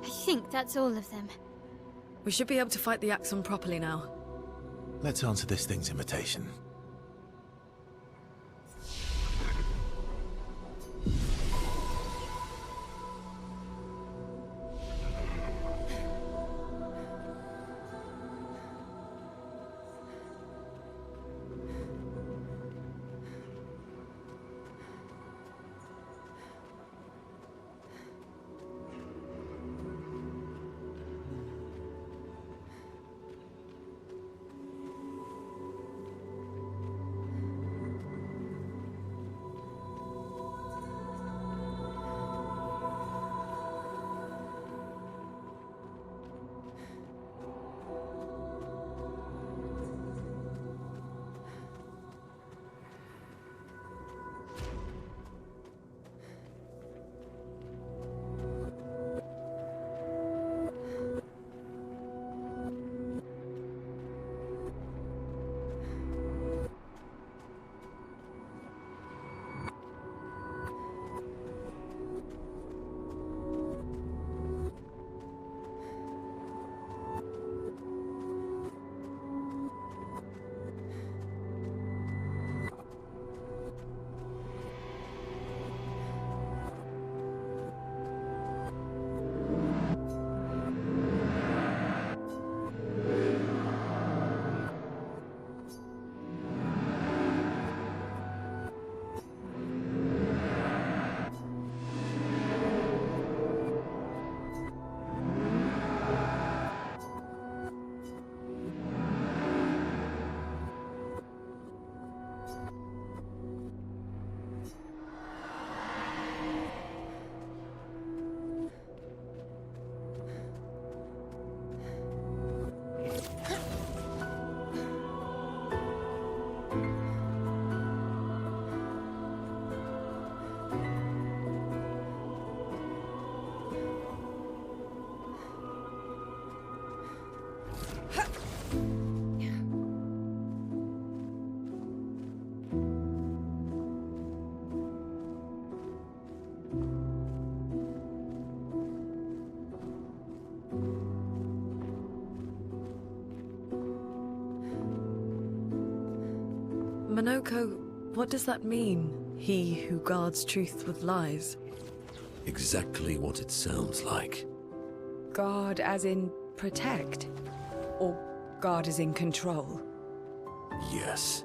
I think that's all of them. We should be able to fight the Axon properly now. Let's answer this thing's invitation. Monoco, what does that mean? He who guards truth with lies? Exactly what it sounds like. Guard as in protect? Or guard as in control? Yes.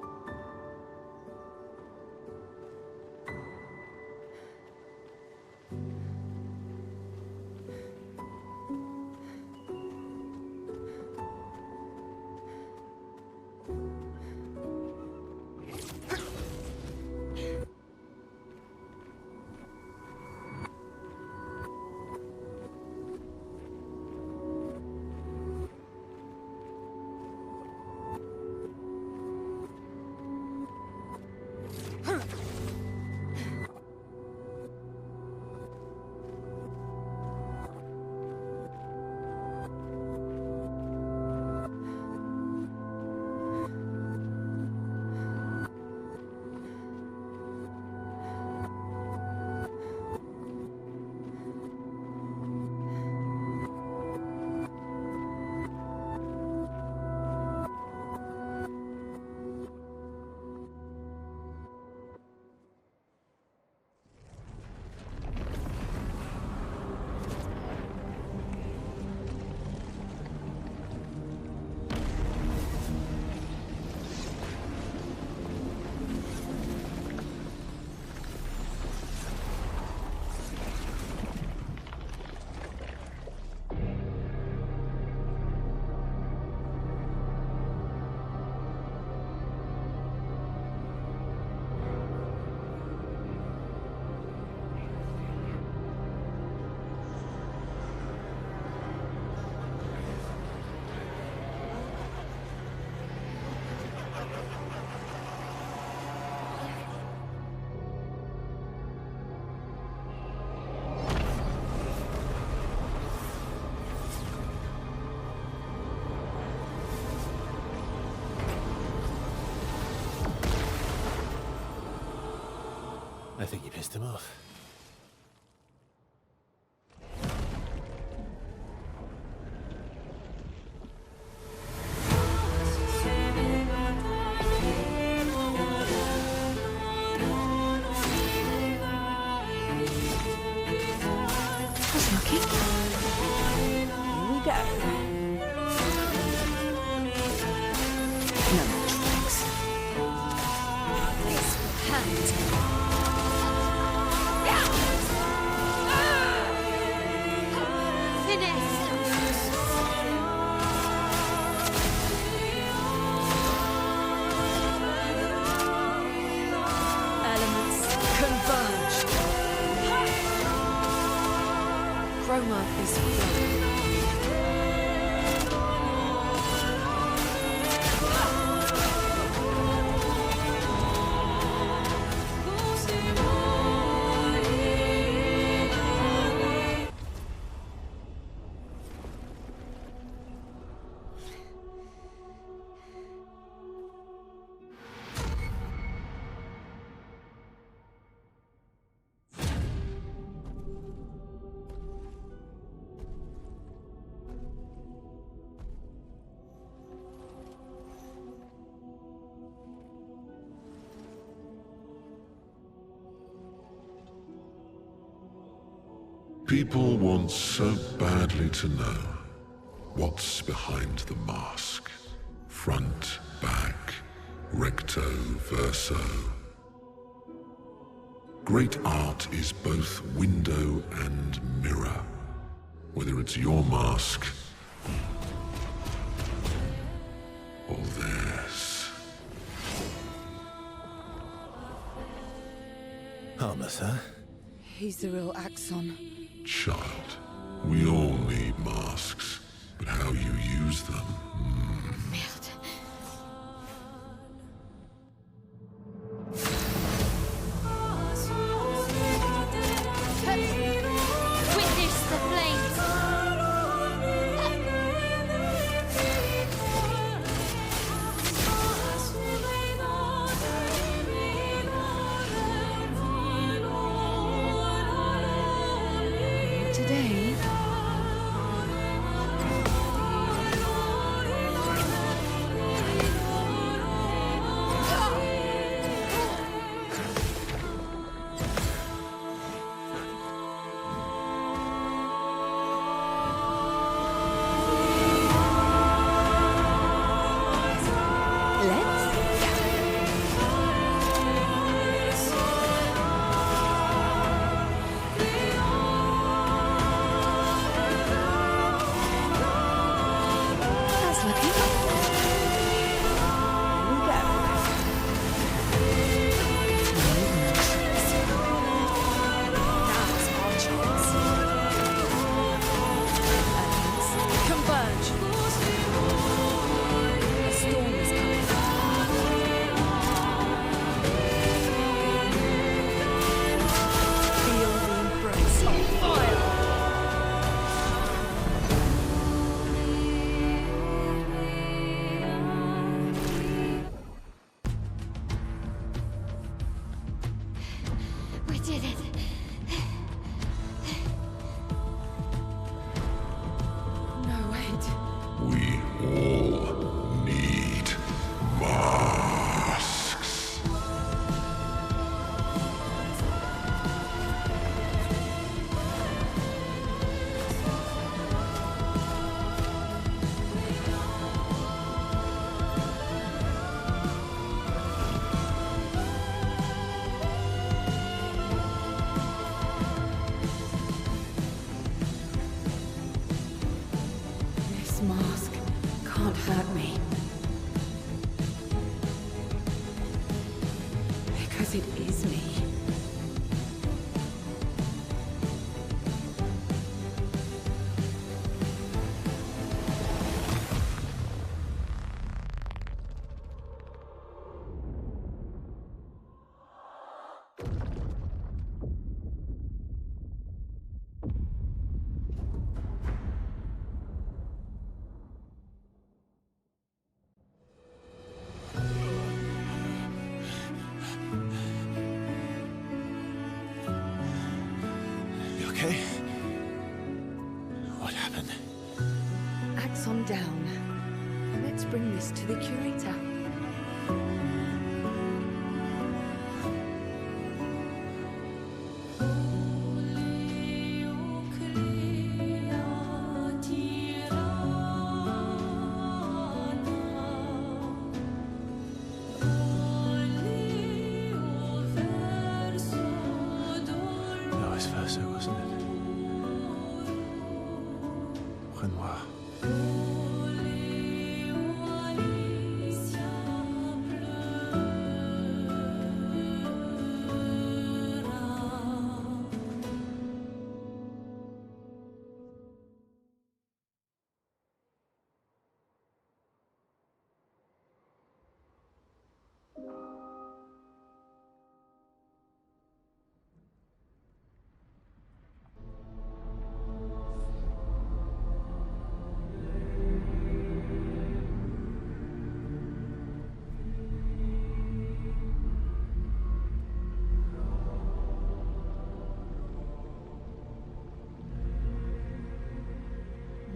I think you pissed him off. That's lucky. Here we go. No more tricks. This will hurt. Roma is flowing. People want so badly to know what's behind the mask. Front, back, recto, verso. Great art is both window and mirror. Whether it's your mask or theirs. Harmless, huh? He's the real Axon. Child, we all need masks, but how you use them. Witness the flames. Today, did it. No, wait. We all need masks. This mask can't hurt me. Because it is me. You okay? What happened? Axon down. Let's bring this to the curator. That was Verso, wasn't it? Renoir.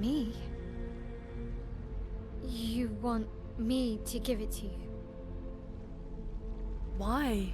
Me? You want me to give it to you? Why?